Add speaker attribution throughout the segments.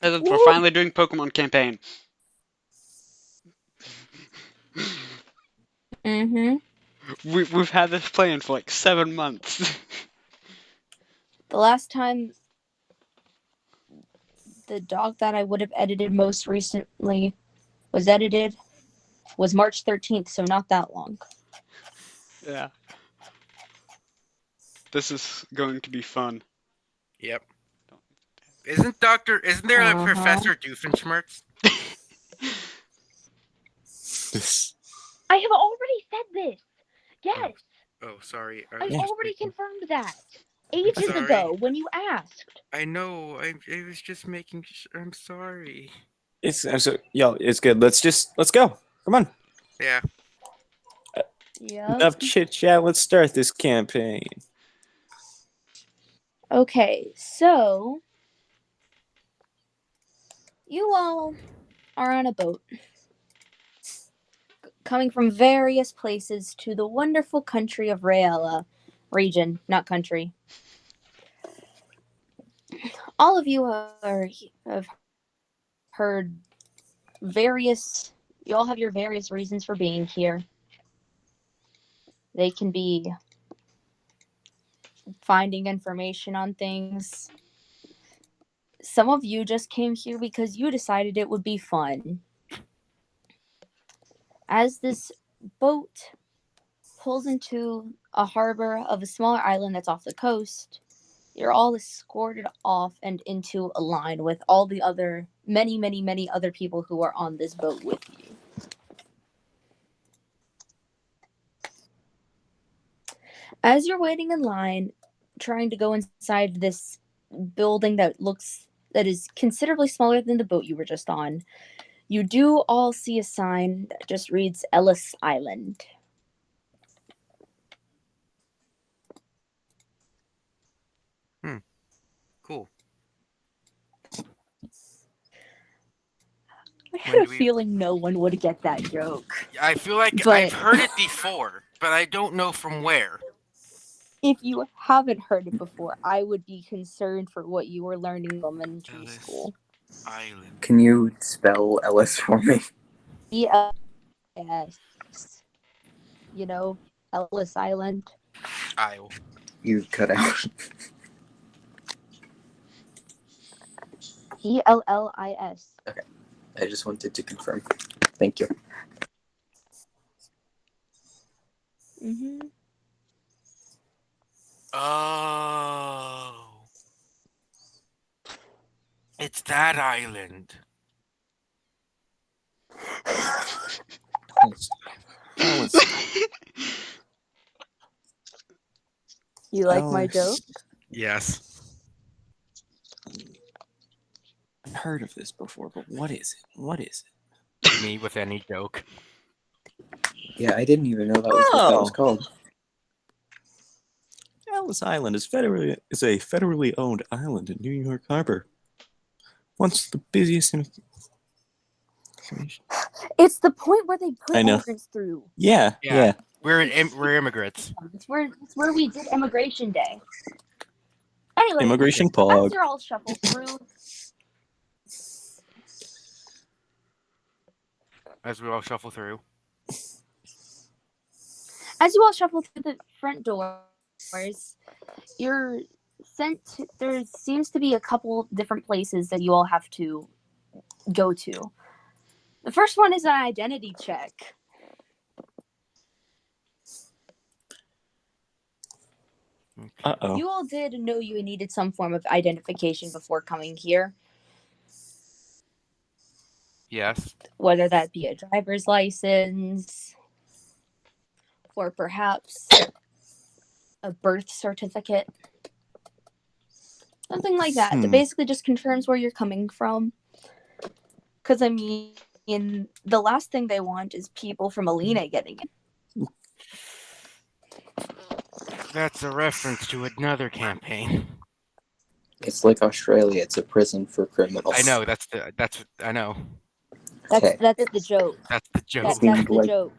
Speaker 1: And we're
Speaker 2: Woo!
Speaker 1: finally doing Pokemon campaign.
Speaker 2: Mm-hmm.
Speaker 1: We've had this plan for like 7 months.
Speaker 2: The last time the dog that I would have edited most recently was edited was March 13th, so not that long.
Speaker 1: Yeah. This is going to be fun.
Speaker 3: Yep. Isn't there a
Speaker 2: Uh-huh.
Speaker 3: Professor Doofenshmirtz?
Speaker 4: I have already said this. Yes,
Speaker 3: Oh, sorry.
Speaker 4: I've already
Speaker 3: making...
Speaker 4: confirmed that ages
Speaker 3: sorry.
Speaker 4: ago when you asked.
Speaker 3: I know. I was just making. I'm sorry.
Speaker 5: It's good. Let's go. Come on.
Speaker 3: Yeah.
Speaker 2: Yep.
Speaker 5: Enough chit chat. Let's start this campaign.
Speaker 2: Okay, so you all are on a boat coming from various places to the wonderful country of Raella. Region, not country. All of you have heard you all have your various reasons for being here. They can be finding information on things. Some of you just came here because you decided it would be fun. As this boat pulls into a harbor of a smaller island that's off the coast, you're all escorted off and into a line with all the other many other people who are on this boat with you. As you're waiting in line, trying to go inside this building that is considerably smaller than the boat you were just on, you do all see a sign that just reads Ellis Island.
Speaker 3: Cool.
Speaker 2: I had a feeling no one would get that joke.
Speaker 3: I feel like
Speaker 2: But-
Speaker 3: I've heard it before, but I don't know from where.
Speaker 2: If you haven't heard it before, I would be concerned for what you were learning in elementary
Speaker 3: Ellis
Speaker 2: school.
Speaker 3: Island.
Speaker 6: Can you spell Ellis for me?
Speaker 2: E-L-S. You know, Ellis Island.
Speaker 3: Isle.
Speaker 6: You cut out.
Speaker 2: E-L-L-I-S.
Speaker 6: I just wanted to confirm. Thank you.
Speaker 2: Mm-hmm.
Speaker 3: Oh. It's that island.
Speaker 2: You like my joke?
Speaker 3: Yes.
Speaker 5: I've heard of this before, but what is it? What is
Speaker 3: Me with any joke.
Speaker 6: Yeah, I didn't even know that was what that was
Speaker 5: Oh.
Speaker 6: called.
Speaker 5: it? Ellis Island is a federally owned island in New York Harbor. Once the busiest.
Speaker 2: It's the point where they put
Speaker 5: I know.
Speaker 2: immigrants through.
Speaker 5: Yeah.
Speaker 3: We're immigrants.
Speaker 2: It's where we did Immigration Day. Anyway,
Speaker 5: Immigration
Speaker 2: as
Speaker 5: pog.
Speaker 2: you're all shuffled through,
Speaker 3: As we all shuffle through.
Speaker 2: as you all shuffle through the front doors, you're sent. There seems to be a couple different places that you all have to go to. The first one is an identity check.
Speaker 5: Uh-oh.
Speaker 2: You all did know you needed some form of identification before coming here,
Speaker 3: Yes.
Speaker 2: whether that be a driver's license or perhaps a birth certificate. Something like that. That basically just confirms where you're coming from. Because, I mean, the last thing they want is people from Alina getting it.
Speaker 3: That's a reference to another campaign.
Speaker 6: It's like Australia. It's a prison for criminals.
Speaker 3: I know. I know.
Speaker 6: Okay.
Speaker 2: That's the joke.
Speaker 3: That's the joke.
Speaker 2: That's
Speaker 6: seemed
Speaker 2: the
Speaker 6: like-
Speaker 2: joke.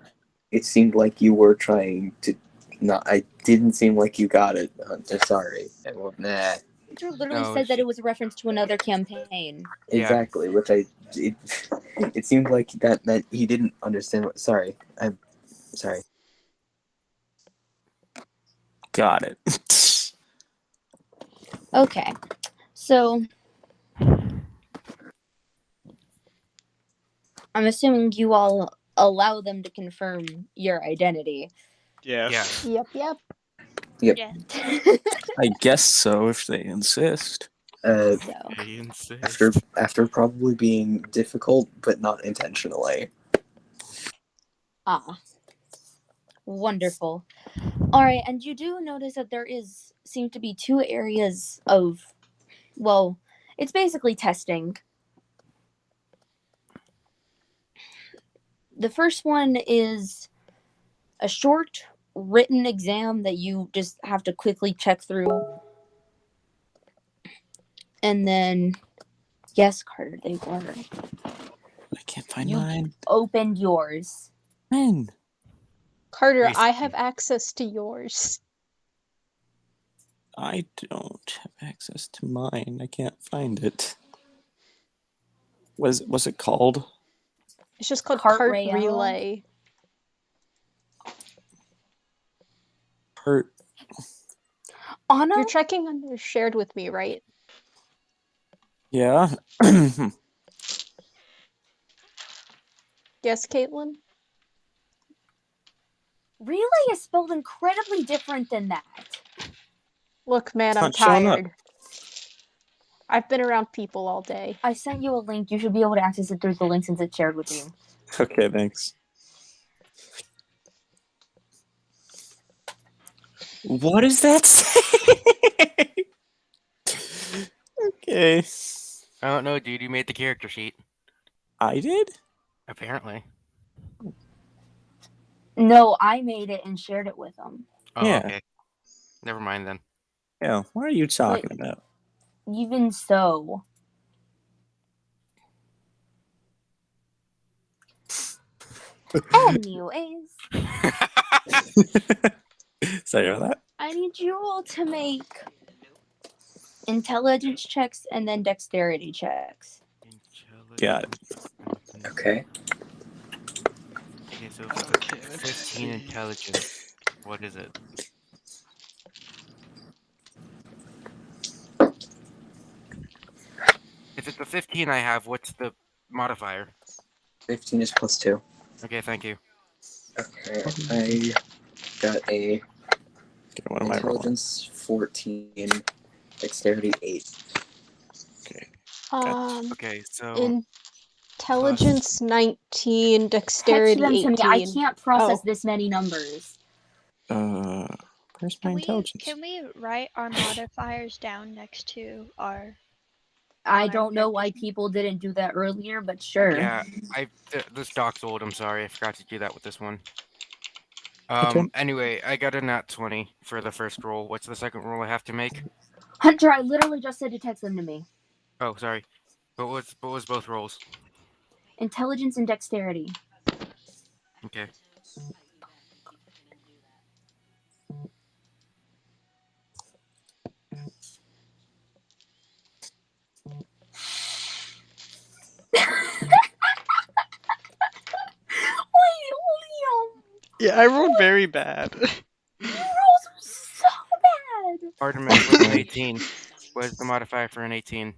Speaker 6: It seemed like you were trying to. No, I didn't seem like you got it. Hunter. Sorry. Nah.
Speaker 2: Hunter literally
Speaker 3: No,
Speaker 2: said that
Speaker 3: she-
Speaker 2: it was a reference to another campaign.
Speaker 3: Yeah.
Speaker 6: Exactly, which it seemed like that he didn't understand what. Sorry, I'm sorry.
Speaker 5: Got it.
Speaker 2: Okay, so I'm assuming you all allow them to confirm your identity.
Speaker 1: Yes.
Speaker 3: Yeah.
Speaker 7: Yep.
Speaker 4: Yeah.
Speaker 5: I guess so, if they insist.
Speaker 6: Uh,
Speaker 2: So,
Speaker 3: I insist.
Speaker 6: after probably being difficult, but not intentionally.
Speaker 2: wonderful. All right, and you do notice that there seem to be two areas of, well, it's basically testing. The first one is a short written exam that you just have to quickly check through. And then, yes, Carter, they were.
Speaker 5: I can't find
Speaker 2: You
Speaker 5: mine.
Speaker 2: opened yours.
Speaker 5: When?
Speaker 7: Carter,
Speaker 3: Yes.
Speaker 7: I have access to yours.
Speaker 5: I don't have access to mine. I can't find it. Was it called?
Speaker 7: It's just called
Speaker 2: Cart
Speaker 7: Cart
Speaker 2: Rail?
Speaker 7: Relay.
Speaker 5: Hurt.
Speaker 2: Anna?
Speaker 7: You're checking under shared with me, right?
Speaker 5: Yeah.
Speaker 7: Yes, Kaitlyn?
Speaker 2: Relay is spelled incredibly different than that.
Speaker 7: Look, man,
Speaker 5: It's
Speaker 7: I'm
Speaker 5: not showing up.
Speaker 7: tired. I've been around people all day.
Speaker 2: I sent you a link. You should be able to access it through the link since it's shared with you.
Speaker 5: Okay, thanks. What does that say? Okay.
Speaker 3: I don't know, dude. You made the character sheet.
Speaker 5: I did?
Speaker 3: Apparently.
Speaker 2: No, I made it and shared it with them.
Speaker 3: Oh,
Speaker 5: Yeah.
Speaker 3: okay. Never mind then.
Speaker 5: Yeah, what are you talking about?
Speaker 2: Even so. Anyways,
Speaker 5: Sorry about that.
Speaker 2: I need you all to make intelligence checks and then dexterity checks.
Speaker 5: Got it.
Speaker 6: Okay.
Speaker 3: Okay, so if it's
Speaker 1: Okay,
Speaker 3: a
Speaker 1: let's
Speaker 3: 15
Speaker 1: see.
Speaker 3: intelligence, what is it? If it's a 15 I have, what's the modifier?
Speaker 6: 15 is +2.
Speaker 3: Okay, thank you.
Speaker 6: Okay, I got a
Speaker 5: Okay, what am I rolling?
Speaker 6: intelligence 14, dexterity 8.
Speaker 5: Okay.
Speaker 3: Okay, so
Speaker 7: Intelligence 19,
Speaker 2: Text
Speaker 7: dexterity
Speaker 2: them to me. I
Speaker 7: 18.
Speaker 2: can't process
Speaker 7: Oh.
Speaker 2: this many numbers.
Speaker 5: Where's my intelligence?
Speaker 8: Can we write our modifiers down next to our?
Speaker 2: I
Speaker 8: our
Speaker 2: don't know why
Speaker 8: characters?
Speaker 2: people didn't do that earlier, but sure.
Speaker 3: yeah, this doc's old. I'm sorry, I forgot to do that with this one.
Speaker 5: Okay.
Speaker 3: Anyway, I got a nat 20 for the first roll. What's the second roll I have to make?
Speaker 2: Hunter, I literally just said to text them to me.
Speaker 3: Oh, sorry. What was both rolls?
Speaker 2: Intelligence and dexterity.
Speaker 3: Okay.
Speaker 2: Wait, Liam!
Speaker 1: Yeah, I rolled very bad.
Speaker 2: You rolled so bad!
Speaker 3: Artemis was an 18. What is the modifier for an 18?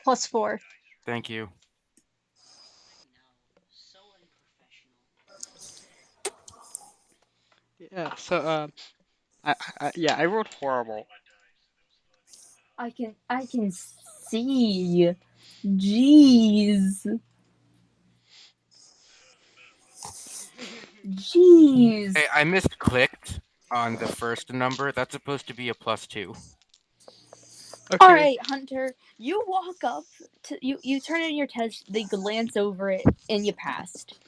Speaker 7: +4.
Speaker 3: Thank you.
Speaker 1: Yeah, so I rolled horrible.
Speaker 2: I can see. Jeez. Jeez.
Speaker 3: Hey, I misclicked on the first number. That's supposed to be a +2.
Speaker 1: Okay.
Speaker 2: All right, Hunter. You walk up to you turn in your test. They glance over it and you passed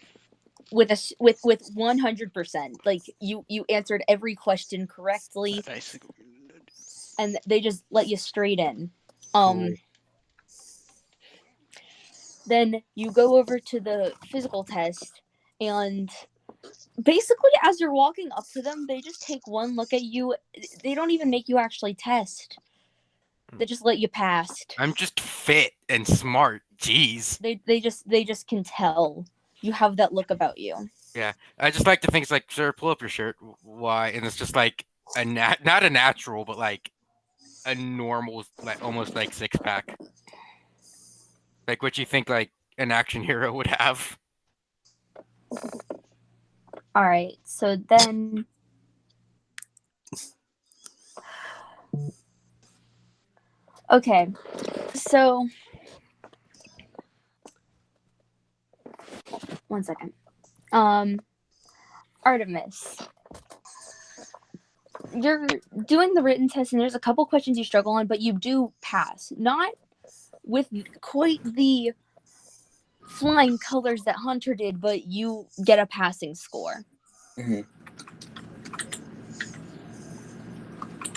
Speaker 2: with 100%. Like you answered every question correctly, and they just let you straight in.
Speaker 6: Cool.
Speaker 2: Then you go over to the physical test, and basically, as you're walking up to them, they just take one look at you. They don't even make you actually test. They just let you past.
Speaker 3: I'm just fit and smart. Jeez.
Speaker 2: They just can tell you have that look about you.
Speaker 3: Yeah, I just like to think it's like, sir, pull up your shirt. Why? And it's just like not a natural, but like a normal, like almost like 6-pack, like what you think like an action hero would have.
Speaker 2: All right, so then. Okay, so. One second. Artemis. You're doing the written test, and there's a couple questions you struggle on, but you do pass. Not with quite the flying colors that Hunter did, but you get a passing score.
Speaker 6: Mhm.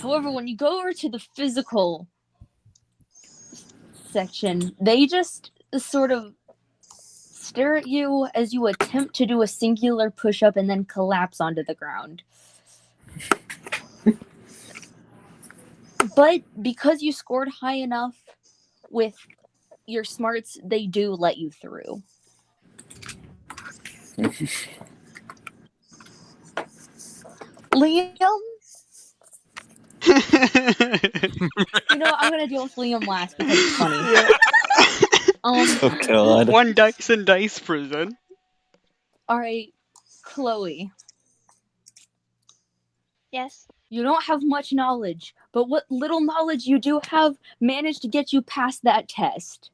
Speaker 2: However, when you go over to the physical section, they just sort of stare at you as you attempt to do a singular push-up and then collapse onto the ground. But because you scored high enough with your smarts, they do let you through. Liam? You know what? I'm gonna deal with Liam last because it's funny.
Speaker 1: Yeah.
Speaker 5: Oh God.
Speaker 1: One dice in dice prison.
Speaker 2: Alright, Chloe.
Speaker 8: Yes.
Speaker 2: You don't have much knowledge, but what little knowledge you do have managed to get you past that test.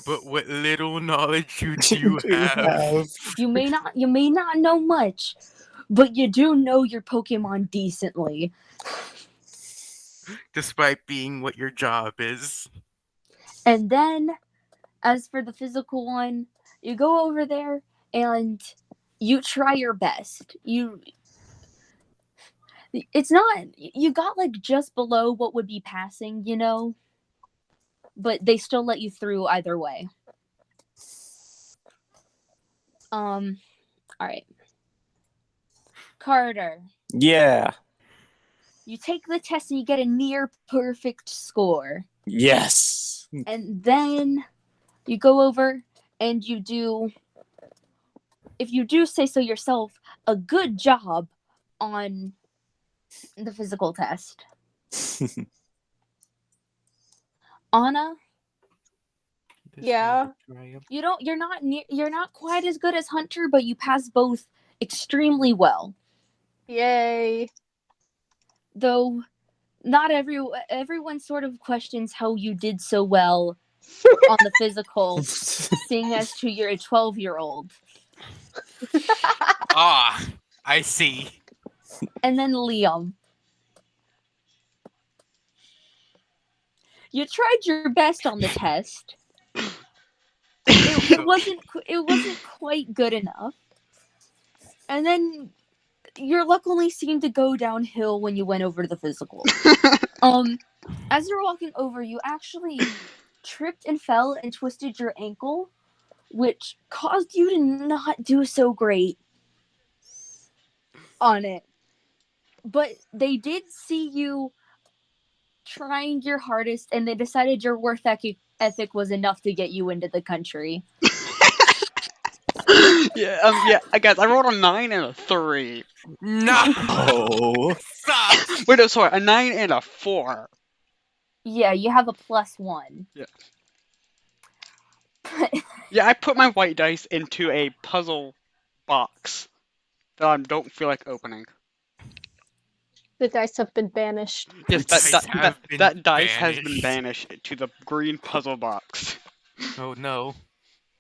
Speaker 3: But what little knowledge you do
Speaker 5: Do
Speaker 3: have.
Speaker 2: You may not know much, but you do know your Pokemon decently.
Speaker 3: Despite being what your job is.
Speaker 2: And then, as for the physical one, you go over there and you try your best. It's not, you got like just below what would be passing, you know? But they still let you through either way. Alright. Carter.
Speaker 5: Yeah.
Speaker 2: You take the test and you get a near perfect score.
Speaker 5: Yes.
Speaker 2: And then you go over and you do, if you do say so yourself, a good job on the physical test. Anna,
Speaker 7: Yeah.
Speaker 2: you're not quite as good as Hunter, but you pass both extremely well.
Speaker 7: Yay.
Speaker 2: Though not everyone sort of questions how you did so well on the physical, seeing as to you're a 12-year-old.
Speaker 3: Ah, I see.
Speaker 2: And then Liam. You tried your best on the test. It wasn't quite good enough. And then your luck only seemed to go downhill when you went over to the physical. As you're walking over, you actually tripped and fell and twisted your ankle, which caused you to not do so great on it. But they did see you trying your hardest, and they decided your work ethic was enough to get you into the country.
Speaker 1: Yeah, guys, I rolled a 9 and a 3.
Speaker 3: No.
Speaker 5: Oh.
Speaker 3: Sucks.
Speaker 1: Wait, no, sorry, a 9 and a 4.
Speaker 2: Yeah, you have a +1.
Speaker 1: Yeah.
Speaker 2: But
Speaker 1: Yeah, I put my white dice into a puzzle box that I don't feel like opening.
Speaker 7: The dice have been banished.
Speaker 1: Yes,
Speaker 3: Dice have been
Speaker 1: that dice has been
Speaker 3: banished.
Speaker 1: banished to the green puzzle box.
Speaker 3: Oh no.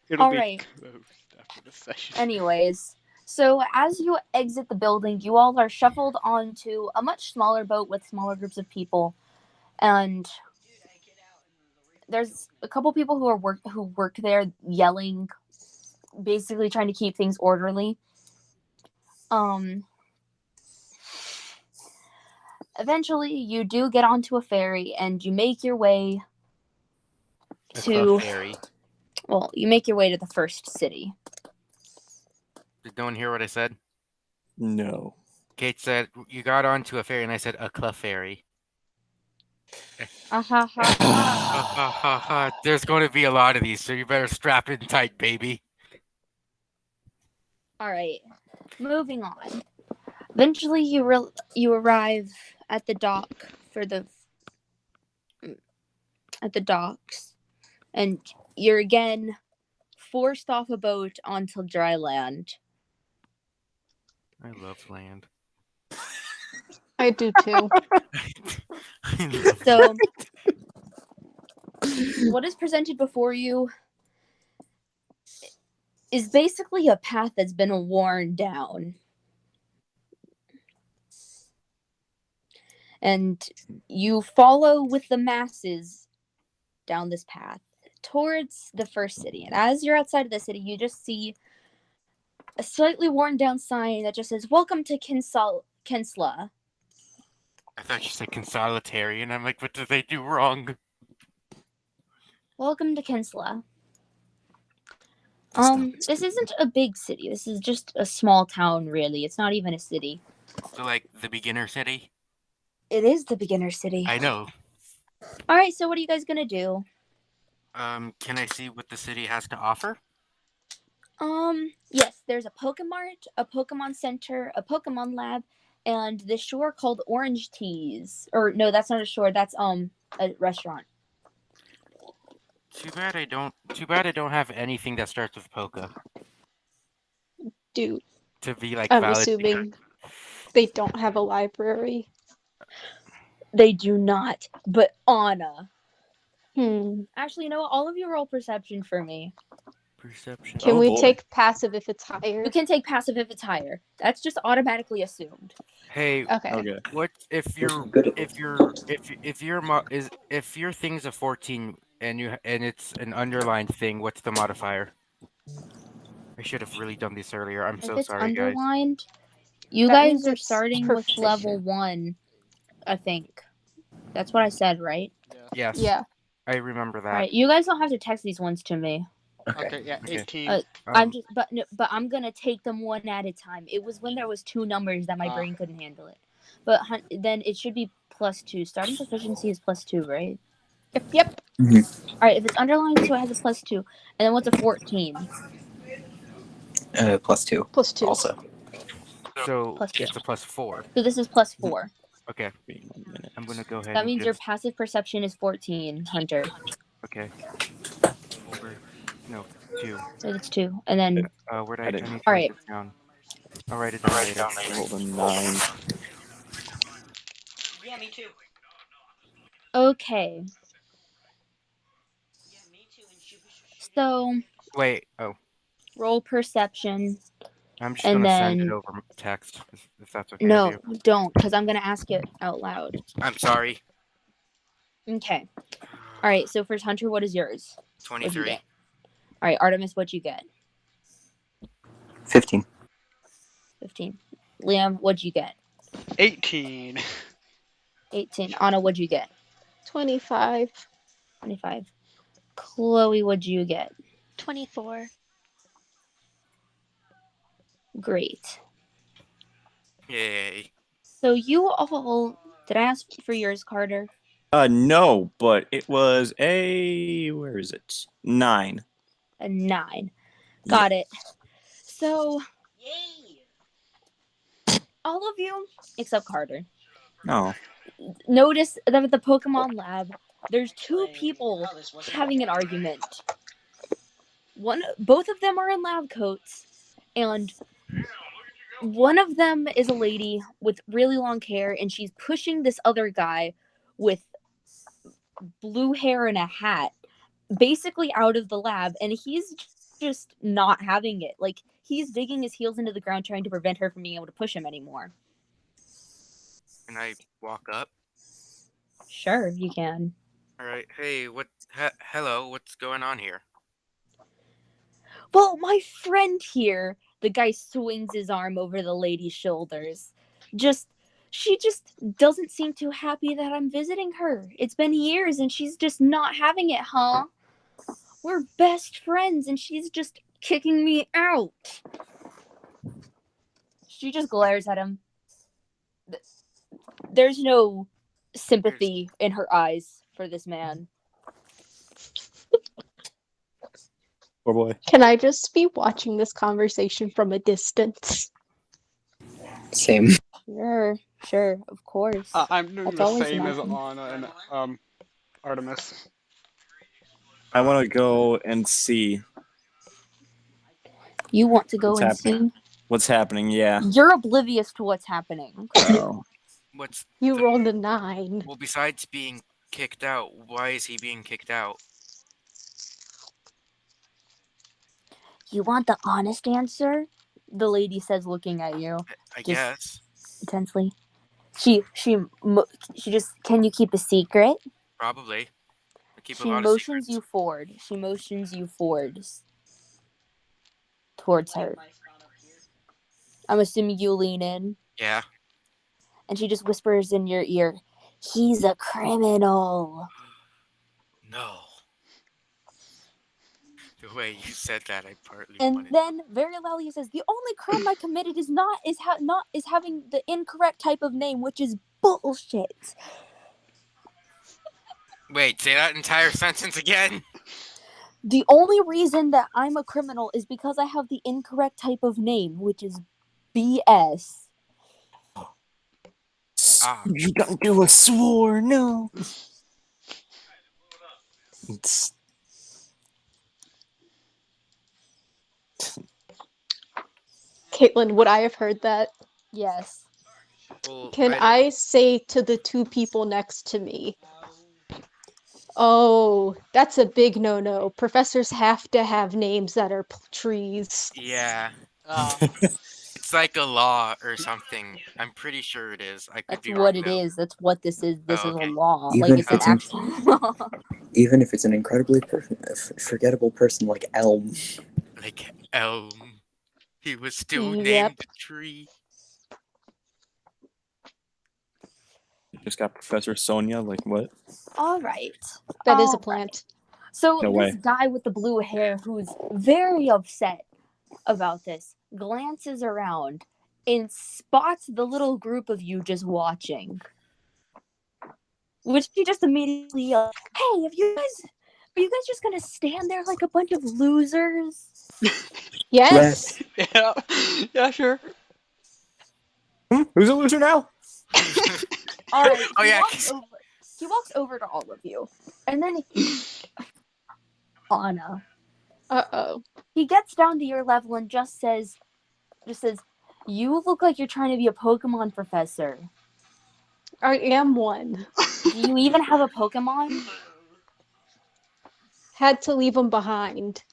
Speaker 1: It'll
Speaker 2: All
Speaker 1: be
Speaker 2: right.
Speaker 1: closed after the session.
Speaker 2: anyways, so as you exit the building, you all are shuffled onto a much smaller boat with smaller groups of people, and there's a couple people who work there yelling, basically trying to keep things orderly. Eventually, you do get onto a ferry, and you make your way to
Speaker 3: Fairy.
Speaker 2: you make your way to the first city.
Speaker 3: Did no one hear what I said?
Speaker 5: No.
Speaker 3: Kate said you got onto a ferry, and I said a Clefairy.
Speaker 2: Ah ha ha ha.
Speaker 3: Ha ha ha ha. There's going to be a lot of these, so you better strap in tight, baby.
Speaker 2: All right. Moving on. Eventually, you arrive at the dock for the at the docks, and you're again forced off a boat onto dry land.
Speaker 3: I love land.
Speaker 7: I do too.
Speaker 3: I love
Speaker 2: So, what is presented before you is basically a path that's been worn down. And you follow with the masses down this path towards the first city. And as you're outside of the city, you just see a slightly worn down sign that just says, "Welcome to Kinsla."
Speaker 3: I thought you said consolidarian. I'm like, what did they do wrong?
Speaker 2: Welcome to Kinsla.
Speaker 5: That's not what's
Speaker 2: This
Speaker 5: good.
Speaker 2: isn't a big city. This is just a small town, really. It's not even a city.
Speaker 3: So, like, the beginner city?
Speaker 2: It is the beginner city.
Speaker 3: I know.
Speaker 2: All right, so what are you guys gonna do?
Speaker 3: Can I see what the city has to offer?
Speaker 2: Yes, there's a Pokemart, a Pokemon Center, a Pokemon Lab, and this shore called Orange Teas. Or no, that's not a shore. That's a restaurant.
Speaker 3: Too bad I don't have anything that starts with Poka
Speaker 7: Dude,
Speaker 3: to be like
Speaker 7: I'm
Speaker 3: valid.
Speaker 7: assuming they don't have a library.
Speaker 2: They do not. But Anna.
Speaker 7: Actually,
Speaker 2: you know what? All of you roll perception for me.
Speaker 3: Perception.
Speaker 7: Can
Speaker 5: Oh,
Speaker 7: we
Speaker 5: boy.
Speaker 7: take passive if it's higher?
Speaker 2: You can take passive if it's higher. That's just automatically assumed.
Speaker 3: Hey,
Speaker 7: Okay.
Speaker 5: Okay.
Speaker 3: what if your
Speaker 6: Good at
Speaker 3: if your if your if your thing's a 14 and it's an underlined thing, what's the modifier? I should have really done this earlier. I'm
Speaker 2: If
Speaker 3: so
Speaker 2: it's
Speaker 3: sorry, guys.
Speaker 2: underlined, you
Speaker 7: That
Speaker 2: guys
Speaker 7: means
Speaker 2: are
Speaker 7: it's
Speaker 2: starting with level
Speaker 7: proficient.
Speaker 2: 1, I think. That's what I said, right?
Speaker 3: Yes.
Speaker 7: Yeah.
Speaker 3: I remember that.
Speaker 2: Alright, you guys don't have to text these ones to me.
Speaker 6: Okay.
Speaker 1: Okay, yeah,
Speaker 3: Okay.
Speaker 1: 18.
Speaker 2: I'm just but I'm gonna take them one at a time. It was when there was 2 numbers that my
Speaker 1: Ah.
Speaker 2: brain couldn't handle it. But then it should be +2. Starting proficiency is +2, right?
Speaker 7: Yep.
Speaker 2: Alright, if it's underlined, so it has a +2. And then what's a 14?
Speaker 6: +2.
Speaker 7: +2.
Speaker 6: Also.
Speaker 3: So
Speaker 2: +2.
Speaker 3: it's a +4.
Speaker 2: So this is +4.
Speaker 3: Okay.
Speaker 5: Wait 1 minute.
Speaker 3: I'm gonna go ahead
Speaker 2: That
Speaker 3: and
Speaker 2: means your
Speaker 3: just
Speaker 2: passive perception is 14, Hunter.
Speaker 3: okay. No, 2.
Speaker 2: So that's 2. And then
Speaker 3: Where
Speaker 5: I
Speaker 3: I
Speaker 5: didn't.
Speaker 3: need to write
Speaker 2: alright.
Speaker 3: this down. I'll write it down later.
Speaker 5: Rolled a 9.
Speaker 1: Yeah, me too.
Speaker 2: Okay. So
Speaker 3: Wait. Oh,
Speaker 2: roll perception.
Speaker 3: I'm just
Speaker 2: And
Speaker 3: gonna send it
Speaker 2: then
Speaker 3: over text if that's okay
Speaker 2: no,
Speaker 3: with you.
Speaker 2: don't, because I'm gonna ask it out loud.
Speaker 3: I'm sorry.
Speaker 2: Okay. Alright, so first Hunter, what is yours? What'd you
Speaker 3: 23.
Speaker 2: get? Alright, Artemis, what'd you get?
Speaker 6: 15.
Speaker 2: 15. Liam, what'd you get?
Speaker 1: 18.
Speaker 2: 18. Anna, what'd you get?
Speaker 7: 25.
Speaker 2: 25. Chloe, what'd you get?
Speaker 8: 24.
Speaker 2: Great.
Speaker 3: Yay.
Speaker 2: So you all, did I ask for yours, Carter?
Speaker 5: No, but it was a where is it? 9.
Speaker 2: A 9. Got it. So all of you, except Carter,
Speaker 5: Oh.
Speaker 2: notice that at the Pokemon Lab, there's 2 people having an argument. Both of them are in lab coats, and one of them is a lady with really long hair, and she's pushing this other guy with blue hair and a hat basically out of the lab, and he's just not having it. Like, he's digging his heels into the ground trying to prevent her from being able to push him anymore.
Speaker 3: Can I walk up?
Speaker 2: Sure, you can.
Speaker 3: All right. Hey, hello, what's going on here?
Speaker 2: Well, my friend here, the guy swings his arm over the lady's shoulders. She just doesn't seem too happy that I'm visiting her. It's been years and she's just not having it, huh? We're best friends and she's just kicking me out. She just glares at him. There's no sympathy in her eyes for this man.
Speaker 5: Poor boy.
Speaker 7: Can I just be watching this conversation from a distance?
Speaker 6: Same.
Speaker 2: Sure, of course.
Speaker 1: I'm doing
Speaker 2: That's
Speaker 1: the
Speaker 2: always
Speaker 1: same
Speaker 2: an
Speaker 1: as
Speaker 2: option.
Speaker 1: Anna and Artemis.
Speaker 5: I want to go and see
Speaker 2: You want to go
Speaker 5: what's
Speaker 2: and
Speaker 5: happening.
Speaker 2: see?
Speaker 5: What's happening? Yeah.
Speaker 2: You're oblivious to what's happening.
Speaker 5: Oh.
Speaker 3: What's
Speaker 7: You
Speaker 3: the,
Speaker 7: rolled a 9.
Speaker 3: well, besides being kicked out, why is he being kicked out?
Speaker 2: You want the honest answer? The lady says, looking at you
Speaker 3: I
Speaker 2: just
Speaker 3: guess.
Speaker 2: intensely. She just, can you keep a secret?
Speaker 3: Probably. I keep a
Speaker 2: She
Speaker 3: lot of
Speaker 2: motions
Speaker 3: secrets.
Speaker 2: you forward. She motions you forward towards her. I'm assuming you lean in,
Speaker 3: Yeah.
Speaker 2: and she just whispers in your ear, "He's a criminal."
Speaker 3: No. The way you said that, I partly
Speaker 2: And
Speaker 3: wanted.
Speaker 2: then very loudly says, "The only crime I committed is having the incorrect type of name, which is bullshit."
Speaker 3: Wait, say that entire sentence again.
Speaker 2: The only reason that I'm a criminal is because I have the incorrect type of name, which is BS.
Speaker 3: Ah.
Speaker 5: You don't do a swore, no. It's...
Speaker 7: Kaitlyn, would I have heard that?
Speaker 2: Yes.
Speaker 3: Well,
Speaker 7: Can I say to the 2 people next to me, "Oh, that's a big no-no. Professors have to have names that are trees."
Speaker 3: Yeah.
Speaker 1: Ah,
Speaker 3: It's like a law or something. I'm pretty sure it is. I could
Speaker 2: That's
Speaker 3: be
Speaker 2: what
Speaker 3: wrong
Speaker 2: it
Speaker 3: though.
Speaker 2: is. That's what this is. This
Speaker 3: Oh,
Speaker 2: is a
Speaker 3: okay.
Speaker 2: law.
Speaker 6: Even
Speaker 2: Like,
Speaker 6: if
Speaker 2: it's an
Speaker 6: it's an-
Speaker 2: actual law.
Speaker 6: Even if it's an incredibly forgettable person like Elm.
Speaker 3: Like Elm. He was still
Speaker 7: Yep.
Speaker 3: named a tree.
Speaker 5: Just got Professor Sonia. Like what?
Speaker 2: All right.
Speaker 7: That is a
Speaker 2: All right.
Speaker 7: plant.
Speaker 2: So
Speaker 5: No
Speaker 2: this
Speaker 5: way.
Speaker 2: guy with the blue hair, who's very upset about this, glances around and spots the little group of you just watching. Which he just immediately yells, "Hey, are you guys just gonna stand there like a bunch of losers?"
Speaker 7: Yes.
Speaker 1: yeah, yeah, sure.
Speaker 5: Who's a loser now?
Speaker 2: All right.
Speaker 3: Oh
Speaker 2: He
Speaker 3: yeah.
Speaker 2: walks over to all of you, and then Anna.
Speaker 7: Uh-oh.
Speaker 2: He gets down to your level and just says, "You look like you're trying to be a Pokemon professor.
Speaker 7: I am one.
Speaker 2: Do you even have a Pokemon?"
Speaker 7: Had to leave him behind.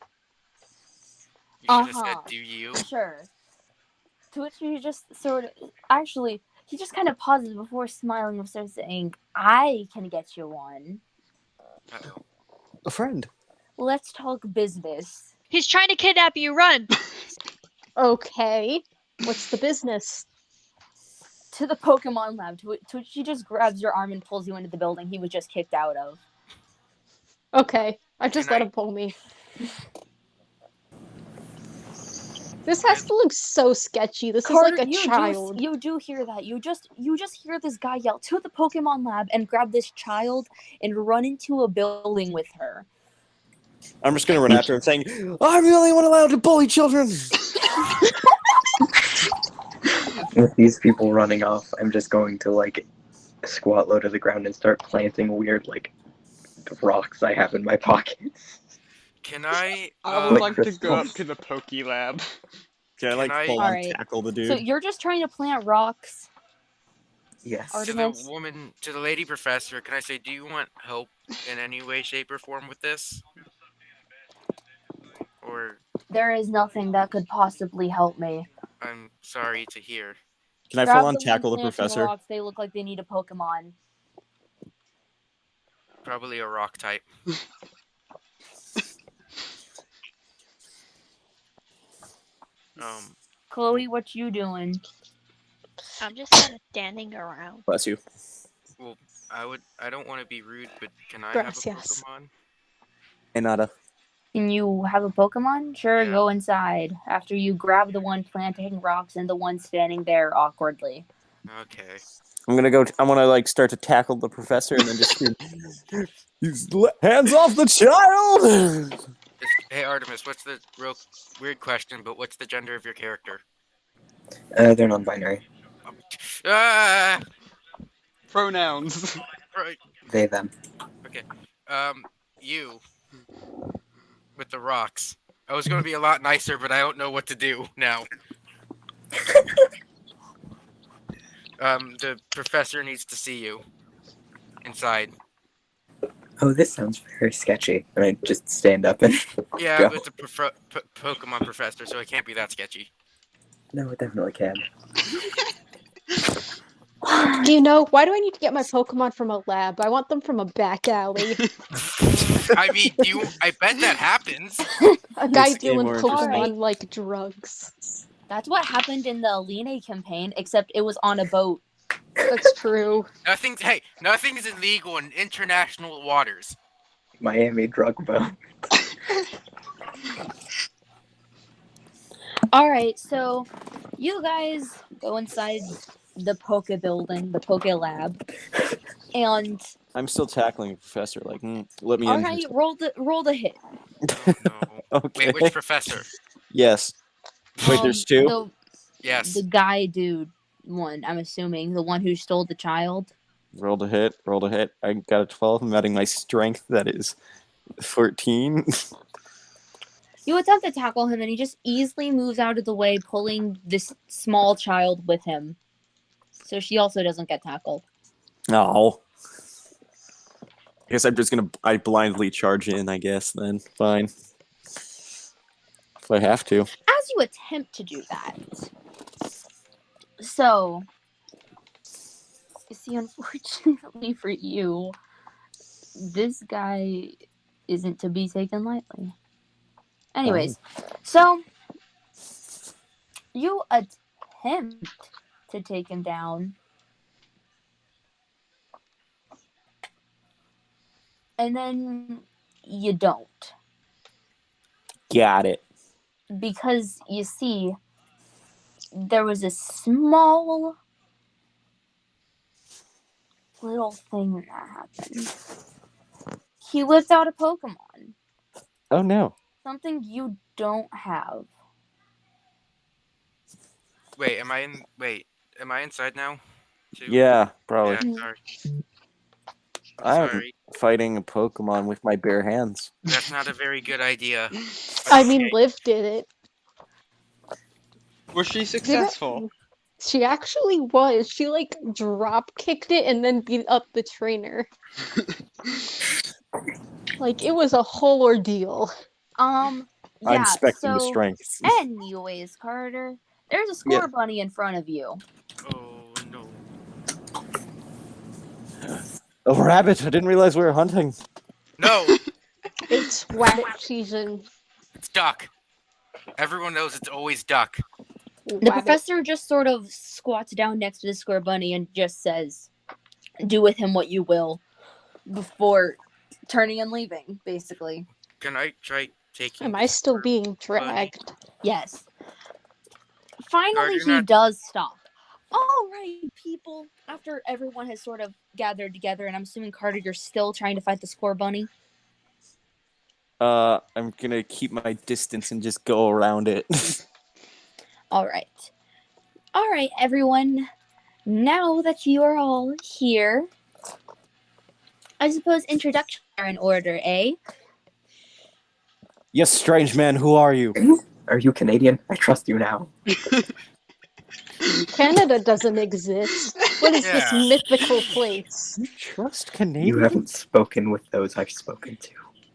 Speaker 3: You should have said,
Speaker 2: Uh-huh.
Speaker 3: "Do you?"
Speaker 2: Sure. To which you just sort of, actually, he just kind of pauses before smiling and starts saying, "I can get you one.
Speaker 3: Uh-oh.
Speaker 5: A friend.
Speaker 2: Let's talk business."
Speaker 8: He's trying to kidnap you. Run.
Speaker 7: Okay. What's the business?
Speaker 2: To the Pokemon lab, to which he just grabs your arm and pulls you into the building he was just kicked out of.
Speaker 7: Okay. I just
Speaker 3: Can
Speaker 7: let
Speaker 3: I-
Speaker 7: him pull me. This has to look so sketchy. This is like a child.
Speaker 2: You do hear that. You just hear this guy yell, "To the Pokemon lab," and grab this child and run into a building with her.
Speaker 5: I'm just gonna run after him, saying, "I'm the only one allowed to bully children."
Speaker 6: With these people running off, I'm just going to like squat low to the ground and start planting weird like rocks I have in my pockets.
Speaker 3: Can I?
Speaker 1: I would
Speaker 6: Like
Speaker 1: like to go up
Speaker 6: crystals.
Speaker 1: to the Poke Lab.
Speaker 5: Can I
Speaker 3: Can
Speaker 5: like
Speaker 3: I-
Speaker 5: full on
Speaker 2: Alright.
Speaker 5: tackle the
Speaker 2: So
Speaker 5: dude?
Speaker 2: you're just trying to plant rocks?
Speaker 6: Yes.
Speaker 3: To the
Speaker 2: Artemis?
Speaker 3: woman, to the lady professor, can I say, do you want help in any way, shape, or form with this? Or
Speaker 2: There is nothing that could possibly help me.
Speaker 3: I'm sorry to hear.
Speaker 5: Can I
Speaker 2: Grab
Speaker 5: full on
Speaker 2: the one
Speaker 5: tackle the
Speaker 2: planting
Speaker 5: professor?
Speaker 2: rocks. They look like they need a Pokemon.
Speaker 3: Probably a rock type.
Speaker 2: Chloe, what you doing?
Speaker 8: I'm just kind of standing around.
Speaker 5: Bless you.
Speaker 3: Well, I don't want to be rude, but can I have a
Speaker 7: Gracias.
Speaker 3: Pokemon?
Speaker 5: Hey, Nada.
Speaker 2: Can you have a Pokemon? Sure,
Speaker 3: Yeah.
Speaker 2: go inside. After you grab the one planting rocks and the one standing there awkwardly.
Speaker 3: Okay.
Speaker 5: I'm gonna go. I want to like start to tackle the professor and then just scream, "Hands off the child!"
Speaker 3: Hey Artemis, what's the real weird question? But what's the gender of your character?
Speaker 6: They're non-binary.
Speaker 3: Ah,
Speaker 1: Pronouns.
Speaker 3: right.
Speaker 6: They, them.
Speaker 3: Okay. You with the rocks. I was going to be a lot nicer, but I don't know what to do now. The professor needs to see you inside.
Speaker 6: Oh, this sounds very sketchy. And I just stand up and
Speaker 3: Yeah,
Speaker 6: go.
Speaker 3: but it's a Pokemon professor, so it can't be that sketchy.
Speaker 6: No, it definitely can.
Speaker 7: You know, why do I need to get my Pokemon from a lab? I want them from a back alley.
Speaker 3: I mean, I bet that happens.
Speaker 7: A guy
Speaker 5: Makes the game
Speaker 7: dealing
Speaker 5: more interesting.
Speaker 7: Pokemon like drugs.
Speaker 2: That's what happened in the L.L.G campaign, except it was on a boat.
Speaker 7: That's true.
Speaker 3: Nothing's illegal in international waters.
Speaker 6: Miami drug boat.
Speaker 2: All right, so you guys go inside the Poke building, the Poke lab, and
Speaker 5: I'm still tackling the professor. Like, let me
Speaker 2: all
Speaker 5: in.
Speaker 2: right, roll the hit.
Speaker 3: Oh no.
Speaker 5: Okay.
Speaker 3: Wait, which professor?
Speaker 5: Yes. Wait, there's two.
Speaker 3: Yes.
Speaker 2: The guy dude one. I'm assuming the one who stole the child.
Speaker 5: Rolled a hit. Rolled a hit. I got a 12. I'm adding my strength. That is 14.
Speaker 2: You attempt to tackle him, and he just easily moves out of the way, pulling this small child with him. So she also doesn't get tackled.
Speaker 5: Oh. I guess I'm just gonna. I blindly charge in. I guess then. Fine. If I have to.
Speaker 2: As you attempt to do that, so see, unfortunately for you, this guy isn't to be taken lightly. Anyways, so you attempt to take him down, and then you don't.
Speaker 5: Got it.
Speaker 2: Because you see, there was a small little thing that happened. He whipped out a Pokemon.
Speaker 5: Oh no.
Speaker 2: Something you don't have.
Speaker 3: Wait, am I inside now? Too?
Speaker 5: Yeah, probably.
Speaker 3: Yeah, sorry.
Speaker 5: I'm
Speaker 3: Sorry.
Speaker 5: fighting a Pokemon with my bare hands.
Speaker 3: That's not a very good idea.
Speaker 7: I mean, Liv did it.
Speaker 1: Was she successful?
Speaker 7: She actually was. She like drop kicked it and then beat up the trainer. Like it was a whole ordeal.
Speaker 5: I'm
Speaker 2: Yeah,
Speaker 5: inspecting the
Speaker 2: so
Speaker 5: strengths.
Speaker 2: anyways, Carter, there's a score bunny in front of you.
Speaker 3: Oh no.
Speaker 5: A rabbit! I didn't realize we were hunting.
Speaker 3: No,
Speaker 7: It's rabbit season.
Speaker 3: it's duck. Everyone knows it's always duck.
Speaker 2: The professor just sort of squats down next to the square bunny and just says, "Do with him what you will," before turning and leaving, basically.
Speaker 3: Can I try taking?
Speaker 7: Am I still being dragged?
Speaker 2: Yes. Finally, he does stop. All right, people. After everyone has sort of gathered together, and I'm assuming, Carter, you're still trying to fight the score bunny?
Speaker 5: I'm gonna keep my distance and just go around it.
Speaker 2: All right. All right, everyone. Now that you are all here, I suppose introductions are in order, eh?
Speaker 5: Yes, strange man, who are you?
Speaker 6: Are you Canadian? I trust you now.
Speaker 7: Canada doesn't exist. What is this
Speaker 3: Yeah.
Speaker 7: mythical place?
Speaker 5: You trust Canadians?
Speaker 6: You haven't spoken with those I've spoken to.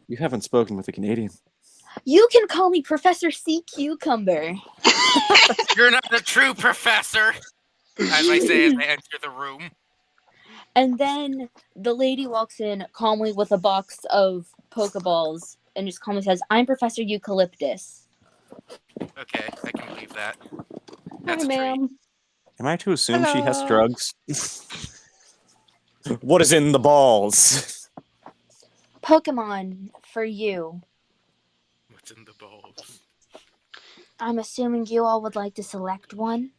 Speaker 5: You haven't spoken with a Canadian.
Speaker 2: You can call me Professor C. Cucumber.
Speaker 3: You're not a true professor. As I say as I enter the room.
Speaker 2: And then the lady walks in calmly with a box of Pokeballs and just calmly says, "I'm Professor Eucalyptus."
Speaker 3: Okay, I can believe that.
Speaker 7: Hi,
Speaker 3: That's a treat.
Speaker 7: ma'am.
Speaker 5: Am I to assume she has
Speaker 7: Hello.
Speaker 5: drugs? What is in the balls?
Speaker 2: Pokemon for you.
Speaker 3: What's in the balls?
Speaker 2: I'm assuming you all would like to select one.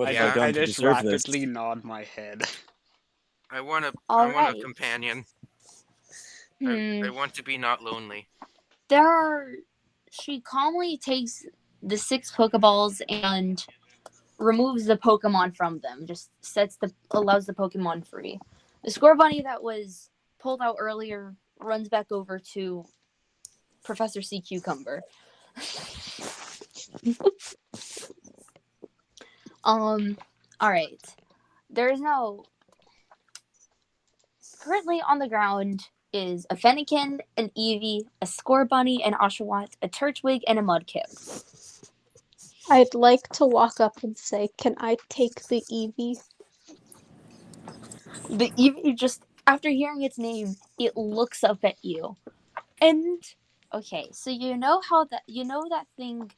Speaker 5: What have
Speaker 3: Yeah.
Speaker 5: I done
Speaker 1: I
Speaker 5: to
Speaker 1: just
Speaker 5: deserve this?
Speaker 1: rapidly nod my head.
Speaker 3: I want a
Speaker 2: Alright.
Speaker 3: companion.
Speaker 2: Hmm.
Speaker 3: I want to be not lonely.
Speaker 2: She calmly takes the 6 Pokeballs and removes the Pokemon from them. Just allows the Pokemon free. The Score Bunny that was pulled out earlier runs back over to Professor C. Cucumber. Alright. There is no. Currently on the ground is a Fennekin, an Eevee, a Score Bunny, an Oshawott, a Turtwig, and a Mudkip.
Speaker 7: I'd like to walk up and say, "Can I take the Eevee?"
Speaker 2: The Eevee just, after hearing its name, it looks up at you. And, okay, so you know that thing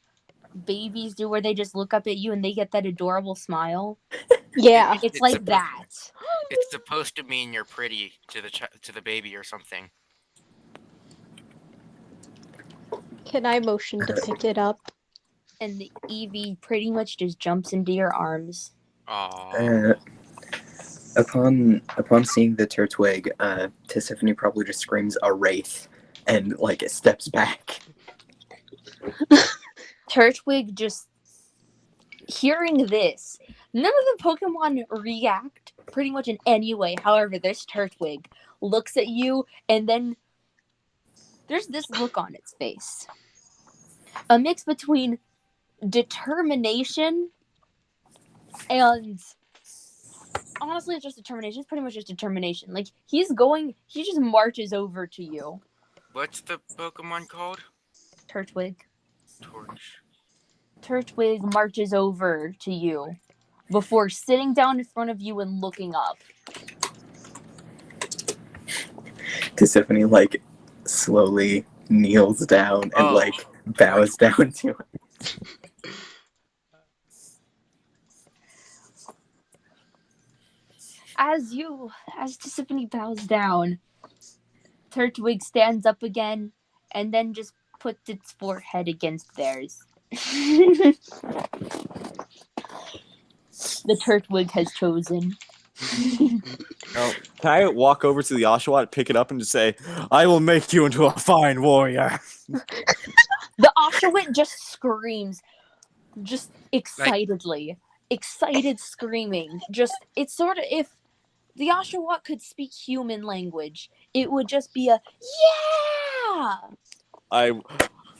Speaker 2: babies do where they just look up at you and they get that adorable smile?
Speaker 7: Yeah.
Speaker 2: It's like that.
Speaker 3: It's supposed to mean you're pretty to the baby or something.
Speaker 7: Can I motion to pick it up?
Speaker 2: And the Eevee pretty much just jumps into your arms.
Speaker 3: Aww.
Speaker 6: Upon seeing the Turtwig, Tiffany probably just screams a wraith and like steps back.
Speaker 2: Turtwig just hearing this. None of the Pokemon react pretty much in any way. However, this Turtwig looks at you and then there's this look on its face. A mix between determination and honestly it's just determination. It's pretty much just determination. Like he just marches over to you.
Speaker 3: What's the Pokemon called?
Speaker 2: Turtwig.
Speaker 3: Torch.
Speaker 2: Turtwig marches over to you before sitting down in front of you and looking up.
Speaker 6: Tiffany like slowly kneels down and like bows down to him.
Speaker 2: As Tiffany bows down, Turtwig stands up again and then just puts its forehead against theirs. The Turtwig has chosen.
Speaker 5: Oh, can I walk over to the Oshawott, pick it up, and just say, "I will make you into a fine warrior"?
Speaker 2: The Oshawott just screams, just excitedly. Excited screaming. Just, it's sort of, if the Oshawott could speak human language, it would just be a, yeah!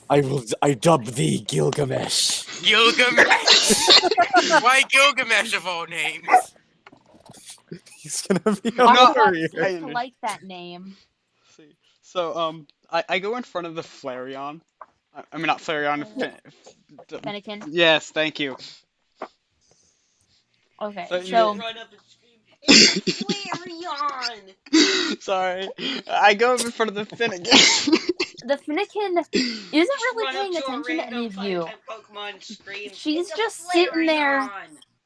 Speaker 5: I dub thee Gilgamesh.
Speaker 3: Gilgamesh! Why Gilgamesh of all names?
Speaker 5: He's gonna be a
Speaker 1: No,
Speaker 5: warrior.
Speaker 2: Oshawott seems to like that name.
Speaker 1: See. So, I go in front of the Flareon. I mean, not Flareon.
Speaker 2: Fennekin.
Speaker 1: Yes, thank you.
Speaker 2: Okay,
Speaker 1: So
Speaker 2: so
Speaker 9: Run up and scream, "It's Flareon!"
Speaker 1: sorry, I go up in front of the Finnegan.
Speaker 2: the Fennekin isn't really
Speaker 9: Run up
Speaker 2: paying
Speaker 9: to a
Speaker 2: attention to any
Speaker 9: random
Speaker 2: of you.
Speaker 9: type Pokemon, scream,
Speaker 2: She's
Speaker 9: "It's a
Speaker 2: just sitting there.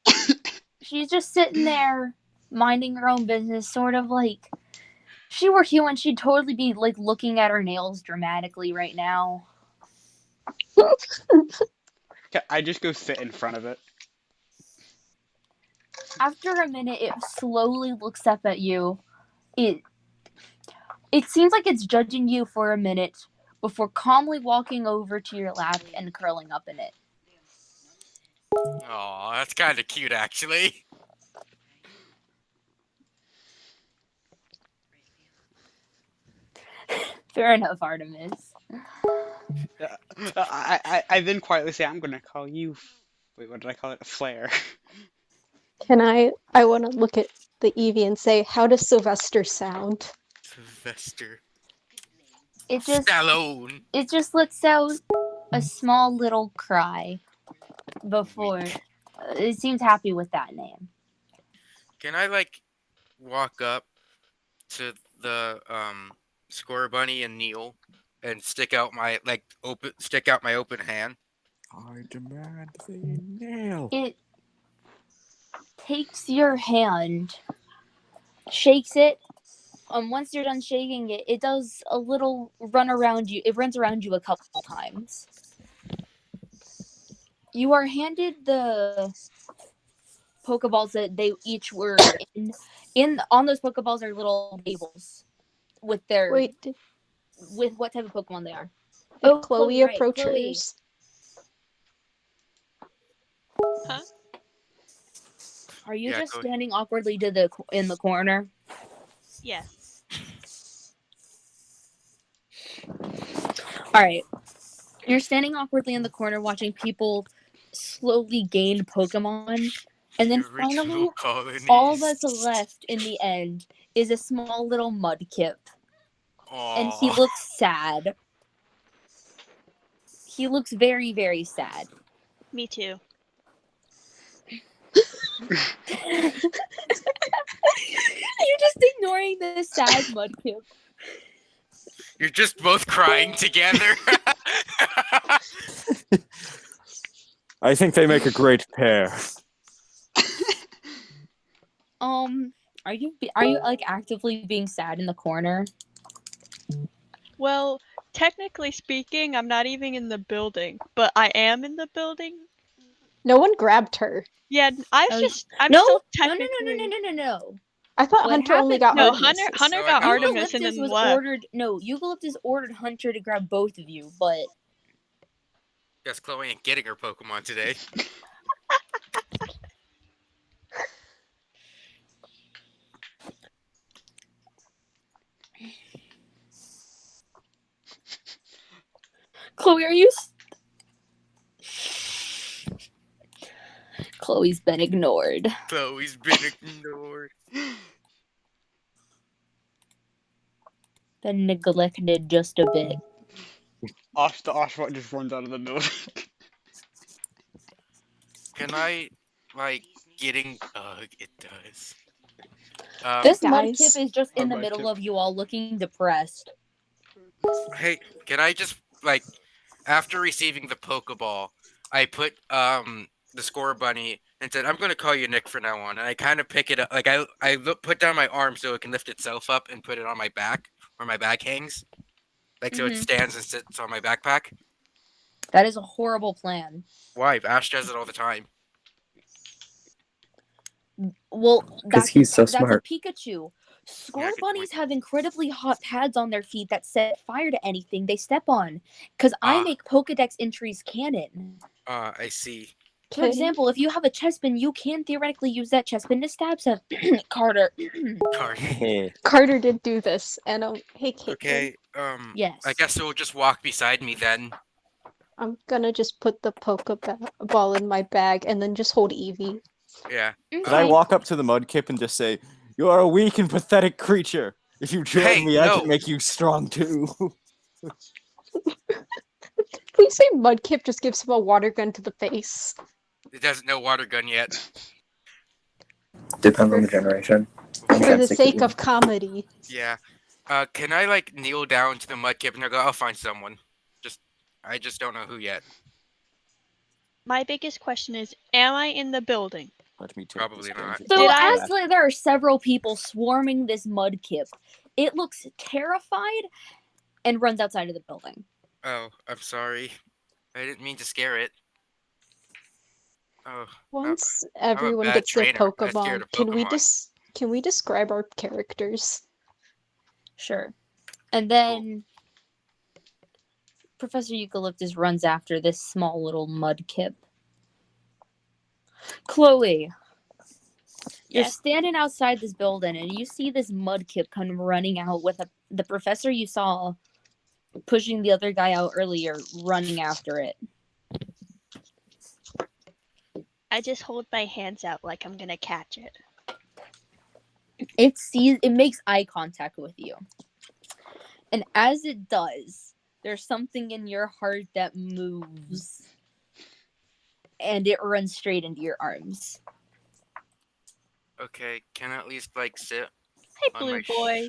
Speaker 9: Flareon!"
Speaker 2: She's just sitting there, minding her own business, sort of like, if she were human, she'd totally be like looking at her nails dramatically right now.
Speaker 1: I just go sit in front of it.
Speaker 2: After a minute, it slowly looks up at you. It seems like it's judging you for a minute before calmly walking over to your lap and curling up in it.
Speaker 3: Aw, that's kind of cute, actually.
Speaker 2: Fair enough, Artemis.
Speaker 1: I then quietly say, "I'm gonna call you." Wait, what did I call it? A flare.
Speaker 7: Can I want to look at the Eevee and say, "How does Sylvester sound?"
Speaker 3: Sylvester.
Speaker 2: It just
Speaker 3: Stallone.
Speaker 2: lets out a small little cry before it seems happy with that name.
Speaker 3: Can I like walk up to the Score Bunny and kneel and stick out my open hand?
Speaker 5: I demand the nail.
Speaker 2: It takes your hand, shakes it. Once you're done shaking it, it does a little run around you. It runs around you a couple times. You are handed the Pokeballs that they each were in on those Pokeballs are little labels with their
Speaker 7: Wait,
Speaker 2: with what type of Pokemon they are.
Speaker 7: did
Speaker 2: Oh,
Speaker 7: Chloe
Speaker 2: right,
Speaker 7: approach
Speaker 2: Chloe.
Speaker 7: hers?
Speaker 8: Huh?
Speaker 2: Are you
Speaker 3: Yeah,
Speaker 2: just
Speaker 3: Chloe.
Speaker 2: standing awkwardly in the corner?
Speaker 8: Yes.
Speaker 2: All right. You're standing awkwardly in the corner watching people slowly gain Pokemon. And then finally,
Speaker 3: Original colonies.
Speaker 2: all that's left in the end is a small little Mudkip. And he
Speaker 3: Aw.
Speaker 2: looks sad. He looks very, very sad.
Speaker 8: Me too.
Speaker 2: You're just ignoring the sad Mudkip.
Speaker 3: You're just both crying together.
Speaker 5: I think they make a great pair.
Speaker 2: Are you like actively being sad in the corner?
Speaker 8: Well, technically speaking, I'm not even in the building, but I am in the building.
Speaker 7: No one grabbed her.
Speaker 8: Yeah, I'm
Speaker 2: Oh,
Speaker 8: still
Speaker 2: no,
Speaker 8: technically.
Speaker 2: no.
Speaker 7: I thought
Speaker 2: What
Speaker 7: Hunter only got
Speaker 8: No,
Speaker 7: Artemis.
Speaker 8: Hunter
Speaker 3: No, I
Speaker 8: got
Speaker 3: got
Speaker 8: Artemis and then left.
Speaker 2: Eucalyptus ordered Hunter to grab both of you, but
Speaker 3: Guess Chloe ain't getting her Pokemon today.
Speaker 2: Chloe, are you? Chloe's been ignored.
Speaker 3: Chloe's been ignored.
Speaker 2: Been neglected just a bit.
Speaker 1: The Oshawott just runs out of the building.
Speaker 3: Can I, like, getting... it does.
Speaker 2: This
Speaker 7: Guys.
Speaker 2: Mudkip is just in the
Speaker 1: Mudkip.
Speaker 2: middle of you all looking depressed.
Speaker 3: Hey, can I just, like, after receiving the Pokeball, I put, the score bunny and said, I'm going to call you Nick from now on. And I kind of pick it up, like, put down my arm so it can lift itself up and put it on my back, where my bag hangs. Like, so it
Speaker 2: Mhm.
Speaker 3: stands and sits on my backpack.
Speaker 2: That is a horrible plan.
Speaker 3: Why? Ash does it all the time.
Speaker 2: Well,
Speaker 6: 'Cause he's so
Speaker 2: that's
Speaker 6: smart.
Speaker 2: a Pikachu. Score
Speaker 3: Yeah, good
Speaker 2: bunnies
Speaker 3: point.
Speaker 2: have incredibly hot pads on their feet that set fire to anything they step on. Because I
Speaker 3: Ah.
Speaker 2: make Pokedex entries canon.
Speaker 3: I see.
Speaker 2: For example, if you have a chestpin, you can theoretically use that chestpin to stab some Carter.
Speaker 3: Card.
Speaker 7: Carter did do this, and hey Kaitlyn,
Speaker 3: Okay,
Speaker 2: Yes.
Speaker 3: I guess it will just walk beside me then.
Speaker 7: I'm gonna just put the Pokeball in my bag and then just hold Eevee.
Speaker 3: Yeah.
Speaker 5: Could I walk up to the Mudkip and just say, "You are a weak and pathetic creature. If you join
Speaker 3: Hey,
Speaker 5: me, I
Speaker 3: no.
Speaker 5: can make you strong too."
Speaker 7: Please say Mudkip just gives him a water gun to the face.
Speaker 3: It doesn't know water gun yet.
Speaker 6: Depends on the generation. I'm
Speaker 7: For the
Speaker 6: Gen
Speaker 7: sake
Speaker 6: 16.
Speaker 7: of comedy.
Speaker 3: Yeah. Can I, like, kneel down to the Mudkip and I go, I'll find someone. I just don't know who yet.
Speaker 8: My biggest question is, am I in the building?
Speaker 5: Let me take
Speaker 3: Probably
Speaker 5: this
Speaker 3: not.
Speaker 5: danger
Speaker 2: So
Speaker 8: Did
Speaker 5: cat.
Speaker 8: I-
Speaker 2: as there are several people swarming this Mudkip, it looks terrified and runs outside of the building.
Speaker 3: Oh, I'm sorry. I didn't mean to scare it. Oh,
Speaker 7: Once everyone
Speaker 3: bad
Speaker 7: gets their
Speaker 3: trainer. I'm scared
Speaker 7: Pokemon,
Speaker 3: of
Speaker 7: can we
Speaker 3: Pokemon.
Speaker 7: can we describe our characters?
Speaker 2: Sure. And then Professor Eucalyptus runs after this small little Mudkip. Chloe, you're
Speaker 8: Yes.
Speaker 2: standing outside this building and you see this Mudkip come running out with the professor you saw pushing the other guy out earlier, running after it.
Speaker 8: I just hold my hands out like I'm gonna catch it.
Speaker 2: It makes eye contact with you. And as it does, there's something in your heart that moves. And it runs straight into your arms.
Speaker 3: okay. Can I at least, like, sit
Speaker 8: Hey,
Speaker 3: on
Speaker 8: blue
Speaker 3: my
Speaker 8: boy.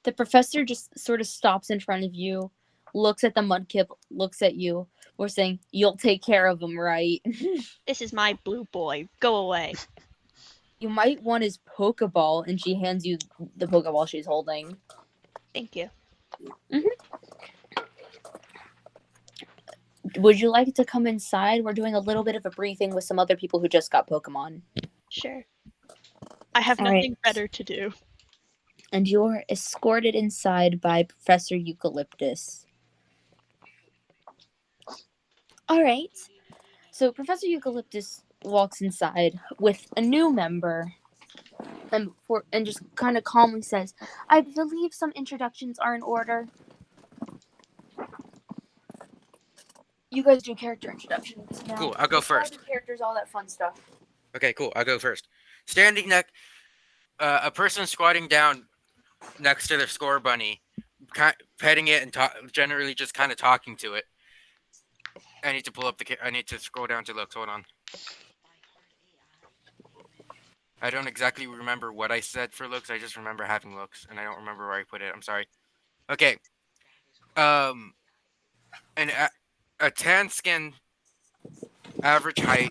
Speaker 2: The professor just sort of stops in front of you, looks at the Mudkip, looks at you. We're saying, you'll take care of him, right?
Speaker 8: This is my blue boy. Go away.
Speaker 2: You might want his Pokeball, and she hands you the Pokeball she's holding.
Speaker 8: Thank you.
Speaker 2: Would you like to come inside? We're doing a little bit of a briefing with some other people who just got Pokemon.
Speaker 8: Sure. I have
Speaker 2: All
Speaker 8: nothing
Speaker 2: right.
Speaker 8: better to do.
Speaker 2: And you're escorted inside by Professor Eucalyptus. All right. So Professor Eucalyptus walks inside with a new member and just kind of calmly says, "I believe some introductions are in order. You guys do character introductions now.
Speaker 3: Cool, I'll go
Speaker 2: Describe
Speaker 3: first.
Speaker 2: your characters, all that fun stuff."
Speaker 3: Okay, cool. I'll go first. Standing next, a person squatting down next to their score bunny, petting it and generally just kind of talking to it. I need to pull up I need to scroll down to looks. Hold on. I don't exactly remember what I said for looks. I just remember having looks, and I don't remember where I put it. I'm sorry. Okay. Um, a tan skin, average height.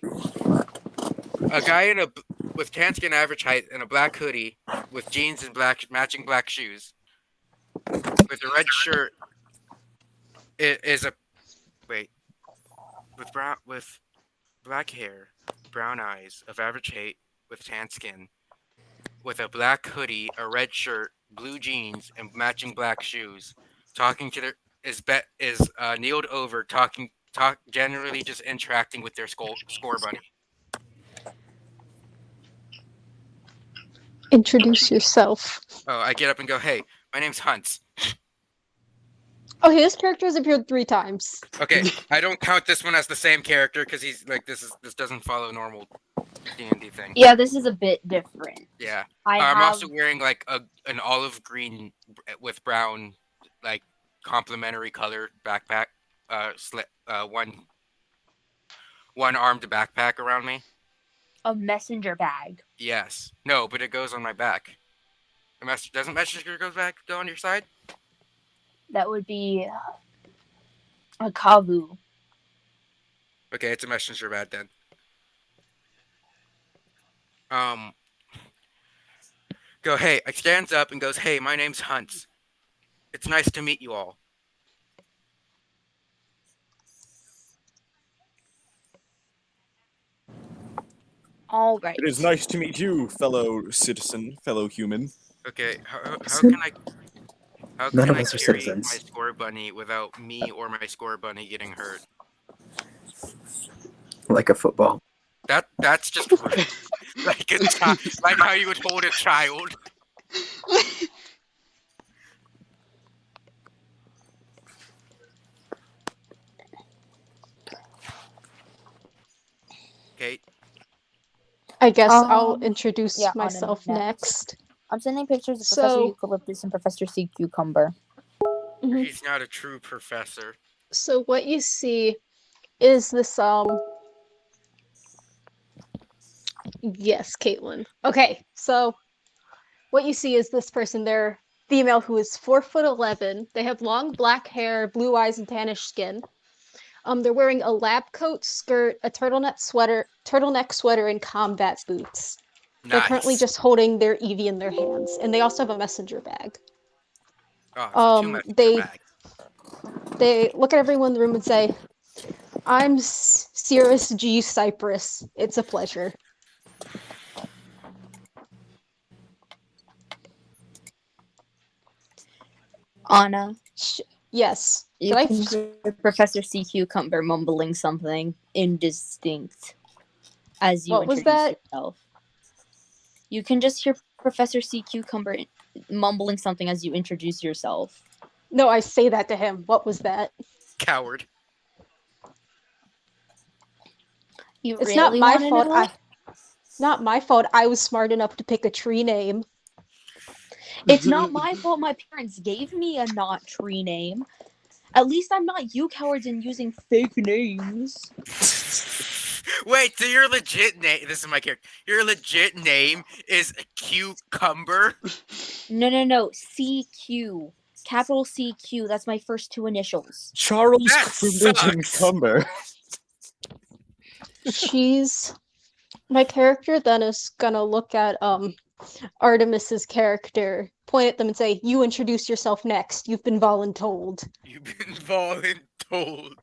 Speaker 3: A guy with tan skin, average height, and a black hoodie with jeans and matching black shoes, with a red shirt. It is a wait with black hair, brown eyes, of average height, with tan skin, with a black hoodie, a red shirt, blue jeans, and matching black shoes, talking to their is kneeled over, generally just interacting with their score bunny.
Speaker 7: Introduce yourself.
Speaker 3: Oh, I get up and go, "Hey, my name's Hunt."
Speaker 7: Okay, this character has appeared 3 times.
Speaker 3: Okay, I don't count this one as the same character because he's like this doesn't follow normal D&D thing.
Speaker 2: Yeah, this is a bit different.
Speaker 3: Yeah,
Speaker 2: I'm
Speaker 3: also wearing like an olive green with brown, like complementary color backpack. One armed backpack around me.
Speaker 2: a messenger bag.
Speaker 3: Yes. No, but it goes on my back. Doesn't messenger go on your side?
Speaker 2: That would be a kavu.
Speaker 3: Okay, it's a messenger bag then. Hey, I stands up and goes, "Hey, my name's Hunt. It's nice to meet you all."
Speaker 2: All right.
Speaker 5: It is nice to meet you, fellow citizen, fellow human.
Speaker 3: Okay, how can I
Speaker 6: None of
Speaker 3: carry
Speaker 6: us are
Speaker 3: my
Speaker 6: citizens.
Speaker 3: score bunny without me or my score bunny getting hurt?
Speaker 6: Like a football.
Speaker 3: That's just rude. Like how you would hold a child. Okay.
Speaker 7: I guess I'll introduce
Speaker 2: yeah,
Speaker 7: myself
Speaker 2: Anna,
Speaker 7: next.
Speaker 2: I'm sending pictures of Professor Eucalyptus and Professor Sea Cucumber.
Speaker 7: Mhm.
Speaker 3: He's not a true professor.
Speaker 7: So what you see is this yes, Kaitlyn. Okay, so what you see is this person. They're female who is 4'11". They have long black hair, blue eyes, and tannish skin. They're wearing a lab coat, skirt, a turtleneck sweater, and combat boots.
Speaker 3: Nice.
Speaker 7: They're currently just holding their Eevee in their hands, and they also have a messenger bag.
Speaker 3: Oh, so 2 messenger bags.
Speaker 7: They look at everyone in the room and say, "I'm Cirrus G. Cypress. It's a pleasure."
Speaker 2: Anna.
Speaker 7: Yes.
Speaker 2: You can hear Professor Sea Cucumber mumbling something indistinct as you introduce yourself. You can just hear Professor Sea Cucumber mumbling something as you introduce yourself.
Speaker 7: No, I say that to him. What was that?
Speaker 3: Coward.
Speaker 7: It's not my fault. Not my fault. I was smart enough to pick a tree name.
Speaker 2: It's not my fault my parents gave me a not tree name. At least I'm not you cowards and using fake names.
Speaker 3: Wait, so your legit name, this is my character, your legit name is Cucumber?
Speaker 2: No. CQ. Capital CQ. That's my first 2 initials.
Speaker 5: Charles Cumber.
Speaker 7: My character then is gonna look at Artemis's character, point at them and say, "You introduce yourself next. You've been voluntold."
Speaker 3: You've been voluntold.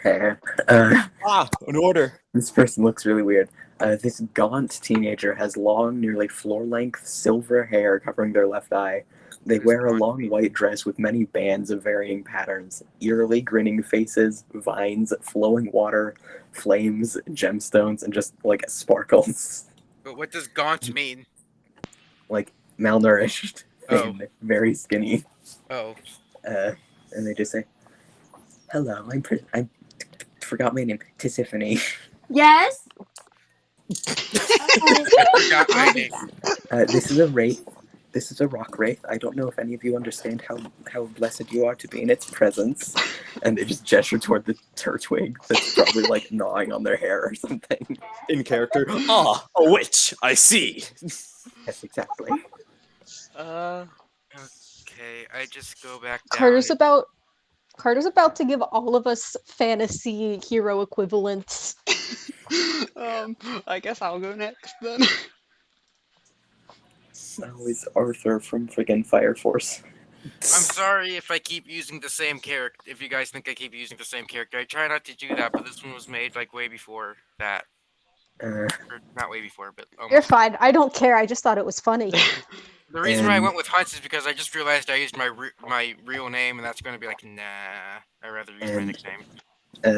Speaker 6: Fair.
Speaker 5: An order.
Speaker 6: This person looks really weird. This gaunt teenager has long, nearly floor-length silver hair covering their left eye. They
Speaker 3: What is
Speaker 6: wear a
Speaker 3: gaunt
Speaker 6: long
Speaker 3: mean?
Speaker 6: white dress with many bands of varying patterns, eerily grinning faces, vines, flowing water, flames, gemstones, and just like sparkles.
Speaker 3: But what does gaunt mean?
Speaker 6: Like malnourished,
Speaker 3: Oh.
Speaker 6: thin, very skinny.
Speaker 3: Oh.
Speaker 6: And they just say, "Hello, I forgot my name, Tiffany.
Speaker 2: Yes.
Speaker 3: I forgot my
Speaker 2: I'll do
Speaker 3: name.
Speaker 2: that.
Speaker 6: This is a wraith. This is a rock wraith. I don't know if any of you understand how blessed you are to be in its presence." And they just gesture toward the turtwig that's probably like gnawing on their hair or something.
Speaker 5: In character. Ah, a witch. I see.
Speaker 6: Yes, exactly.
Speaker 3: Okay, I just go back down.
Speaker 7: Carter's about to give all of us fantasy hero equivalents.
Speaker 1: I guess I'll go next then.
Speaker 6: Always Arthur from friggin' Fire Force.
Speaker 3: I'm sorry if I keep using the same character. If you guys think I keep using the same character, I try not to do that. But this one was made like way before that,
Speaker 6: Uh,
Speaker 3: or not way before, but
Speaker 7: You're
Speaker 3: almost.
Speaker 7: fine. I don't care. I just thought it was funny.
Speaker 3: The reason why I
Speaker 6: And-
Speaker 3: went with Hunts is because I just realized I used my real name, and that's going to be like, nah. I'd rather use my
Speaker 6: And-
Speaker 3: nickname.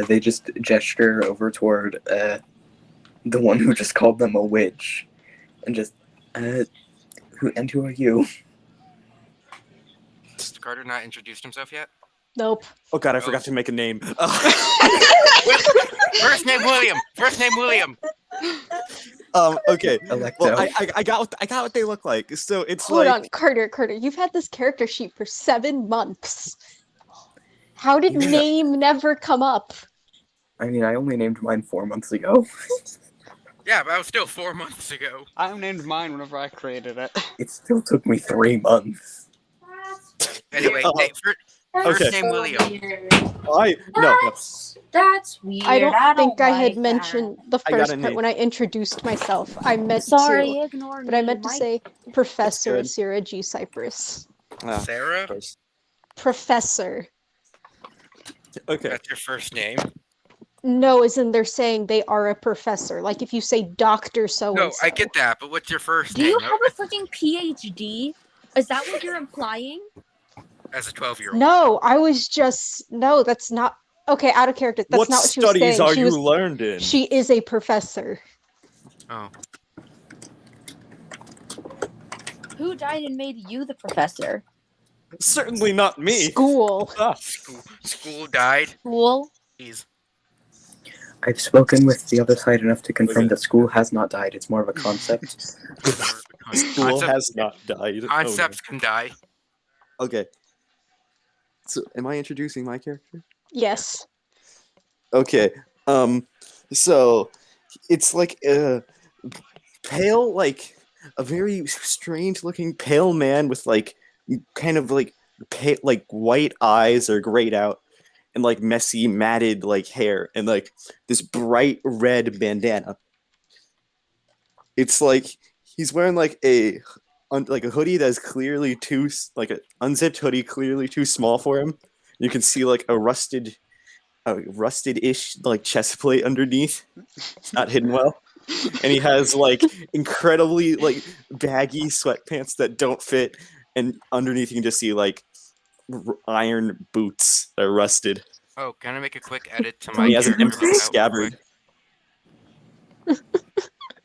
Speaker 6: they just gesture over toward the one who just called them a witch, and just who are you?
Speaker 3: Has Carter not introduced himself yet?
Speaker 7: Nope.
Speaker 5: Oh god, I forgot to make a name.
Speaker 3: First name William. First name William.
Speaker 5: Okay.
Speaker 6: Electo.
Speaker 5: Well, I got what they look like. So it's
Speaker 7: Hold
Speaker 5: like
Speaker 7: on, Carter. You've had this character sheet for 7 months. How did
Speaker 6: Yeah.
Speaker 7: name never come up?
Speaker 6: I mean, I only named mine 4 months ago.
Speaker 3: Yeah, but that was still 4 months ago.
Speaker 1: I named mine whenever I created it.
Speaker 6: It still took me 3 months.
Speaker 3: Anyway, first name William.
Speaker 5: No.
Speaker 2: That's weird.
Speaker 7: I don't think I had
Speaker 2: like
Speaker 7: mentioned the
Speaker 5: I got
Speaker 7: first
Speaker 5: a
Speaker 7: part
Speaker 5: name.
Speaker 7: when I introduced myself. I meant
Speaker 2: that. Sorry,
Speaker 7: to,
Speaker 2: ignore me.
Speaker 7: but I meant to
Speaker 2: My-
Speaker 7: say Professor
Speaker 5: good.
Speaker 7: Sarah G. Cypress.
Speaker 3: Sarah?
Speaker 7: Professor.
Speaker 5: Okay.
Speaker 3: That's your first name?
Speaker 7: No, as in they're saying they are a professor. Like if you say Doctor So
Speaker 3: No,
Speaker 7: and so.
Speaker 3: I get that, but what's your first
Speaker 2: Do
Speaker 3: name?
Speaker 2: you have a freaking PhD? Is that what you're implying?
Speaker 3: As a 12-year-old.
Speaker 7: No, I was just no. That's not okay. Out of character. That's
Speaker 5: What
Speaker 7: not what she was
Speaker 5: studies
Speaker 7: saying.
Speaker 5: are
Speaker 7: She
Speaker 5: you
Speaker 7: was.
Speaker 5: learned in?
Speaker 7: She is a professor.
Speaker 3: Oh.
Speaker 2: Who died and made you the professor?
Speaker 5: Certainly not me.
Speaker 7: School.
Speaker 5: Ah,
Speaker 3: School died.
Speaker 2: School?
Speaker 3: Jeez.
Speaker 6: I've spoken with the other side enough to confirm
Speaker 5: Okay.
Speaker 6: that school has not died. It's more of a concept.
Speaker 5: School has not died.
Speaker 3: Concepts can die.
Speaker 5: Oh, no. Okay. So, am I introducing my character?
Speaker 7: Yes.
Speaker 5: Okay. So it's like a pale, like a very strange-looking pale man with like kind of like pale, like white eyes are grayed out, and like messy, matted like hair, and like this bright red bandana. It's like he's wearing like a hoodie that's clearly too like an unzipped hoodie, clearly too small for him. You can see like a rusted-ish like chest plate underneath. It's not hidden well. And he has like incredibly like baggy sweatpants that don't fit, and underneath you can just see like iron boots that are rusted.
Speaker 3: Oh, can I make a quick edit to
Speaker 5: And
Speaker 3: my
Speaker 5: he has an
Speaker 3: character?
Speaker 5: empty
Speaker 3: real
Speaker 5: scabbard.
Speaker 3: quick?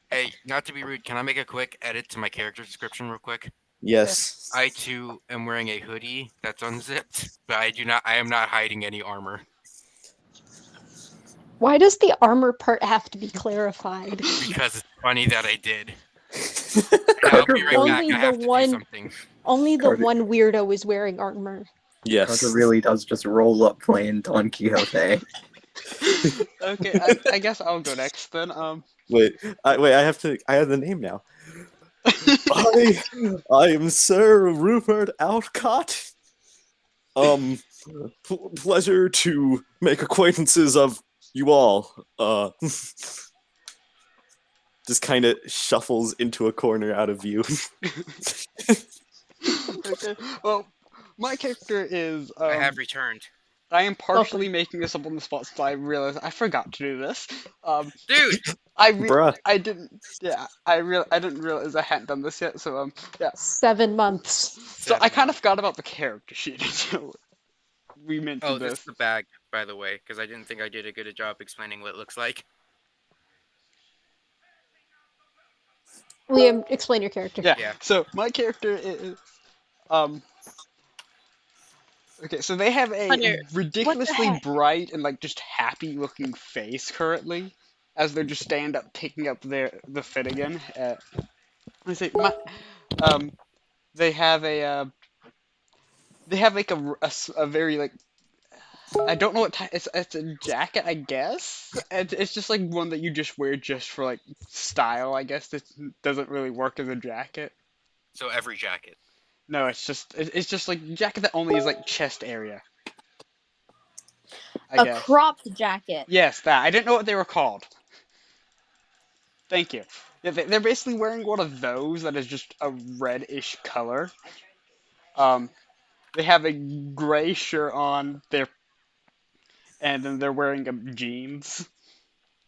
Speaker 3: Hey, not to be rude, can I make a quick edit to my character description real quick?
Speaker 5: Yes.
Speaker 3: I too am wearing a hoodie that's unzipped, but I am not hiding any armor.
Speaker 7: Why does the armor part have to be clarified?
Speaker 3: Because it's funny that I did. I'll be right back.
Speaker 7: Only
Speaker 3: I
Speaker 7: the
Speaker 3: have to do
Speaker 7: one-
Speaker 3: something.
Speaker 7: Only the
Speaker 6: Carter-
Speaker 7: one weirdo is wearing armor.
Speaker 5: Yes.
Speaker 6: Carter really does just roll up playing Don Quixote.
Speaker 1: Okay, I guess I'll go next then.
Speaker 5: Wait, I have the name now. I am Sir Rupert Outcott. Pleasure to make acquaintances of you all. Just kind of shuffles into a corner out of view.
Speaker 1: Okay, well, my character is
Speaker 3: I have returned.
Speaker 1: I am partially making this up on the spot since I realized I forgot to do this.
Speaker 3: Dude,
Speaker 5: Bruh.
Speaker 1: I didn't. Yeah, I didn't realize I hadn't done this yet. So yeah.
Speaker 7: 7 months.
Speaker 1: So I
Speaker 3: 7
Speaker 1: kind of
Speaker 3: months.
Speaker 1: forgot about the character sheet until we
Speaker 3: Oh,
Speaker 1: mentioned
Speaker 3: this is
Speaker 1: this.
Speaker 3: the bag, by the way, because I didn't think I did a good job explaining what it looks like.
Speaker 7: Liam, explain your character.
Speaker 1: Yeah.
Speaker 3: Yeah.
Speaker 1: So my character is okay, so they have a
Speaker 8: Hunter, what the
Speaker 1: ridiculously
Speaker 8: heck?
Speaker 1: bright and like just happy looking face currently, as they're just stand up picking up the Finnegan. Let me see, um, they have they have like a very like I don't know what type. It's a jacket, I guess. It's just like one that you just wear just for like style, I guess. That doesn't really work as a jacket.
Speaker 3: So every jacket.
Speaker 1: No, it's just like jacket that only is like chest area, I
Speaker 2: A
Speaker 1: guess.
Speaker 2: cropped jacket.
Speaker 1: Yes, that. I didn't know what they were called. Thank you. Yeah, they're basically wearing one of those that is just a reddish color. Um, they have a gray shirt on, and then they're wearing jeans.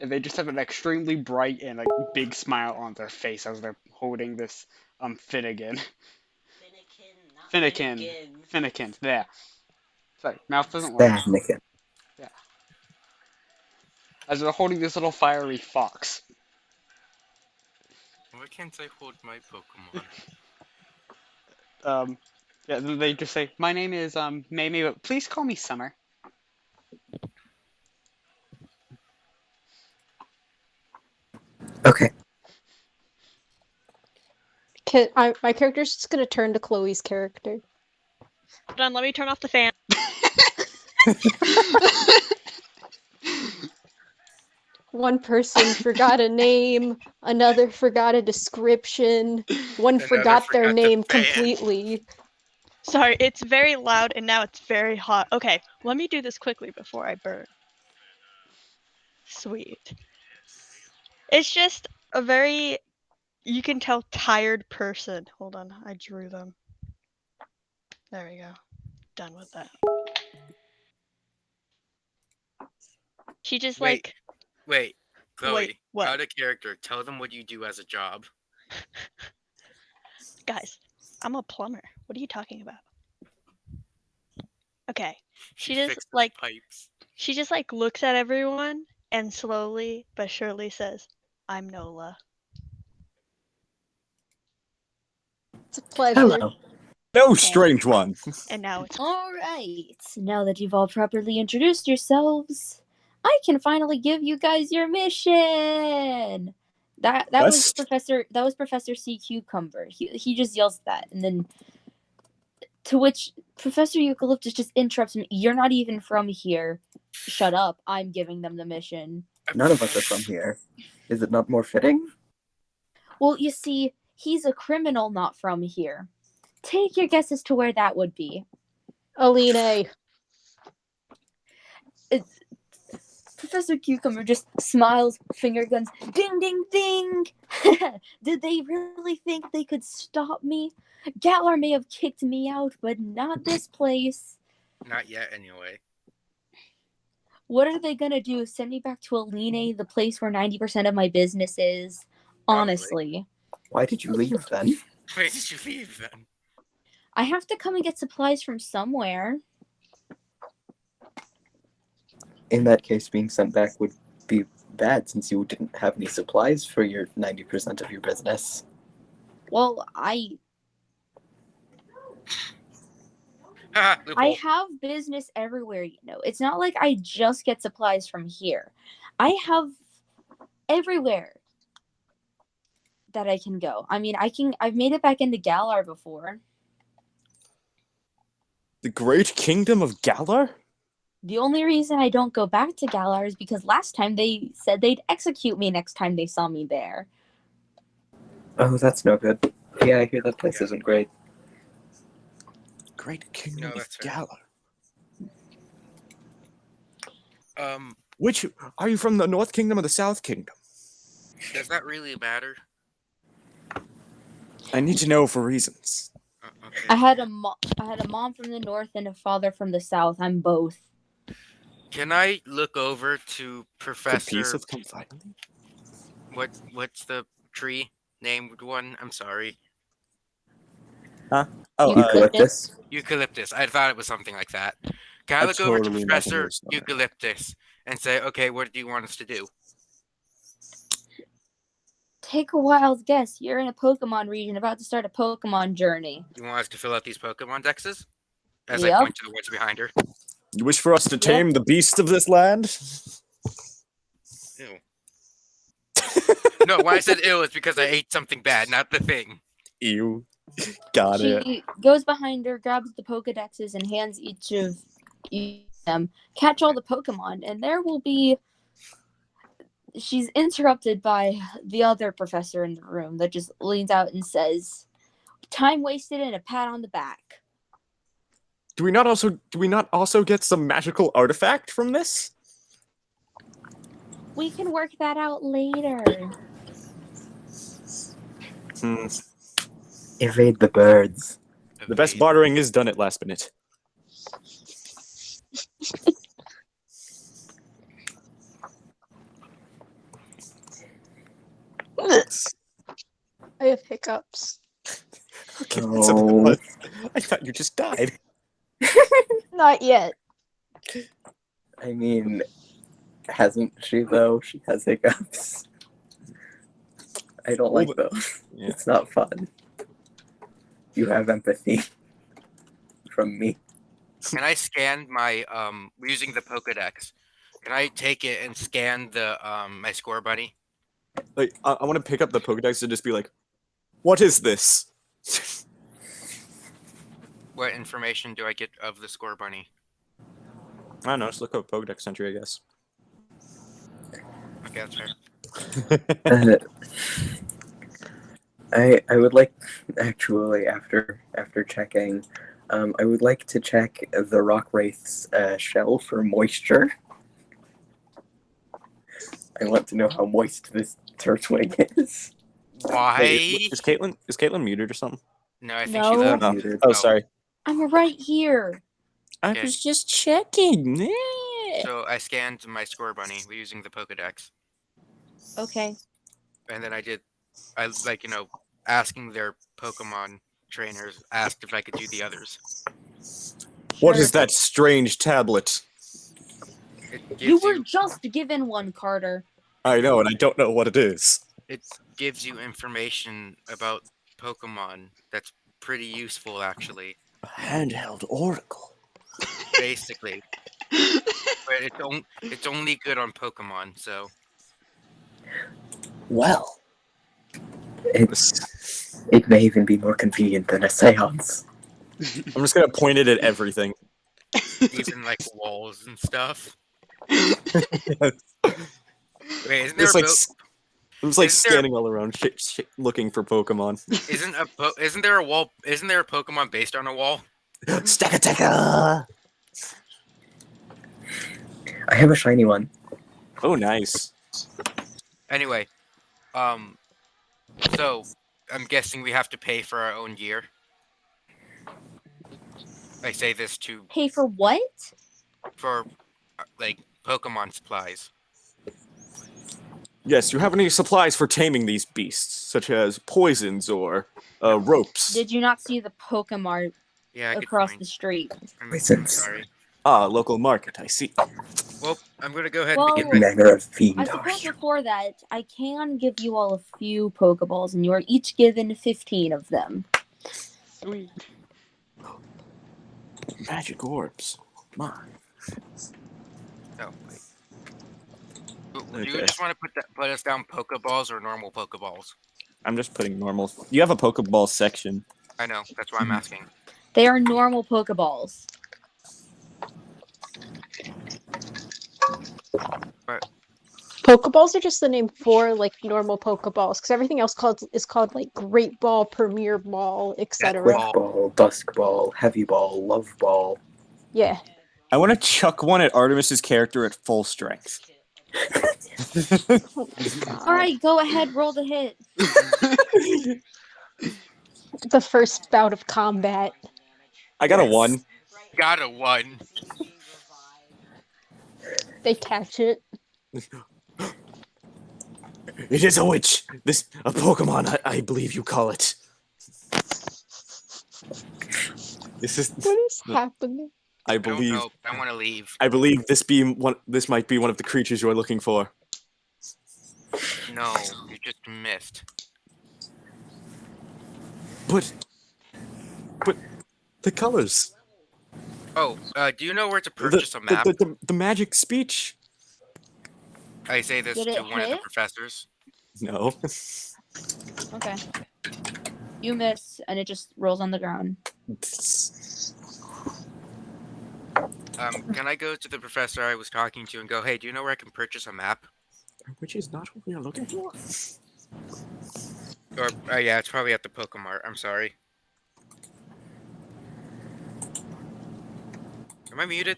Speaker 1: And they just have an extremely bright and like big smile on their face as they're holding this Finnegan. Finnegan. Finnegan. There. Sorry, mouth doesn't work.
Speaker 6: Finnegan.
Speaker 1: Yeah. As they're holding this little fiery fox.
Speaker 3: Why can't I hold my Pokemon?
Speaker 1: Yeah, then they just say, "My name is May, but please call me Summer."
Speaker 6: Okay.
Speaker 7: My character's just gonna turn to Chloe's character.
Speaker 8: Hold on, let me turn off the fan.
Speaker 7: One person forgot a name, another forgot a description, one
Speaker 3: Another
Speaker 7: forgot their
Speaker 3: forgot the
Speaker 7: name
Speaker 3: fan.
Speaker 7: completely.
Speaker 8: Sorry, it's very loud and now it's very hot. Okay, let me do this quickly before I burn. Sweet. It's just a very, you can tell, tired person. Hold on, I drew them. There we go. Done with that. She just
Speaker 3: Wait, Chloe,
Speaker 8: Wait, what?
Speaker 3: out of character, tell them what you do as a job.
Speaker 8: Guys, I'm a plumber. What are you talking about? Okay.
Speaker 3: She
Speaker 8: just
Speaker 3: fixes
Speaker 8: like
Speaker 3: pipes.
Speaker 8: she just like looks at everyone and slowly but surely says, "I'm Nola."
Speaker 7: It's a pleasure.
Speaker 6: Hello.
Speaker 5: No, strange one.
Speaker 8: And now it's
Speaker 2: All right. Now that you've all properly introduced yourselves, I can finally give you guys your mission. That was Professor C Cucumber. He just yells that, and then to which Professor Eucalyptus just interrupts him. You're not even from here. Shut up. I'm giving them the mission.
Speaker 6: None of us are from here. Is it not more fitting?
Speaker 2: Well, you see, he's a criminal not from here. Take your guess as to where that would be.
Speaker 7: Aline.
Speaker 2: Professor Cucumber just smiles, finger guns, ding, ding, ding. Did they really think they could stop me? Galar may have kicked me out, but not this place.
Speaker 3: Not yet, anyway.
Speaker 2: What are they gonna do? Send me back to Aline, the place where 90% of my business is?
Speaker 3: Probably.
Speaker 2: Honestly.
Speaker 6: Why did you leave then?
Speaker 3: Where did you leave then?
Speaker 2: I have to come and get supplies from somewhere.
Speaker 6: In that case, being sent back would be bad since you didn't have any supplies for your 90% of your business.
Speaker 2: Well, I have business everywhere, you know. It's not like I just get supplies from here. I have everywhere that I can go. I mean, I've made it back into Galar before.
Speaker 5: The Great Kingdom of Galar?
Speaker 2: The only reason I don't go back to Galar is because last time they said they'd execute me next time they saw me there.
Speaker 6: Oh, that's no good. Yeah, I hear that place isn't great.
Speaker 5: Great Kingdom
Speaker 3: No,
Speaker 5: of
Speaker 3: that's fair.
Speaker 5: Galar. Which are you from, the North Kingdom or the South Kingdom?
Speaker 3: Does that really matter?
Speaker 5: I need to know for reasons.
Speaker 3: Okay.
Speaker 2: I had a mom from the north and a father from the south. I'm both.
Speaker 3: Can I look over to
Speaker 5: The piece
Speaker 3: Professor?
Speaker 5: of come finally.
Speaker 3: What's the tree named one? I'm sorry.
Speaker 5: Huh? Oh,
Speaker 6: Eucalyptus.
Speaker 3: Eucalyptus. I thought it was something like that. Can I
Speaker 5: I'm
Speaker 3: look over to
Speaker 5: totally not gonna
Speaker 3: Professor
Speaker 5: respond.
Speaker 3: Eucalyptus and say, okay, what do you want us to do?
Speaker 2: Take a wild guess. You're in a Pokemon region about to start a Pokemon journey.
Speaker 3: You want us to fill out these Pokemon dexes? As I
Speaker 2: Yep.
Speaker 3: point to the woods behind her.
Speaker 5: You wish for us to
Speaker 2: Yep.
Speaker 5: tame the beast of this land?
Speaker 3: Ew. No, when I said ew, it's because I ate something bad, not the thing.
Speaker 5: Ew. Got it.
Speaker 2: She goes behind her, grabs the Pokedexes, and hands each of them. Catch all the Pokemon, and there will be. She's interrupted by the other professor in the room that just leans out and says, "Time wasted and a pat on the back."
Speaker 5: Do we not also get some magical artifact from this?
Speaker 2: We can work that out later.
Speaker 5: Hmm.
Speaker 6: Evade the birds.
Speaker 5: The best bartering is done at last minute.
Speaker 7: I have hiccups.
Speaker 5: Okay,
Speaker 6: Oh.
Speaker 5: I thought you just died.
Speaker 7: Not yet.
Speaker 6: I mean, hasn't she though? She has hiccups. I don't like those.
Speaker 5: Yeah.
Speaker 6: It's not fun. You have empathy from me.
Speaker 3: Can I scan my using the Pokedex? Can I take it and scan the my score bunny?
Speaker 5: Like, I want to pick up the Pokedex and just be like, "What is this?"
Speaker 3: What information do I get of the score bunny?
Speaker 5: I don't know. Just look up Pokedex entry, I guess.
Speaker 3: Okay, that's fair.
Speaker 6: I would like, actually, after checking, I would like to check the rock wraith's shell for moisture. I want to know how moist this turtwig is.
Speaker 3: Why?
Speaker 5: Hey, is Kaitlyn muted or something?
Speaker 3: No, I think
Speaker 2: No.
Speaker 3: she left.
Speaker 5: Oh,
Speaker 6: Muted.
Speaker 5: oh, sorry.
Speaker 2: I'm right here.
Speaker 5: I
Speaker 3: Okay.
Speaker 5: was just checking.
Speaker 3: So I scanned my score bunny using the Pokedex,
Speaker 2: Okay.
Speaker 3: and then asking their Pokemon trainers, asked if I could do the others.
Speaker 5: What
Speaker 2: Sure.
Speaker 5: is that strange tablet?
Speaker 3: It
Speaker 2: You
Speaker 3: gives
Speaker 2: were
Speaker 3: you
Speaker 2: just given one, Carter.
Speaker 5: I know, and I don't know what it is.
Speaker 3: it gives you information about Pokemon that's pretty useful, actually.
Speaker 5: A handheld oracle.
Speaker 3: Basically, but it's only good on Pokemon. So
Speaker 6: Well, it may even be more convenient than a seance.
Speaker 5: I'm just gonna point it at everything.
Speaker 3: even like walls and stuff. Wait, isn't there
Speaker 5: Just
Speaker 3: a
Speaker 5: like, I'm just like
Speaker 3: Isn't there-
Speaker 5: scanning all around, looking for Pokemon.
Speaker 3: isn't there a wall? Isn't there a Pokemon based on a wall?
Speaker 5: Stakataka!
Speaker 6: I have a shiny one.
Speaker 5: Oh, nice.
Speaker 3: Anyway, so I'm guessing we have to pay for our own gear. I say this
Speaker 2: Pay for what?
Speaker 3: for like Pokemon supplies.
Speaker 5: Yes, you have any supplies for taming these beasts, such as poisons or ropes?
Speaker 2: Did you not see the Pokemon
Speaker 3: Yeah, good
Speaker 2: across
Speaker 3: point.
Speaker 2: the street?
Speaker 3: I'm
Speaker 6: Poisons.
Speaker 3: sorry.
Speaker 5: Ah, local market, I see.
Speaker 3: Well, I'm gonna go ahead
Speaker 2: Well,
Speaker 3: and begin my.
Speaker 6: Manner of
Speaker 2: I
Speaker 6: fiend.
Speaker 2: suppose before that, I can give you all a few Pokeballs, and you are each given 15 of them.
Speaker 1: Sweet.
Speaker 5: Magic orbs. My.
Speaker 3: Oh, wait. Do you
Speaker 5: Okay.
Speaker 3: just want to put us down Pokeballs or normal Pokeballs?
Speaker 5: I'm just putting normal. You have a Pokeball section.
Speaker 3: I know. That's why I'm asking.
Speaker 2: They are normal Pokeballs.
Speaker 7: Pokeballs are just the name for like normal Pokeballs, because everything else is called like Great Ball, Premier Ball, etc.
Speaker 6: Quick ball, dusk ball, heavy ball, love ball.
Speaker 7: Yeah.
Speaker 5: I want to chuck one at Artemis's character at full strength.
Speaker 2: All right, go ahead, roll the hit.
Speaker 7: The first bout of combat.
Speaker 5: I got a 1.
Speaker 3: Got a 1.
Speaker 7: They catch it.
Speaker 5: It is a witch. A Pokemon, I believe you call it. This is.
Speaker 7: What is happening?
Speaker 5: I
Speaker 3: I don't
Speaker 5: believe.
Speaker 3: know. I want to leave.
Speaker 5: I believe this might be one of the creatures you are looking for.
Speaker 3: No, you just missed.
Speaker 5: But the colors.
Speaker 3: Oh, do you know where to purchase a map?
Speaker 5: The magic speech.
Speaker 3: I say this
Speaker 2: Did
Speaker 3: to
Speaker 2: it
Speaker 3: one of the
Speaker 2: hit?
Speaker 3: professors.
Speaker 5: No.
Speaker 2: Okay. You miss, and it just rolls on the ground.
Speaker 3: Can I go to the professor I was talking to and go, hey, do you know where I can purchase a map?
Speaker 5: Which is not what we are looking for.
Speaker 3: Or, yeah, it's probably at the Pokemart. I'm sorry. Am I muted?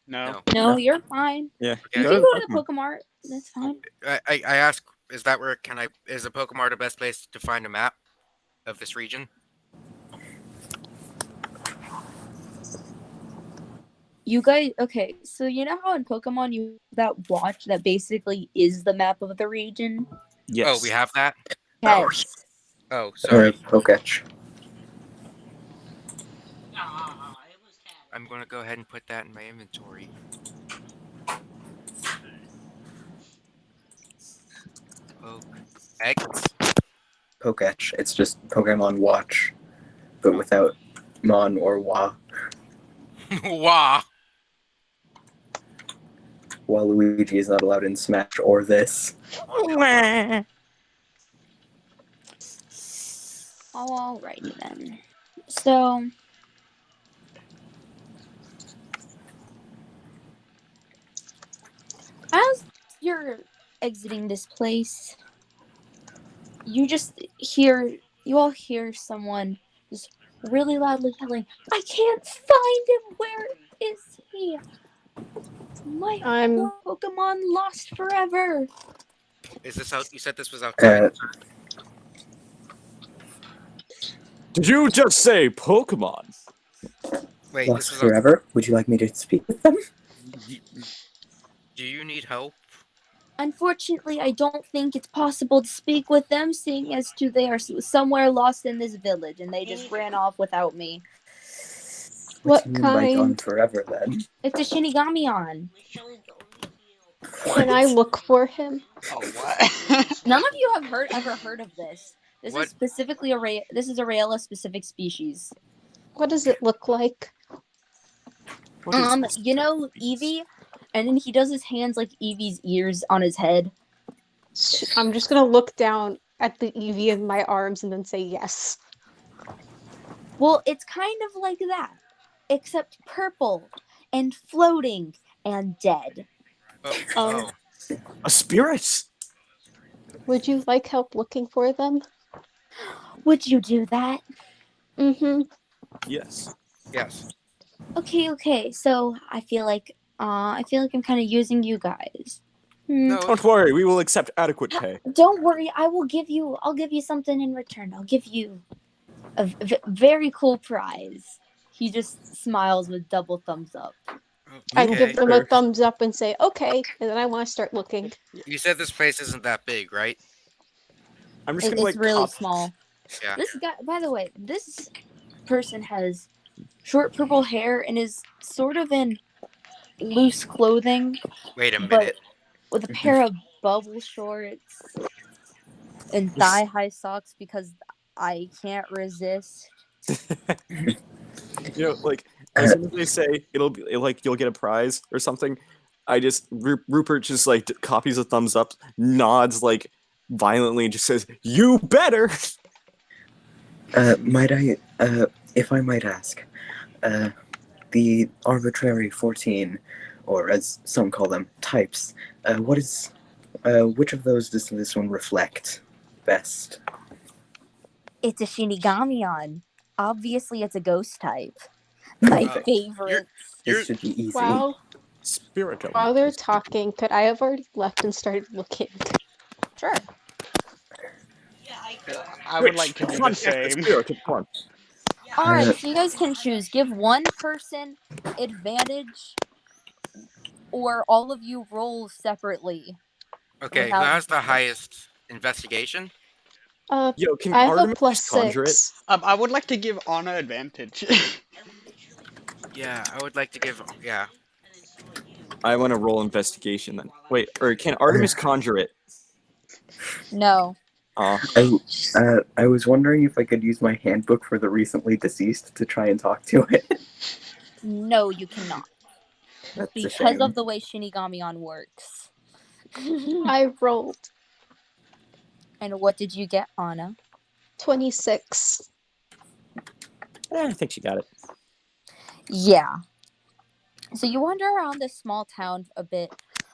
Speaker 1: No.
Speaker 2: No, you're fine.
Speaker 5: Yeah.
Speaker 3: Okay.
Speaker 2: You can go to the Pokemart. That's fine.
Speaker 3: I ask, is that where is the Pokemart the best place to find a map of this region?
Speaker 2: You guys, okay, so you know how in Pokemon you have that watch that basically is the map of the region?
Speaker 5: Yes.
Speaker 3: Oh, we have that?
Speaker 2: Yes.
Speaker 3: Oh,
Speaker 6: Or
Speaker 3: sorry.
Speaker 6: Poketch.
Speaker 3: I'm going to go ahead and put that in my inventory. X?
Speaker 6: Poketch. It's just Pokemon Watch, but without Mon or Wa.
Speaker 3: Wah!
Speaker 6: Waluigi is not allowed in Smash or this.
Speaker 2: Alrighty then. So, as you're exiting this place, you all hear someone just really loudly yelling, "I can't find him! Where is he? My
Speaker 7: I'm
Speaker 2: Pokemon lost forever!"
Speaker 3: Is this out? You said this was outside?
Speaker 5: Did you just say Pokemon?
Speaker 3: Wait,
Speaker 6: Lost
Speaker 3: this was
Speaker 6: forever? Would you like me to speak with them?
Speaker 3: Do you need help?
Speaker 2: Unfortunately, I don't think it's possible to speak with them, seeing as to they are somewhere lost in this village, and they just ran off without me.
Speaker 6: What do
Speaker 7: What
Speaker 6: you mean by gone
Speaker 7: kind?
Speaker 6: forever then?
Speaker 2: It's a Shinigamion.
Speaker 7: Can I look for him?
Speaker 1: Oh, what?
Speaker 2: None of you have ever heard of this. This
Speaker 3: What?
Speaker 2: is specifically this is a Rayola specific species.
Speaker 7: What does it look like?
Speaker 2: You know Eevee, and then he does his hands like Eevee's ears on his head.
Speaker 7: I'm just gonna look down at the Eevee in my arms and then say yes.
Speaker 2: Well, it's kind of like that, except purple and floating and dead.
Speaker 3: Oh.
Speaker 5: A spirit.
Speaker 7: Would you like help looking for them?
Speaker 2: Would you do that?
Speaker 7: Mm-hmm.
Speaker 5: Yes.
Speaker 3: Yes.
Speaker 2: Okay. So I feel like I'm kind of using you guys.
Speaker 3: No.
Speaker 5: Don't worry, we will accept adequate pay.
Speaker 2: Don't worry, I'll give you something in return. I'll give you a very cool prize. He just smiles with double thumbs up.
Speaker 7: I
Speaker 3: Okay.
Speaker 7: give them a thumbs up and say, okay, and then I want to start looking.
Speaker 3: You said this place isn't that big, right?
Speaker 5: I'm just gonna
Speaker 2: It's
Speaker 5: like
Speaker 2: really small.
Speaker 3: Yeah.
Speaker 2: This guy, by the way, this person has short purple hair and is sort of in loose clothing,
Speaker 3: Wait a
Speaker 2: but
Speaker 3: minute.
Speaker 2: with a pair of bubble shorts and thigh-high socks because I can't resist.
Speaker 5: You know, like as soon as they say it'll be like you'll get a prize or something, I just Rupert just like copies a thumbs up, nods like violently, and just says, "You better."
Speaker 6: Might I, if I might ask, the arbitrary 14, or as some call them, types, which of those does this one reflect best?
Speaker 2: It's a Shinigamion. Obviously, it's a ghost type. My favorite.
Speaker 6: This should be easy.
Speaker 7: Wow.
Speaker 5: Spiritomb.
Speaker 7: While they're talking, could I have already left and started looking?
Speaker 2: Sure.
Speaker 1: I would like to do the same.
Speaker 2: Alright, so you guys can choose. Give one person advantage or all of you roll separately.
Speaker 3: Okay, who
Speaker 2: Without
Speaker 3: has the
Speaker 2: advantage.
Speaker 3: highest investigation?
Speaker 5: Yo, can
Speaker 7: I have a
Speaker 5: Artemis
Speaker 7: plus
Speaker 5: just conjure it?
Speaker 7: 6.
Speaker 1: I would like to give Anna advantage.
Speaker 3: Yeah, I would like to give. Yeah,
Speaker 5: I want to roll investigation then. Wait, or can Artemis conjure it?
Speaker 2: No.
Speaker 6: I was wondering if I could use my handbook for the recently deceased to try and talk to it.
Speaker 2: No, you cannot.
Speaker 6: That's a
Speaker 2: Because
Speaker 6: shame.
Speaker 2: of the way Shinigami-on works.
Speaker 7: I rolled
Speaker 2: And what did you get, Anna?
Speaker 7: 26.
Speaker 5: I think she got it.
Speaker 2: Yeah. So you wander around this small town a bit,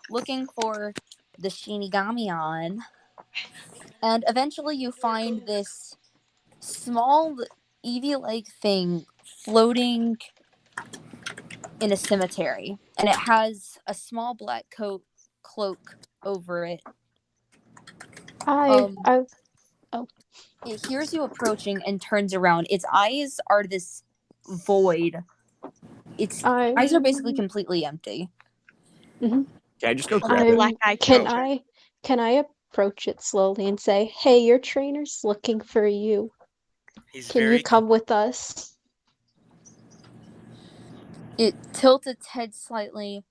Speaker 2: looking for the Shinigami-on. And eventually you find this small Eevee-like thing floating in a cemetery. And it has a small black cloak over it.
Speaker 7: I
Speaker 2: It hears you approaching and turns around. Its eyes are this void. Its eyes are basically completely empty.
Speaker 5: Can I just go
Speaker 8: Like
Speaker 5: grab
Speaker 8: a
Speaker 5: it?
Speaker 8: black eye
Speaker 7: Can
Speaker 8: creature.
Speaker 7: can I approach it slowly and say, "Hey, your trainer's looking for you.
Speaker 3: he's
Speaker 7: Can you
Speaker 3: very.
Speaker 7: come with us?"
Speaker 2: It tilts its head slightly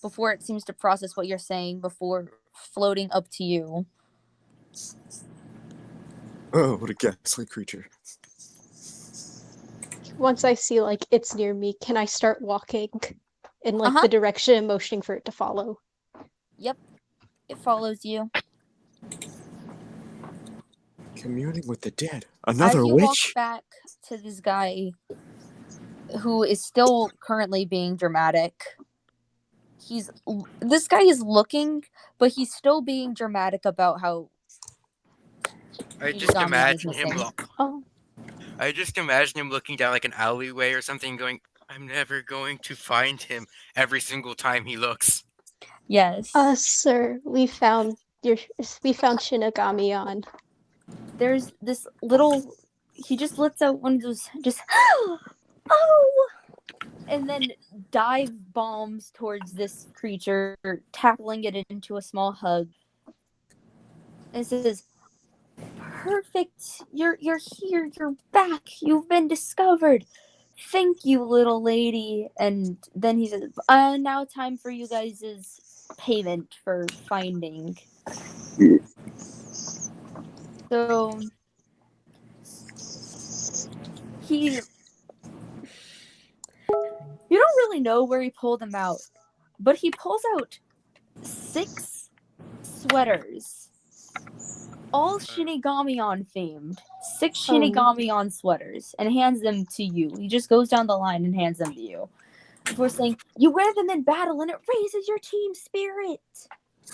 Speaker 2: before it seems to process what you're saying before floating up to you.
Speaker 5: Oh, what a ghastly creature.
Speaker 7: Once I see like it's near me, can I start walking in like
Speaker 2: Uh-huh.
Speaker 7: the direction, motioning for it to follow?
Speaker 2: Yep. It follows you.
Speaker 5: Communing with the dead. Another
Speaker 2: As you walk
Speaker 5: witch?
Speaker 2: back to this guy who is still currently being dramatic. This guy is looking, but he's still being dramatic about how
Speaker 3: I just
Speaker 2: Shinigami is
Speaker 3: imagine him.
Speaker 2: missing.
Speaker 7: Oh,
Speaker 3: I just imagine him looking down like an alleyway or something, going, "I'm never going to find him." Every single time he looks.
Speaker 2: Yes.
Speaker 7: sir, we found Shinigami on.
Speaker 2: There's this little. He just lets out one of those. Just. Oh! And then dive bombs towards this creature, tackling it into a small hug. And it says, "Perfect. You're here. You're back. You've been discovered. Thank you, little lady." And then he says, "Now time for you guys' payment for finding." So he. You don't really know where he pulled them out, but he pulls out 6 sweaters, all Shinigami-on themed. 6 Shinigami-on sweaters, and hands them to you. He just goes down the line and hands them to you. Before saying, "You wear them in battle, and it raises your team spirit."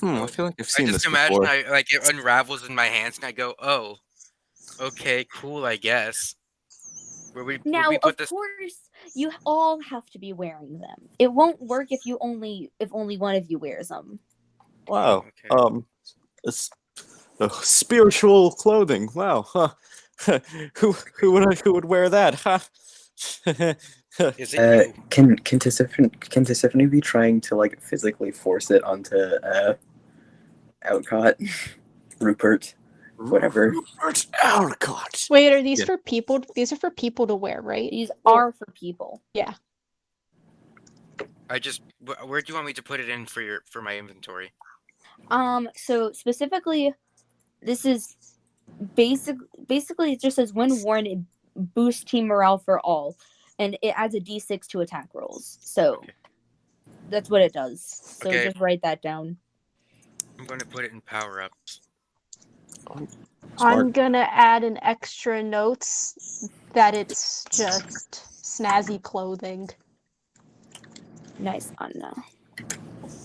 Speaker 5: I feel like I've
Speaker 3: I
Speaker 5: seen
Speaker 3: just
Speaker 5: this
Speaker 3: imagine
Speaker 5: before.
Speaker 3: it unravels in my hands, and I go, "Oh, okay, cool, I guess." Where we
Speaker 2: Now,
Speaker 3: put
Speaker 2: of
Speaker 3: this?
Speaker 2: course, you all have to be wearing them. It won't work if only one of you wears them.
Speaker 5: Wow.
Speaker 3: Okay.
Speaker 5: Spiritual clothing. Wow. Huh. who would wear that? Huh.
Speaker 3: Is it you?
Speaker 6: Can Tisiphone be trying to like physically force it onto Outcott, Rupert, whatever?
Speaker 5: Rupert Alcott.
Speaker 7: Wait, are these
Speaker 5: Yeah.
Speaker 7: for people? These are for people to wear, right?
Speaker 2: These are for people.
Speaker 7: Yeah.
Speaker 3: I just. Where do you want me to put it in for my inventory?
Speaker 2: So specifically, this is basically it just says when worn, it boosts team morale for all, and it adds a d6 to attack rolls. So
Speaker 3: Okay.
Speaker 2: that's what it does. So
Speaker 3: Okay.
Speaker 2: just write that down.
Speaker 3: I'm going to put it in power ups.
Speaker 7: I'm gonna add an extra notes that it's just snazzy clothing.
Speaker 2: Nice, Anna.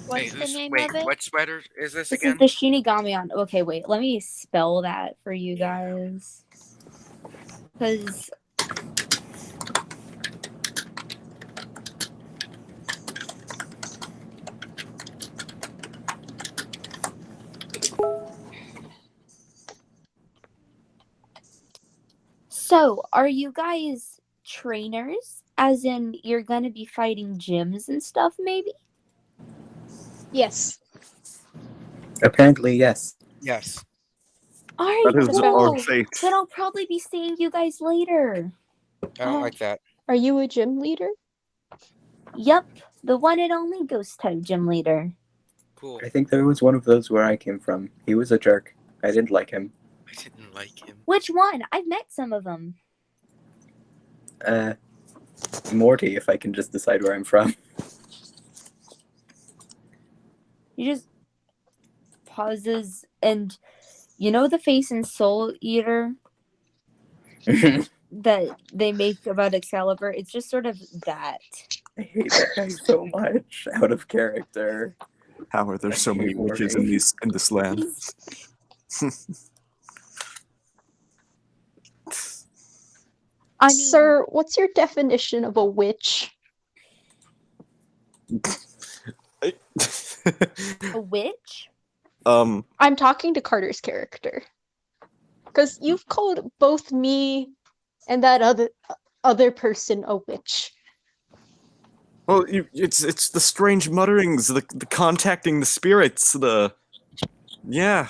Speaker 8: What's the name of it?
Speaker 3: What sweater is this
Speaker 2: This
Speaker 3: again?
Speaker 2: is the Shinigami-on. Okay, wait. Let me spell that for you guys. Because so, are you guys trainers? As in, you're gonna be fighting gyms and stuff, maybe?
Speaker 7: Yes.
Speaker 6: Apparently, yes.
Speaker 3: Yes.
Speaker 2: All right,
Speaker 5: That is our
Speaker 2: cool.
Speaker 5: fate.
Speaker 2: Then I'll probably be seeing you guys later.
Speaker 3: I don't like that.
Speaker 7: Are you a gym leader?
Speaker 2: Yep, the one and only ghost type gym leader.
Speaker 3: Cool.
Speaker 6: I think there was one of those where I came from. He was a jerk. I didn't like him.
Speaker 3: I didn't like him.
Speaker 2: Which one? I've met some of them.
Speaker 6: Morty, if I can just decide where I'm from.
Speaker 2: He just pauses, and you know the face in Soul Eater that they make about Excalibur? It's just sort of that.
Speaker 6: I hate that guy so much. Out of character.
Speaker 5: How are there so many
Speaker 6: hate
Speaker 5: witches
Speaker 6: Morty.
Speaker 5: in this land?
Speaker 2: I mean,
Speaker 7: Sir, what's your definition of a witch?
Speaker 2: a witch?
Speaker 7: I'm talking to Carter's character. Because you've called both me and that other person a witch.
Speaker 5: Well, it's the strange mutterings, the contacting the spirits, yeah.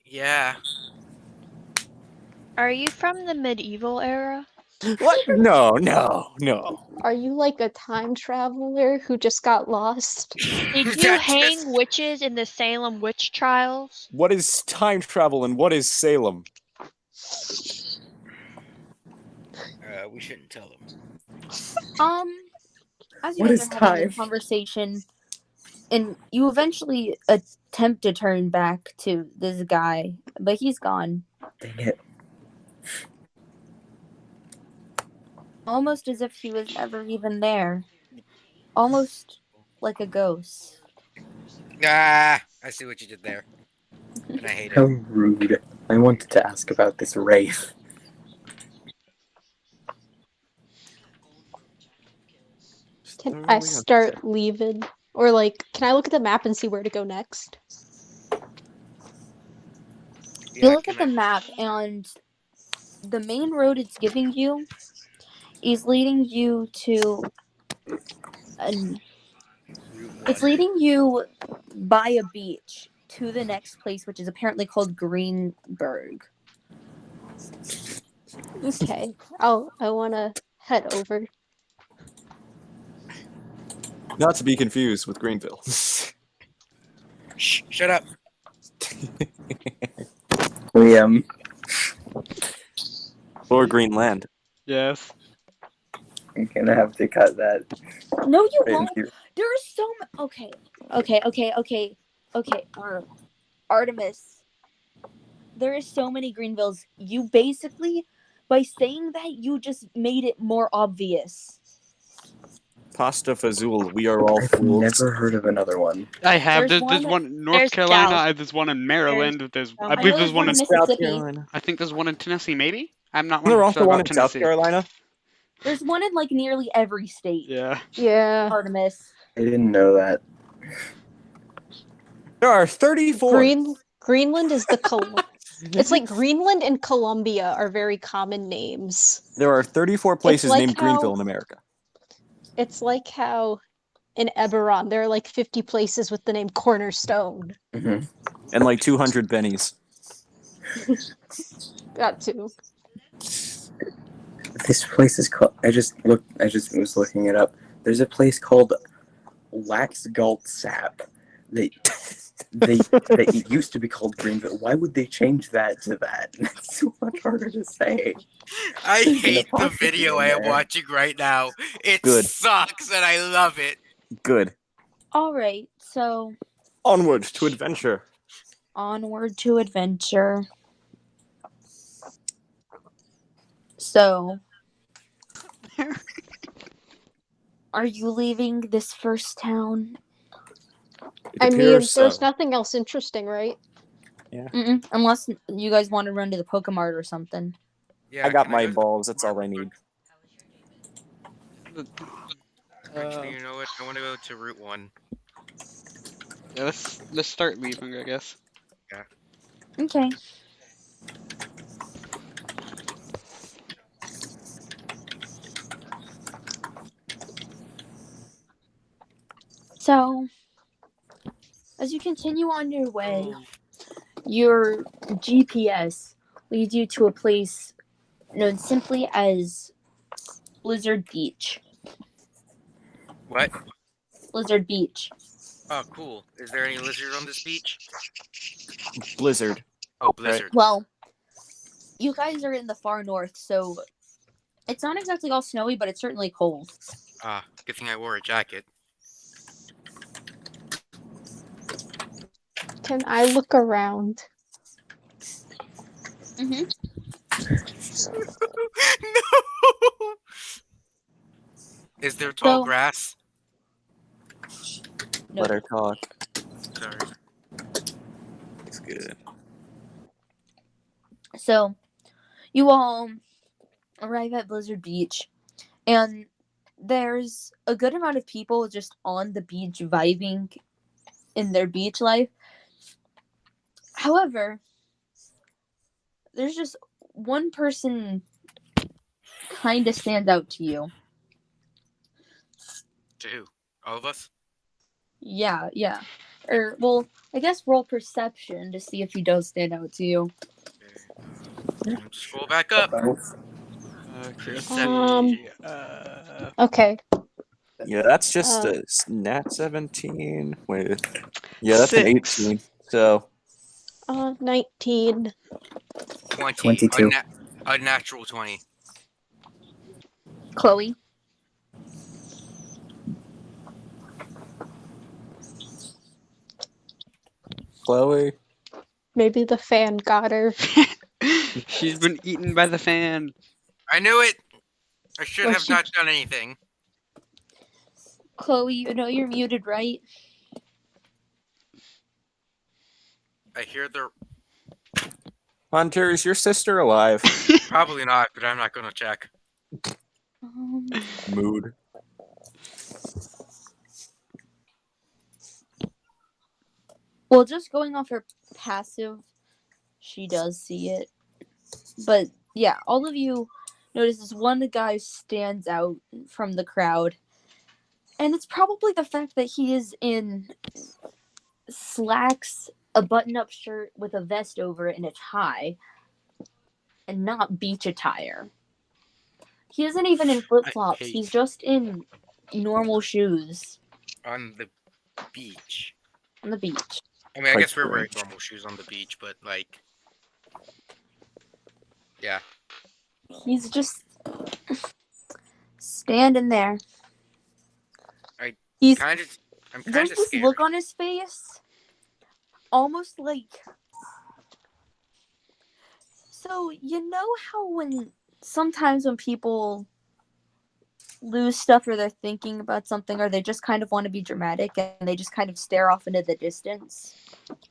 Speaker 3: Yeah.
Speaker 8: Are you from the medieval era?
Speaker 5: What? No.
Speaker 7: Are you like a time traveler who just got lost?
Speaker 8: Did you hang witches in the Salem witch trials?
Speaker 5: What is time travel and what is Salem?
Speaker 3: We shouldn't tell them.
Speaker 2: As you
Speaker 6: What
Speaker 2: guys
Speaker 6: is
Speaker 2: are having
Speaker 6: time?
Speaker 2: this conversation, and you eventually attempt to turn back to this guy, but he's gone.
Speaker 6: Dang it.
Speaker 2: Almost as if he was never even there. Almost like a ghost.
Speaker 3: Ah, I see what you did there. And I hate
Speaker 6: How
Speaker 3: it.
Speaker 6: rude. I wanted to ask about this wraith.
Speaker 7: Can I start leaving? Or like, can I look at the map and see where to go next?
Speaker 2: You look at the map, and the main road it's giving you is leading you to it's leading you by a beach to the next place, which is apparently called Greenberg.
Speaker 7: Okay, I want to head over.
Speaker 5: Not to be confused with Greenville.
Speaker 3: Shh, shut up.
Speaker 6: We,
Speaker 5: Or Greenland.
Speaker 1: Yes.
Speaker 6: I'm gonna have to cut that.
Speaker 2: No, you
Speaker 6: Right
Speaker 2: won't.
Speaker 6: here.
Speaker 2: There are so okay. Artemis. There is so many Greenvilles. You basically, by saying that, you just made it more obvious.
Speaker 5: Pasta Fazul, we are all
Speaker 6: I've
Speaker 5: fools.
Speaker 6: never heard of another one.
Speaker 1: I have.
Speaker 2: There's
Speaker 1: There's one in North
Speaker 8: there's
Speaker 1: Carolina.
Speaker 8: Dallas.
Speaker 1: There's one in Maryland. I
Speaker 2: I
Speaker 1: believe
Speaker 2: know
Speaker 1: there's
Speaker 2: there's one
Speaker 1: one
Speaker 2: in
Speaker 1: in.
Speaker 2: Mississippi.
Speaker 1: I think there's one in Tennessee. Maybe. I'm not
Speaker 5: There
Speaker 1: 100%
Speaker 5: also one
Speaker 1: about
Speaker 5: in South
Speaker 1: Tennessee.
Speaker 5: Carolina.
Speaker 2: There's one in like nearly every state.
Speaker 1: Yeah.
Speaker 7: Yeah.
Speaker 2: Artemis.
Speaker 6: I didn't know that.
Speaker 5: There are 34.
Speaker 7: Greenland is the It's like Greenland and Columbia are very common names.
Speaker 5: There are 34 places
Speaker 7: like
Speaker 5: named
Speaker 7: how-
Speaker 5: Greenville in America.
Speaker 7: It's like how in Eberron there are like 50 places with the name Cornerstone.
Speaker 6: Mm-hmm.
Speaker 5: And like 200 bennies.
Speaker 7: Got to.
Speaker 6: This place is called. I just was looking it up. There's a place called Wax Galt Sap. It used to be called Greenville. Why would they change that to that? It's so much harder to say.
Speaker 3: I
Speaker 6: There's an
Speaker 3: hate the
Speaker 6: apostrophe
Speaker 3: video
Speaker 6: in
Speaker 3: I am
Speaker 6: there.
Speaker 3: watching right now. It
Speaker 5: Good.
Speaker 3: sucks and I love it.
Speaker 5: Good.
Speaker 2: All right, so
Speaker 5: Onward to adventure.
Speaker 2: onward to adventure. So, are you leaving this first town?
Speaker 5: It
Speaker 7: I mean,
Speaker 5: appears
Speaker 7: there's
Speaker 5: so.
Speaker 7: nothing else interesting, right?
Speaker 2: Unless you guys want to run to the Pokemart or something.
Speaker 3: Yeah,
Speaker 5: I got
Speaker 3: can
Speaker 5: my
Speaker 3: go to the
Speaker 5: balls. That's
Speaker 3: Pokemart
Speaker 5: all I
Speaker 3: real
Speaker 5: need.
Speaker 3: quick? Actually, you know what? I want to go to Route 1.
Speaker 1: Yeah. Let's start leaving, I guess.
Speaker 2: Okay. So, As you continue on your way,
Speaker 3: Oh.
Speaker 2: your GPS leads you to a place known simply as Blizzard Beach.
Speaker 3: What?
Speaker 2: Blizzard Beach.
Speaker 3: Oh, cool. Is there any lizard on this beach?
Speaker 5: Blizzard.
Speaker 3: Oh, blizzard.
Speaker 2: Well, you guys are in the far north, so it's not exactly all snowy, but it's certainly cold.
Speaker 3: Ah, good thing I wore a jacket.
Speaker 7: Can I look around?
Speaker 2: Mm-hmm.
Speaker 3: No. Is there tall
Speaker 2: So,
Speaker 3: grass?
Speaker 5: Let her
Speaker 2: noted.
Speaker 5: talk.
Speaker 3: Sorry.
Speaker 5: It's good.
Speaker 2: So, you all arrive at Blizzard Beach, and there's a good amount of people just on the beach vibing in their beach life. However, there's just one person kind of stands out to you.
Speaker 3: To who? All of us?
Speaker 2: Yeah. Or, well, I guess roll perception to see if he does stand out to you.
Speaker 3: Okay. Scroll back up.
Speaker 1: Okay, let's
Speaker 7: Um,
Speaker 1: see.
Speaker 7: Okay.
Speaker 5: Yeah, that's just
Speaker 7: Uh,
Speaker 5: a nat 17. Wait. Yeah, that's an
Speaker 1: 6.
Speaker 5: 18. So
Speaker 7: 19.
Speaker 3: 20.
Speaker 6: 22.
Speaker 3: A natural 20.
Speaker 2: Chloe.
Speaker 5: Chloe.
Speaker 7: Maybe the fan got her.
Speaker 1: She's been eaten by the fan.
Speaker 3: I knew it! I should
Speaker 2: Or
Speaker 3: have
Speaker 2: she-
Speaker 3: not done anything.
Speaker 2: Chloe, you know you're muted, right?
Speaker 3: I hear the...
Speaker 5: Hunter, is your sister alive?
Speaker 3: Probably not, but I'm not gonna check.
Speaker 5: Mood.
Speaker 2: Well, just going off her passive, she does see it. But yeah, all of you notice this one guy stands out from the crowd. And it's probably the fact that he is in slacks, a button up shirt with a vest over it, and a tie, and not beach attire. He isn't even in flip flops,
Speaker 3: hate-
Speaker 2: he's just in normal shoes
Speaker 3: On the beach.
Speaker 2: on the beach.
Speaker 3: I mean, I
Speaker 5: Quite
Speaker 3: guess we're wearing
Speaker 5: strange.
Speaker 3: normal shoes on the beach, but like... Yeah.
Speaker 2: He's just standing there.
Speaker 3: I'm
Speaker 2: There's
Speaker 3: kind of
Speaker 2: this
Speaker 3: scared.
Speaker 2: look on his face, almost like. So you know how sometimes when people lose stuff or they're thinking about something or they just kind of want to be dramatic and they just kind of stare off into the distance.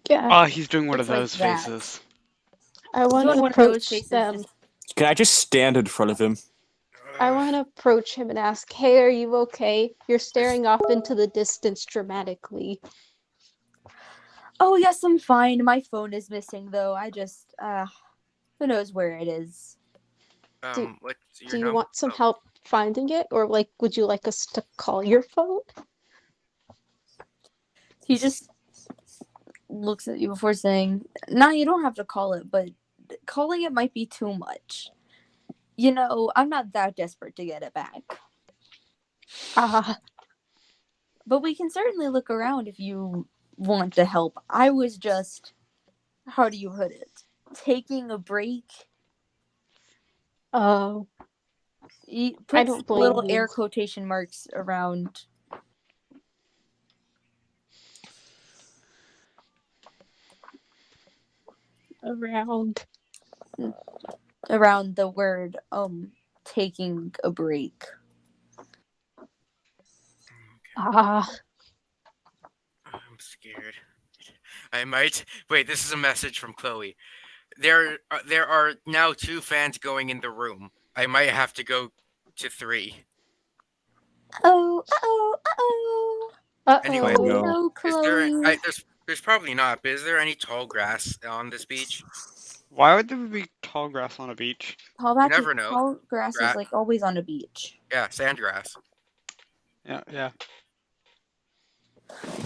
Speaker 7: Yeah.
Speaker 1: Oh, he's doing one of
Speaker 2: It's like
Speaker 1: those
Speaker 2: that.
Speaker 1: faces.
Speaker 7: I want
Speaker 2: Doing
Speaker 7: to
Speaker 2: one of those
Speaker 7: approach
Speaker 2: faces,
Speaker 7: them.
Speaker 2: just-
Speaker 5: Can I just stand in front of him?
Speaker 7: I want to approach him and ask, "Hey, are you okay? You're staring off into the distance dramatically."
Speaker 2: Oh yes, I'm fine. My phone is missing though. I just who knows where it is.
Speaker 3: What's your
Speaker 7: Do you
Speaker 3: number?
Speaker 7: want some help finding it, or like, would you like us to call your phone?
Speaker 2: He just looks at you before saying, "No, you don't have to call it, but calling it might be too much. You know, I'm not that desperate to get it back.
Speaker 7: Ah,
Speaker 2: But we can certainly look around if you want the help. I was just, how do you put it? Taking a break."
Speaker 7: oh,
Speaker 2: He
Speaker 7: I
Speaker 2: puts
Speaker 7: don't blame
Speaker 2: little
Speaker 7: you.
Speaker 2: air quotation marks around
Speaker 7: Around.
Speaker 2: the word taking a break.
Speaker 7: Ah,
Speaker 3: I'm scared. I might... Wait, this is a message from Chloe. There are now 2 fans going in the room. I might have to go to 3.
Speaker 2: Oh.
Speaker 3: Anyway,
Speaker 7: uh-oh.
Speaker 5: no.
Speaker 2: No,
Speaker 3: is there...
Speaker 2: Chloe.
Speaker 3: there's probably not, but is there any tall grass on this beach?
Speaker 1: Why would there be tall grass on a beach?
Speaker 2: Tall
Speaker 3: never know.
Speaker 2: tall grass is like always on a beach.
Speaker 3: Yeah, sand grass.
Speaker 1: Yeah.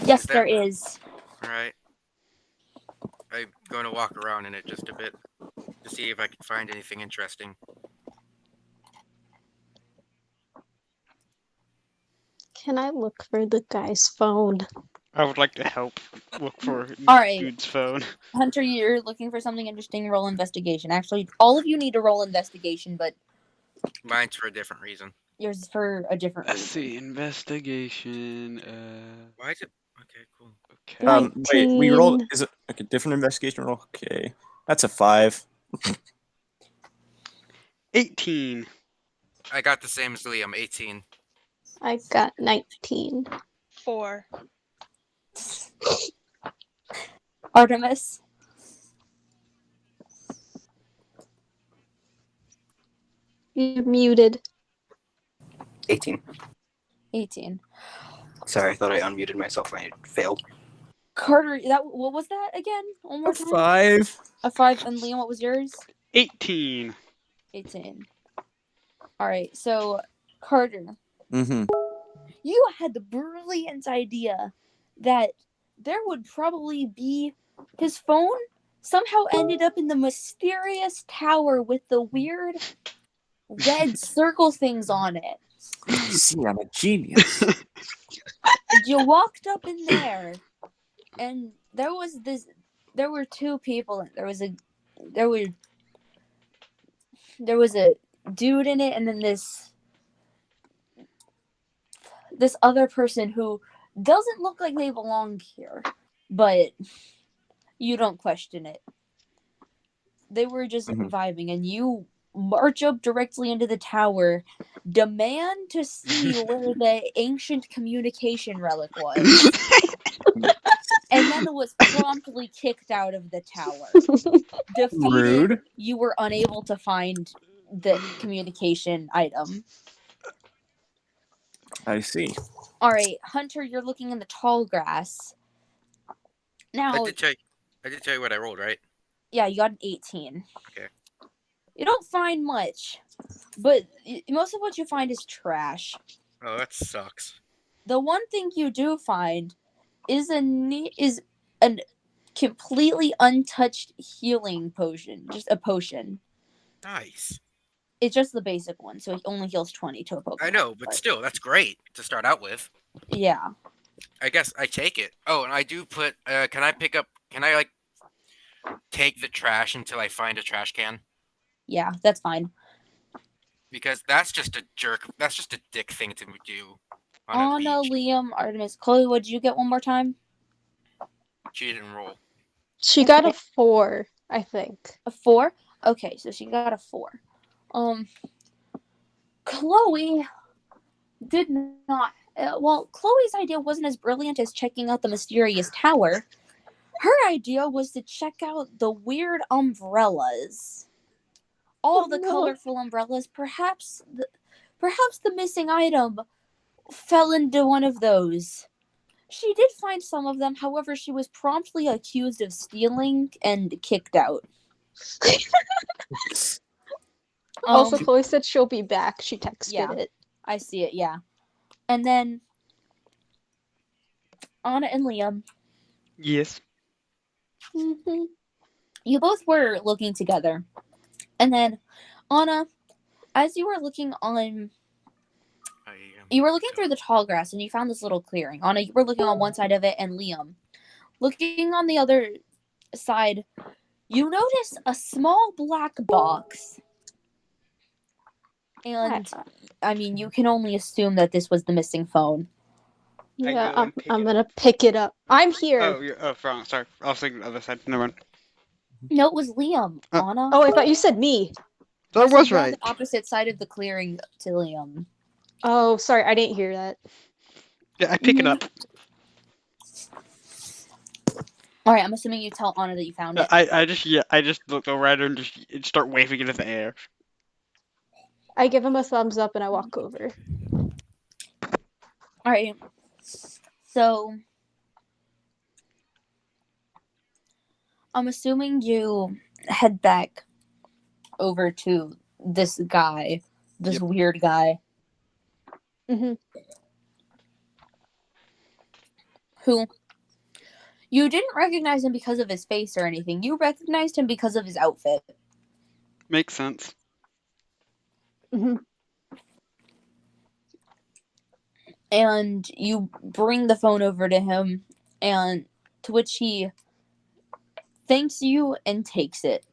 Speaker 2: Yes,
Speaker 3: Is there-
Speaker 2: there is.
Speaker 3: All right. I'm going to walk around in it just a bit to see if I can find anything interesting.
Speaker 7: Can I look for the guy's phone?
Speaker 1: I would like to help look for
Speaker 2: All right.
Speaker 1: dude's phone.
Speaker 2: Hunter, you're looking for something interesting. Roll investigation. Actually, all of you need to roll investigation, but
Speaker 3: Mine's for a different reason.
Speaker 2: yours is for a different
Speaker 1: Let's
Speaker 2: reason.
Speaker 1: see, investigation.
Speaker 3: Why is it? Okay, cool.
Speaker 1: Okay.
Speaker 5: Wait, we rolled.
Speaker 7: 19.
Speaker 5: Is it like a different investigation roll? Okay, that's a 5.
Speaker 1: 18.
Speaker 3: I got the same as Liam, 18.
Speaker 7: I got 19.
Speaker 8: 4.
Speaker 2: Artemis.
Speaker 7: You're muted.
Speaker 6: 18.
Speaker 2: 18.
Speaker 6: Sorry, I thought I unmuted myself. I failed.
Speaker 2: Carter, what was that again? One more
Speaker 5: A
Speaker 2: time.
Speaker 5: 5.
Speaker 2: A 5. And Liam, what was yours?
Speaker 1: 18.
Speaker 2: 18. All right. So, Carter,
Speaker 5: Mm-hmm.
Speaker 2: you had the brilliant idea that there would probably be his phone somehow ended up in the mysterious tower with the weird red circle things on it.
Speaker 5: See, I'm a genius.
Speaker 2: And you walked up in there, and there were two people. There was a dude in it, and then this other person who doesn't look like they belong here, but you don't question it. They were just vibing, and you march up directly into the tower, demand to see where the ancient communication relic was, and then was promptly kicked out of the tower. Defeated,
Speaker 5: Rude.
Speaker 2: you were unable to find the communication item.
Speaker 5: I see.
Speaker 2: All right, Hunter, you're looking in the tall grass. Now,
Speaker 3: I did tell you what I rolled, right?
Speaker 2: yeah, you got an 18.
Speaker 3: Okay.
Speaker 2: You don't find much, but most of what you find is trash.
Speaker 3: Oh, that sucks.
Speaker 2: The one thing you do find is a completely untouched healing potion, just a potion.
Speaker 3: Nice.
Speaker 2: It's just the basic one, so it only heals 20 to a Pokemon.
Speaker 3: I know, but still, that's great to start out with.
Speaker 2: Yeah.
Speaker 3: I guess I take it. Oh, and I do put. Can I like take the trash until I find a trash can?
Speaker 2: Yeah, that's fine.
Speaker 3: Because that's just a jerk. That's just a dick thing to do on a
Speaker 2: Anna,
Speaker 3: beach.
Speaker 2: Liam, Artemis, Chloe, what did you get one more time?
Speaker 3: She didn't roll.
Speaker 7: She got a 4, I think.
Speaker 2: A 4? Okay, so she got a 4. Chloe did not. Well, Chloe's idea wasn't as brilliant as checking out the mysterious tower. Her idea was to check out the weird umbrellas. All the colorful umbrellas. Perhaps the missing item fell into one of those. She did find some of them, however, she was promptly accused of stealing and kicked out.
Speaker 7: Also, Chloe said she'll be back. She texted it.
Speaker 2: I see it, yeah. And then Anna and Liam.
Speaker 1: Yes.
Speaker 2: Mm-hmm. You both were looking together. And then, Anna, as you were looking on... You were looking through the tall grass, and you found this little clearing. Anna, you were looking on one side of it, and Liam, looking on the other side, you notice a small black box. And, I mean, you can only assume that this was the missing phone.
Speaker 7: Yeah, I'm gonna pick it up. I'm here.
Speaker 1: Oh, wrong. Sorry. I was thinking the other side. Never mind.
Speaker 2: No, it was Liam, Anna.
Speaker 7: Oh, I thought you said me.
Speaker 1: That was
Speaker 2: You're on
Speaker 1: right.
Speaker 2: the opposite side of the clearing to Liam.
Speaker 7: Oh, sorry, I didn't hear that.
Speaker 1: Yeah, I pick it up.
Speaker 2: All right, I'm assuming you tell Anna that you found it.
Speaker 1: I just look over at her and just start waving it in the air.
Speaker 7: I give him a thumbs up and I walk over.
Speaker 2: All right. So, I'm assuming you head back over to this guy, this weird guy.
Speaker 7: Mm-hmm.
Speaker 2: Who You didn't recognize him because of his face or anything. You recognized him because of his outfit.
Speaker 1: Makes sense.
Speaker 2: And you bring the phone over to him, and to which he thanks you and takes it.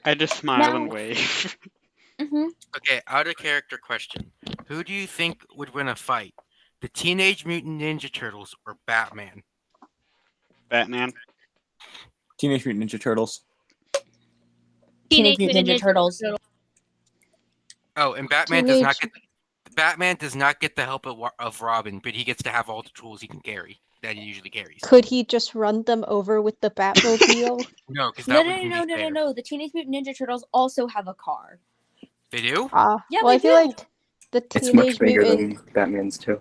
Speaker 1: I just smile and
Speaker 2: Now-
Speaker 1: wave.
Speaker 3: Okay, out of character question. Who do you think would win a fight? The Teenage Mutant Ninja Turtles or Batman?
Speaker 1: Batman.
Speaker 5: Teenage Mutant Ninja Turtles.
Speaker 2: Teenage Mutant Ninja Turtles.
Speaker 3: Oh, and Batman does not get the help of Robin, but he gets to have all the tools he can carry that he usually carries.
Speaker 7: Could he just run them over with the Batmobile?
Speaker 3: No, because that wouldn't be fair.
Speaker 2: No. The Teenage Mutant Ninja Turtles also have a car.
Speaker 3: They do?
Speaker 2: Yeah,
Speaker 7: well,
Speaker 2: they
Speaker 7: I feel
Speaker 2: do.
Speaker 7: like the
Speaker 6: It's much
Speaker 7: Teenage
Speaker 6: bigger
Speaker 7: Mutant.
Speaker 6: than Batman's too.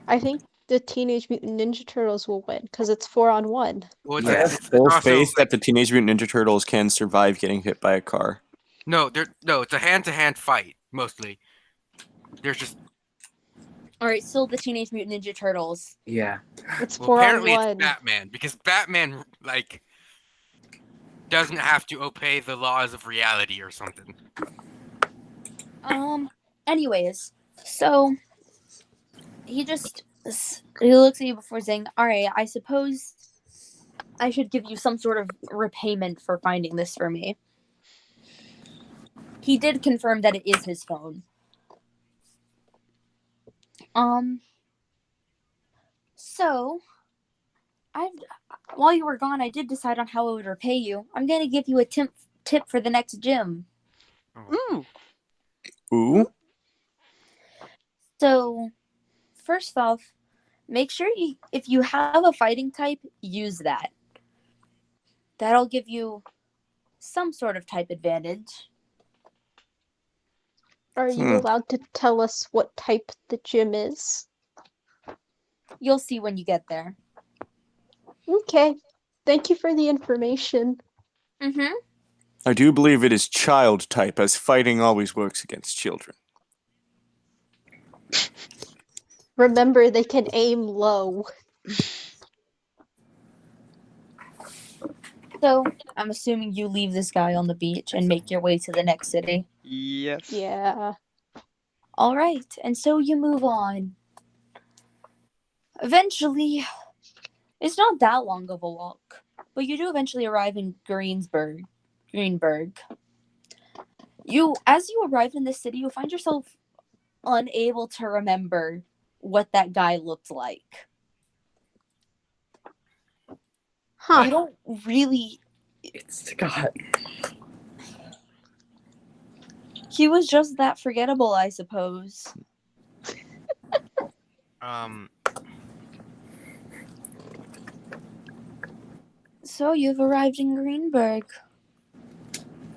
Speaker 7: I think the Teenage Mutant Ninja Turtles will win because it's 4-on-1.
Speaker 3: Well,
Speaker 5: I have
Speaker 3: it's
Speaker 5: full
Speaker 3: also,
Speaker 5: faith that the Teenage Mutant Ninja Turtles can survive getting hit by a car.
Speaker 3: no, it's a hand-to-hand fight mostly. There's just
Speaker 2: All right, still the Teenage Mutant Ninja Turtles.
Speaker 6: Yeah.
Speaker 7: It's
Speaker 3: well, apparently
Speaker 7: 4-on-1.
Speaker 3: it's Batman because Batman doesn't have to obey the laws of reality or something.
Speaker 2: Anyways, so he looks at you before saying, "All right, I suppose I should give you some sort of repayment for finding this for me." He did confirm that it is his phone. So while you were gone, I did decide on how I would repay you. I'm gonna give you a tip for the next gym.
Speaker 1: Ooh.
Speaker 5: Ooh.
Speaker 2: So, first off, make sure if you have a fighting type, use that. That'll give you some sort of type advantage.
Speaker 7: Are you allowed to tell us what type the gym is?
Speaker 2: You'll see when you get there.
Speaker 7: Okay. Thank you for the information.
Speaker 5: I do believe it is child type, as fighting always works against children.
Speaker 7: Remember, they can aim low.
Speaker 2: So, I'm assuming you leave this guy on the beach and make your way to the next city.
Speaker 1: Yes.
Speaker 7: Yeah.
Speaker 2: All right, and so you move on. Eventually, it's not that long of a walk, but you do eventually arrive in Greenberg. As you arrive in the city, you find yourself unable to remember what that guy looked like.
Speaker 7: Huh.
Speaker 2: You don't really.
Speaker 6: It's Scott.
Speaker 2: He was just that forgettable, I suppose. So you've arrived in Greenberg.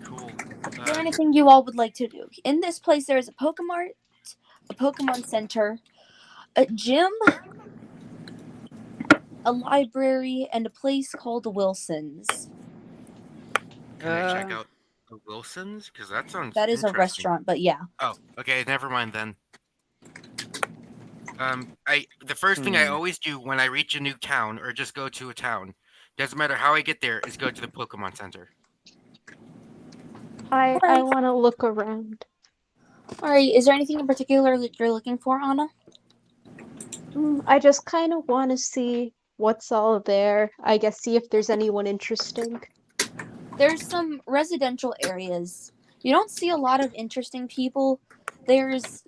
Speaker 3: Cool.
Speaker 2: Is there anything you all would like to do? In this place, there is a Pokemon, a Pokemon Center, a gym, a library, and a place called Wilson's.
Speaker 3: Can I check out the Wilsons? Because that sounds
Speaker 2: That is a
Speaker 3: interesting.
Speaker 2: restaurant, but yeah.
Speaker 3: Oh, okay, never mind then. The first thing I always do when I reach a new town or just go to a town, doesn't matter how I get there, is go to the Pokemon Center.
Speaker 7: I want to look around.
Speaker 2: All right. Is there anything in particular that you're looking for, Anna?
Speaker 7: I just kind of want to see what's all there. I guess see if there's anyone interesting.
Speaker 2: There's some residential areas. You don't see a lot of interesting people. There's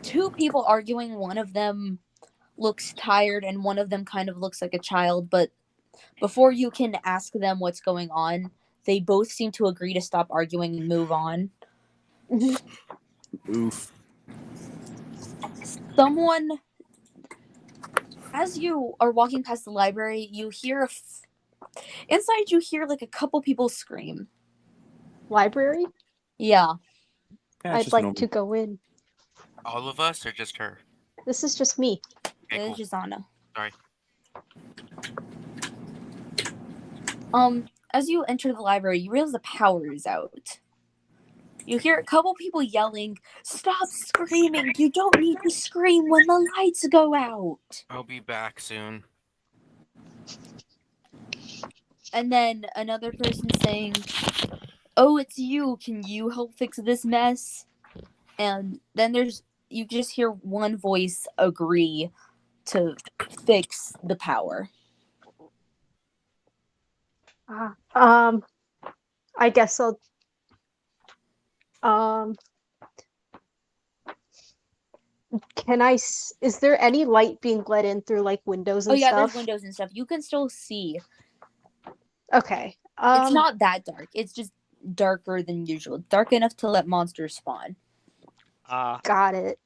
Speaker 2: two people arguing. One of them looks tired and one of them kind of looks like a child, but before you can ask them what's going on, they both seem to agree to stop arguing and move on.
Speaker 5: Oof.
Speaker 2: Someone, as you are walking past the library, you hear inside you hear like a couple people scream.
Speaker 7: Library?
Speaker 2: Yeah.
Speaker 7: I'd like to go in.
Speaker 3: All of us or just her?
Speaker 7: This is just me.
Speaker 3: Okay,
Speaker 2: It
Speaker 3: cool.
Speaker 2: is Anna.
Speaker 3: Sorry.
Speaker 2: As you enter the library, you realize the power is out. You hear a couple people yelling, "Stop screaming! You don't need to scream when the lights go out!"
Speaker 3: I'll be back soon.
Speaker 2: And then another person saying, "Oh, it's you. Can you help fix this mess?" And then you just hear one voice agree to fix the power.
Speaker 7: I guess I'll. Can I? Is there any light being let in through like windows
Speaker 2: Oh
Speaker 7: and
Speaker 2: yeah,
Speaker 7: stuff?
Speaker 2: there's windows and stuff. You can still see.
Speaker 7: Okay.
Speaker 2: It's not that dark. It's just darker than usual. Dark enough to let monsters spawn.
Speaker 7: Got it.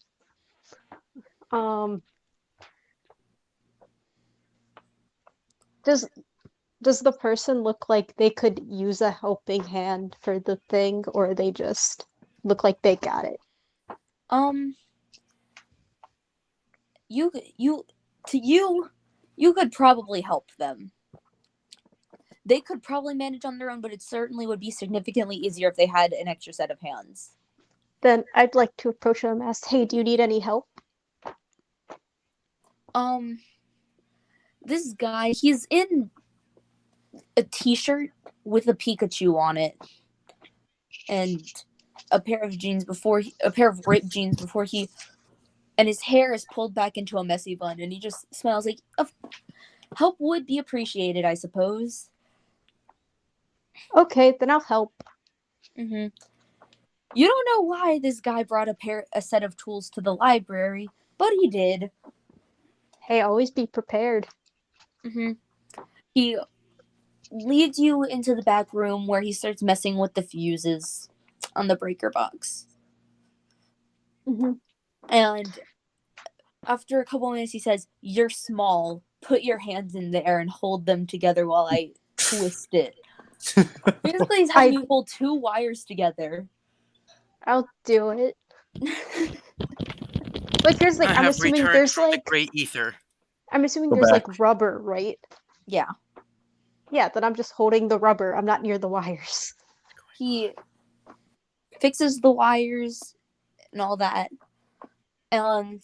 Speaker 7: Does the person look like they could use a helping hand for the thing, or they just look like they got it?
Speaker 2: You could probably help them. They could probably manage on their own, but it certainly would be significantly easier if they had an extra set of hands.
Speaker 7: Then I'd like to approach them and ask, "Hey, do you need any help?"
Speaker 2: This guy, he's in a t-shirt with a Pikachu on it, and a pair of ripped jeans before he, and his hair is pulled back into a messy bun, and he just smells like help would be appreciated, I suppose.
Speaker 7: Okay, then I'll help.
Speaker 2: You don't know why this guy brought a set of tools to the library, but he did.
Speaker 7: Hey, always be prepared.
Speaker 2: He leads you into the back room where he starts messing with the fuses on the breaker box. And after a couple minutes, he says, "You're small. Put your hands in the air and hold them together while I twist it." Basically, he's having you hold two wires together.
Speaker 7: I'll do it. Like, here's the thing. I'm assuming there's
Speaker 3: from
Speaker 7: like
Speaker 3: the great ether.
Speaker 7: I'm assuming
Speaker 5: Go
Speaker 7: there's
Speaker 5: back.
Speaker 7: like rubber, right?
Speaker 2: Yeah.
Speaker 7: Yeah, then I'm just holding the rubber. I'm not near the wires.
Speaker 2: He fixes the wires and all that. And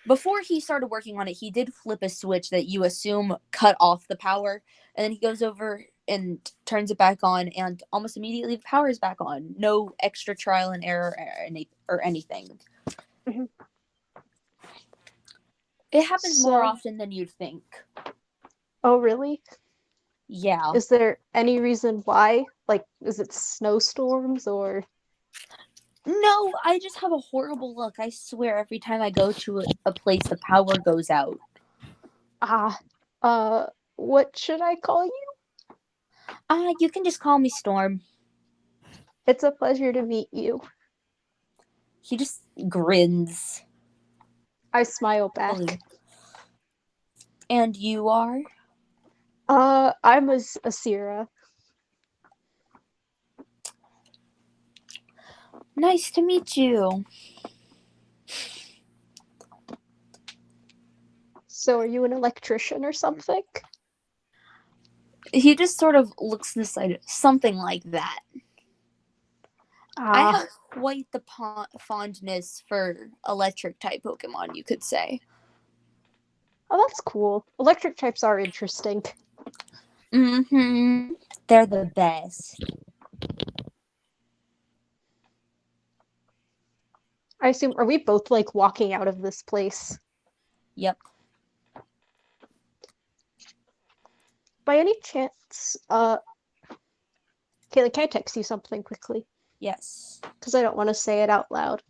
Speaker 2: before he started working on it, he did flip a switch that you assume cut off the power. And then he goes over and turns it back on, and almost immediately the power is back on. No extra trial and error or anything. It happens more often than you'd think.
Speaker 7: Oh, really?
Speaker 2: Yeah.
Speaker 7: Is there any reason why? Like, is it snowstorms or?
Speaker 2: No, I just have a horrible luck. I swear every time I go to a place, the power goes out.
Speaker 7: What should I call you?
Speaker 2: You can just call me Storm.
Speaker 7: It's a pleasure to meet you.
Speaker 2: He just grins.
Speaker 7: I smile back.
Speaker 2: And you are?
Speaker 7: I'm Asira.
Speaker 2: Nice to meet you.
Speaker 7: So, are you an electrician or something?
Speaker 2: He just sort of looks to the side, something like that. I have quite the fondness for electric type Pokemon, you could say.
Speaker 7: Oh, that's cool. Electric types are interesting.
Speaker 2: They're the best.
Speaker 7: I assume, are we both like walking out of this place?
Speaker 2: Yep.
Speaker 7: By any chance, Kayla, can I text you something quickly?
Speaker 2: Yes.
Speaker 7: Because I don't want to say it out loud.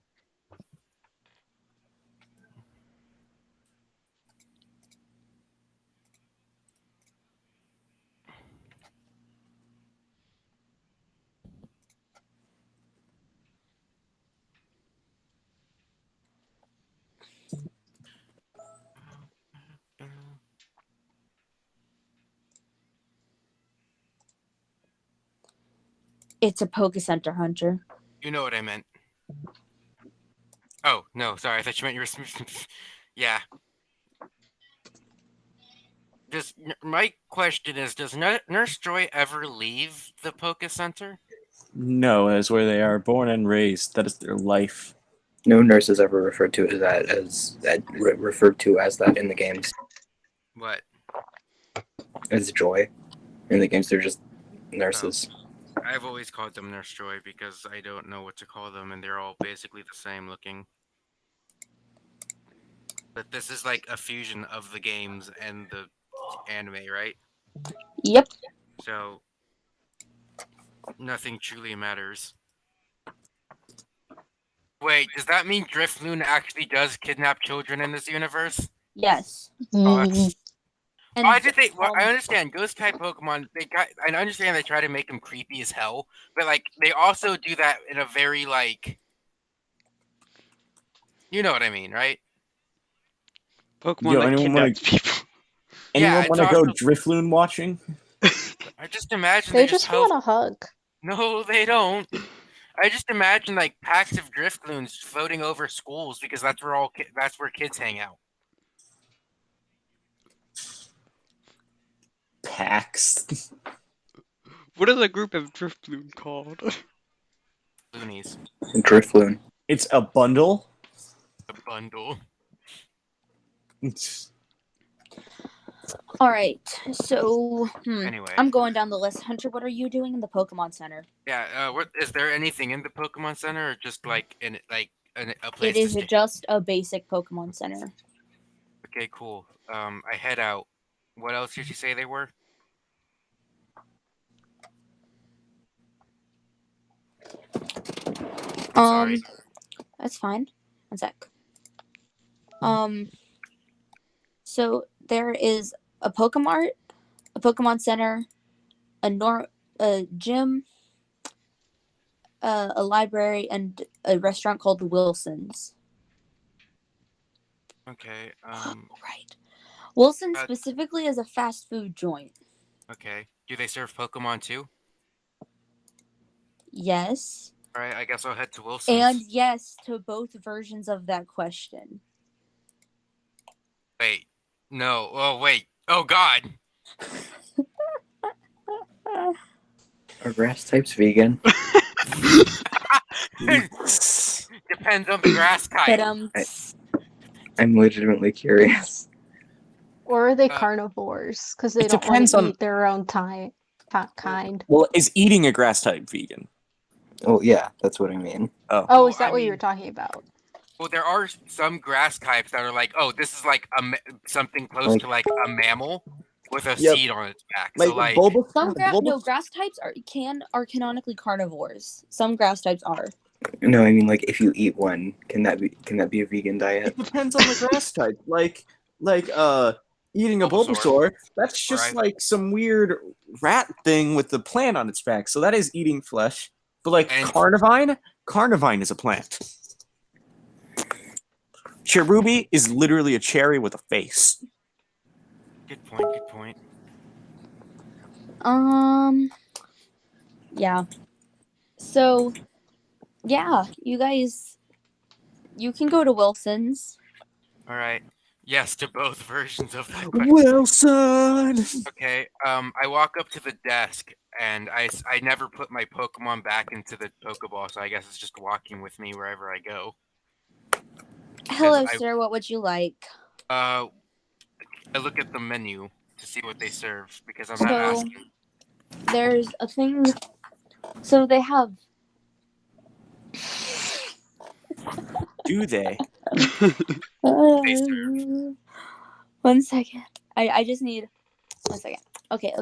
Speaker 2: It's a Pokecenter Hunter.
Speaker 3: You know what I meant. Oh, no, sorry. I thought you meant you were... Yeah. My question is, does Nurse Joy ever leave the Poke Center?
Speaker 5: No, that's where they are born and raised. That is their life.
Speaker 6: No nurse is ever referred to referred to as that in the games.
Speaker 3: What?
Speaker 6: As Joy. In the games, they're just nurses.
Speaker 3: I've always called them Nurse Joy because I don't know what to call them, and they're all basically the same looking. But this is like a fusion of the games and the anime, right?
Speaker 2: Yep.
Speaker 3: So nothing truly matters. Wait, does that mean Drifloon actually does kidnap children in this universe?
Speaker 2: Yes.
Speaker 3: Oh, that's...
Speaker 2: And
Speaker 3: Why did they? Well, I understand ghost type Pokemon. I understand they try to make them creepy as hell, but like they also do that in a very like, you know what I mean, right?
Speaker 1: Pokemon
Speaker 5: Yo,
Speaker 1: that
Speaker 5: anyone want
Speaker 1: kidnaps people.
Speaker 3: Yeah,
Speaker 5: anyone
Speaker 3: it's
Speaker 5: want to go
Speaker 3: also.
Speaker 5: Drifloon watching?
Speaker 3: I just imagine
Speaker 7: They
Speaker 3: they just
Speaker 7: just want a hug.
Speaker 3: No, they don't. I just imagine like packs of Drifloons floating over schools because that's where that's where kids hang out.
Speaker 5: Packs.
Speaker 1: What is a group of Drifloon called?
Speaker 3: Loonies,
Speaker 6: Drifloon.
Speaker 5: It's a bundle.
Speaker 3: a bundle.
Speaker 2: all right. So
Speaker 3: Anyway,
Speaker 2: I'm going down the list. Hunter, what are you doing in the Pokemon Center?
Speaker 3: yeah. What is there anything in the Pokemon Center, or just like a
Speaker 2: It
Speaker 3: place to
Speaker 2: is
Speaker 3: stay?
Speaker 2: just a basic Pokemon Center.
Speaker 3: Okay, cool. I head out. What else did you say they were? I'm sorry.
Speaker 2: That's fine. One sec. So there is a Pokemart, a Pokemon Center, a gym, a library, and a restaurant called Wilson's.
Speaker 3: Okay.
Speaker 2: Right. Wilson
Speaker 3: Uh,
Speaker 2: specifically is a fast food joint.
Speaker 3: okay. Do they serve Pokemon too?
Speaker 2: Yes.
Speaker 3: All right. I guess I'll head to
Speaker 2: And
Speaker 3: Wilson's.
Speaker 2: yes to both versions of that question.
Speaker 3: Wait. No. Oh wait. Oh God.
Speaker 6: Are grass types vegan?
Speaker 3: Depends on the grass
Speaker 2: But
Speaker 3: type.
Speaker 6: I'm legitimately curious.
Speaker 7: Or are they
Speaker 3: Uh,
Speaker 7: carnivores because they
Speaker 5: It
Speaker 7: don't want
Speaker 5: depends
Speaker 7: to
Speaker 5: on.
Speaker 7: eat their own kind?
Speaker 5: Well, is eating a grass type vegan?
Speaker 6: Oh yeah, that's what I mean.
Speaker 5: Oh,
Speaker 7: Oh, is
Speaker 3: I
Speaker 7: that what you were
Speaker 3: mean,
Speaker 7: talking about?
Speaker 3: well, there are some grass types that are like, oh, this is like something close
Speaker 6: Like,
Speaker 3: to like a mammal with a
Speaker 5: yep.
Speaker 3: seed on its back. So
Speaker 5: Like
Speaker 3: like,
Speaker 5: Bulbasaur.
Speaker 2: grass types are canonically carnivores. Some grass types are.
Speaker 6: no, I mean like if you eat one, can that be a vegan diet?
Speaker 5: It depends on the grass type. Like eating a
Speaker 3: Bulbasaur,
Speaker 5: Bulbasaur, that's
Speaker 3: where
Speaker 5: just like some weird rat thing with the plant on its back. So that is eating flesh. But like
Speaker 3: and
Speaker 5: Carnivine is a plant. Cherubi is literally a cherry with a face.
Speaker 3: good point, good point.
Speaker 2: Yeah. So, yeah, you guys, you can go to Wilson's.
Speaker 3: All right, yes to both versions of that question.
Speaker 5: Wilson.
Speaker 3: Okay, I walk up to the desk and I never put my Pokemon back into the Pokeball, so I guess it's just walking with me wherever I go. Because
Speaker 2: Hello, sir. What would you like?
Speaker 3: I look at the menu to see what they serve because I'm not
Speaker 2: So,
Speaker 3: asking.
Speaker 2: there's a thing. So, they have.
Speaker 5: Do they?
Speaker 3: They serve.
Speaker 2: One second. I just need. 1 second. Okay.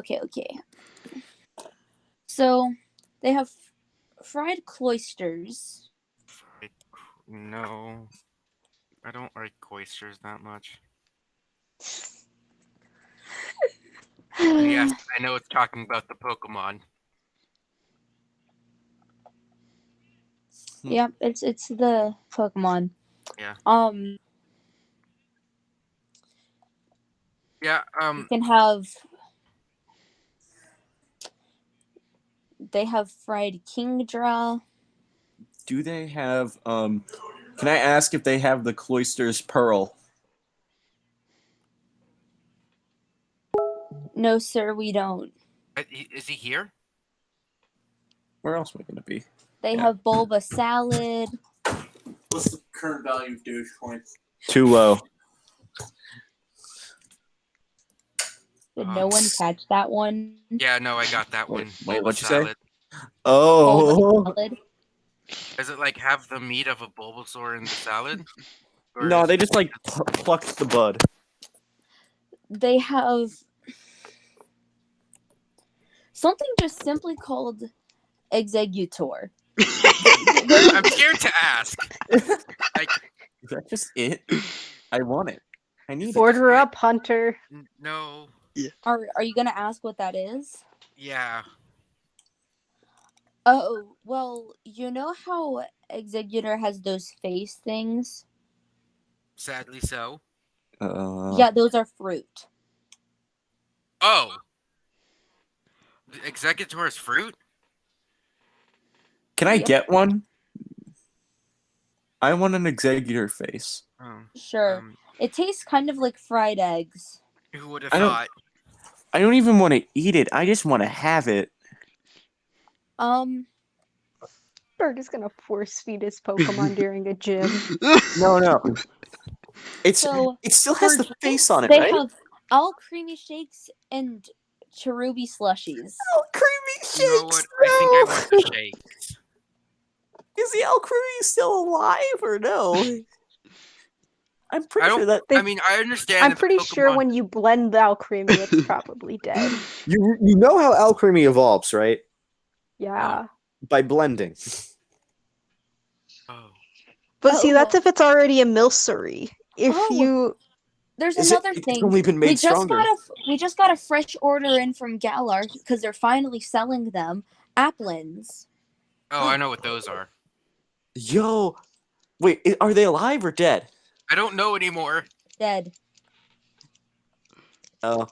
Speaker 2: So, they have fried cloisters.
Speaker 3: No, I don't like oysters that much. And yes, I know it's talking about the Pokemon.
Speaker 2: Yep, it's the Pokemon.
Speaker 3: Yeah.
Speaker 2: You
Speaker 3: Yeah.
Speaker 2: can have. They have fried Kingdra.
Speaker 5: Do they have can I ask if they have the Cloisters Pearl?
Speaker 2: No, sir, we don't.
Speaker 3: Is he here?
Speaker 5: Where else are we gonna be?
Speaker 2: They
Speaker 5: Yeah.
Speaker 2: have bulba salad.
Speaker 10: What's the current value of Dogecoin?
Speaker 5: Too low.
Speaker 2: Did no one catch that one?
Speaker 3: Yeah, no, I got that one.
Speaker 5: Wait,
Speaker 3: Bulba
Speaker 5: what'd you say?
Speaker 3: salad.
Speaker 5: Oh.
Speaker 2: Bulba salad.
Speaker 3: Does it like have the meat of a Bulbasaur in the salad? Or
Speaker 5: No,
Speaker 3: is
Speaker 5: they
Speaker 3: it
Speaker 5: just like plucked the bud.
Speaker 2: They have something just simply called executor.
Speaker 3: I'm scared to ask. Like,
Speaker 5: Is that just it? I want it. I need it.
Speaker 7: Order up, Hunter.
Speaker 3: No.
Speaker 2: Are you gonna ask what that is?
Speaker 3: Yeah.
Speaker 2: Oh, well, you know how executor has those face things?
Speaker 3: Sadly so.
Speaker 2: Yeah, those are fruit.
Speaker 3: Oh. The Executor is fruit?
Speaker 5: Can I
Speaker 2: Yep.
Speaker 5: get one? I want an executor face.
Speaker 3: Oh.
Speaker 2: Sure. It tastes kind of like fried eggs.
Speaker 3: Who would have
Speaker 5: I don't-
Speaker 3: thought?
Speaker 5: I don't even want to eat it. I just want to have it.
Speaker 7: Bird is gonna force feed his Pokemon during a gym.
Speaker 5: No. It still has
Speaker 2: for
Speaker 5: the face on it,
Speaker 2: they
Speaker 5: right?
Speaker 2: have all creamy shakes and cherubi slushies.
Speaker 5: Oh, creamy shakes!
Speaker 3: You know what? I think I want the shakes.
Speaker 5: Is the Alcremie still alive or no? I'm pretty
Speaker 3: I don't.
Speaker 5: sure that
Speaker 3: I mean, I understand.
Speaker 7: I'm
Speaker 3: that the
Speaker 7: pretty sure
Speaker 3: Pokemon-
Speaker 7: when you blend the Alcremie, it's probably dead.
Speaker 5: you know how Alcremie evolves, right?
Speaker 7: Yeah.
Speaker 5: By blending.
Speaker 3: Oh.
Speaker 7: But see, that's if it's already a Milcery. If you...
Speaker 2: There's
Speaker 5: Is it-
Speaker 2: another
Speaker 5: it's
Speaker 2: thing.
Speaker 5: only been made stronger.
Speaker 2: We just got a fresh order in from Galar because they're finally selling them. Applins.
Speaker 3: Oh, I know what those are.
Speaker 5: Yo, wait, are they alive or dead?
Speaker 3: I don't know anymore.
Speaker 2: Dead.
Speaker 5: Oh.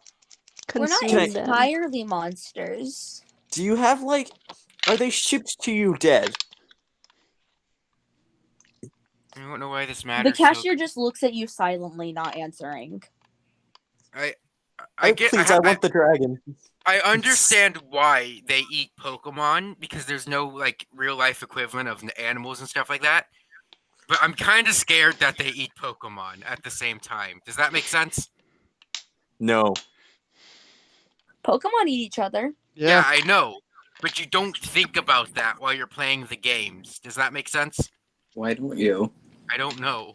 Speaker 2: We're not
Speaker 7: Consume them.
Speaker 2: entirely monsters.
Speaker 5: Do you have like? Are they shipped to you dead?
Speaker 3: I don't know why this
Speaker 2: The
Speaker 3: matters.
Speaker 2: cashier just looks at you silently, not answering.
Speaker 3: I
Speaker 5: want the dragon.
Speaker 3: I understand why they eat Pokemon because there's no like real life equivalent of animals and stuff like that. But I'm kind of scared that they eat Pokemon at the same time. Does that make sense?
Speaker 5: No.
Speaker 2: Pokemon eat each other.
Speaker 3: Yeah, I know. But you don't think about that while you're playing the games. Does that make sense?
Speaker 6: Why don't you?
Speaker 3: I don't know.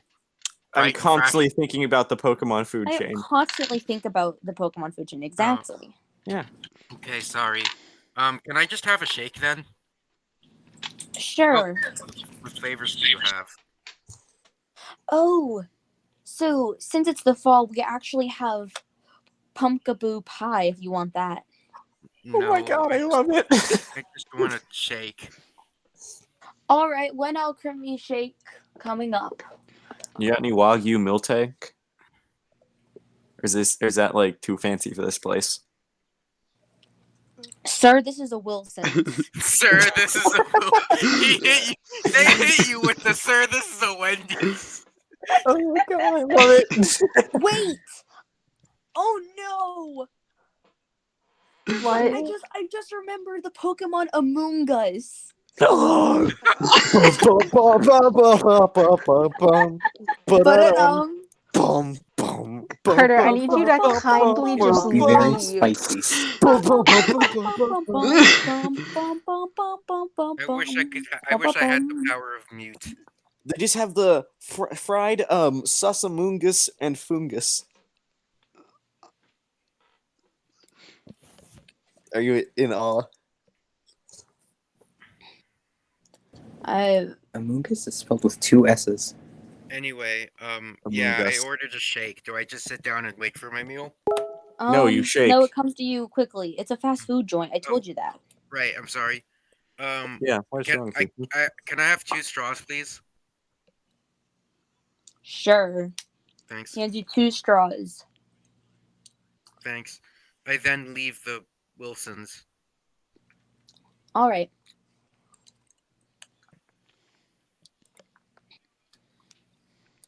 Speaker 5: I'm
Speaker 3: Right,
Speaker 5: constantly thinking about the Pokemon food
Speaker 2: I
Speaker 5: chain.
Speaker 2: constantly think about the Pokemon food chain. Exactly.
Speaker 5: Yeah.
Speaker 3: Okay, sorry. Can I just have a shake then?
Speaker 2: Sure.
Speaker 3: What flavors do you have?
Speaker 2: Oh, so since it's the fall, we actually have pumpkaboo pie if you want that.
Speaker 3: No,
Speaker 5: Oh my god, I love it.
Speaker 3: I just want a shake.
Speaker 2: All right, one alchemy shake coming up.
Speaker 5: You got any Wagyu Miltank? Or is that like too fancy for this place?
Speaker 2: Sir, this is a Wilson.
Speaker 3: Sir, this is a. He hit you. They hit you with the sir. This is a Wendy's.
Speaker 5: Oh my god, I love it.
Speaker 2: Wait! Oh no!
Speaker 7: What?
Speaker 2: I just remembered the Pokemon Among Us.
Speaker 7: Carter, I need you to kindly just
Speaker 6: Be very
Speaker 7: leave.
Speaker 6: spicy.
Speaker 3: I wish I could. I wish I had the power of mute.
Speaker 5: They just have the fried Sasamungus and Fungus. Are you in awe?
Speaker 6: Amoongus is spelled with 2 S's.
Speaker 3: Anyway, yeah, I
Speaker 5: Us.
Speaker 3: ordered a shake. Do I just sit down and wait for my meal?
Speaker 5: No, you shake.
Speaker 2: No, it comes to you quickly. It's a fast food joint. I told you that.
Speaker 3: Right. I'm sorry.
Speaker 5: Yeah. What's wrong with you?
Speaker 3: Can I have 2 straws, please?
Speaker 2: Sure.
Speaker 3: Thanks.
Speaker 2: Hand you 2 straws.
Speaker 3: Thanks. I then leave the Wilsons.
Speaker 2: All right.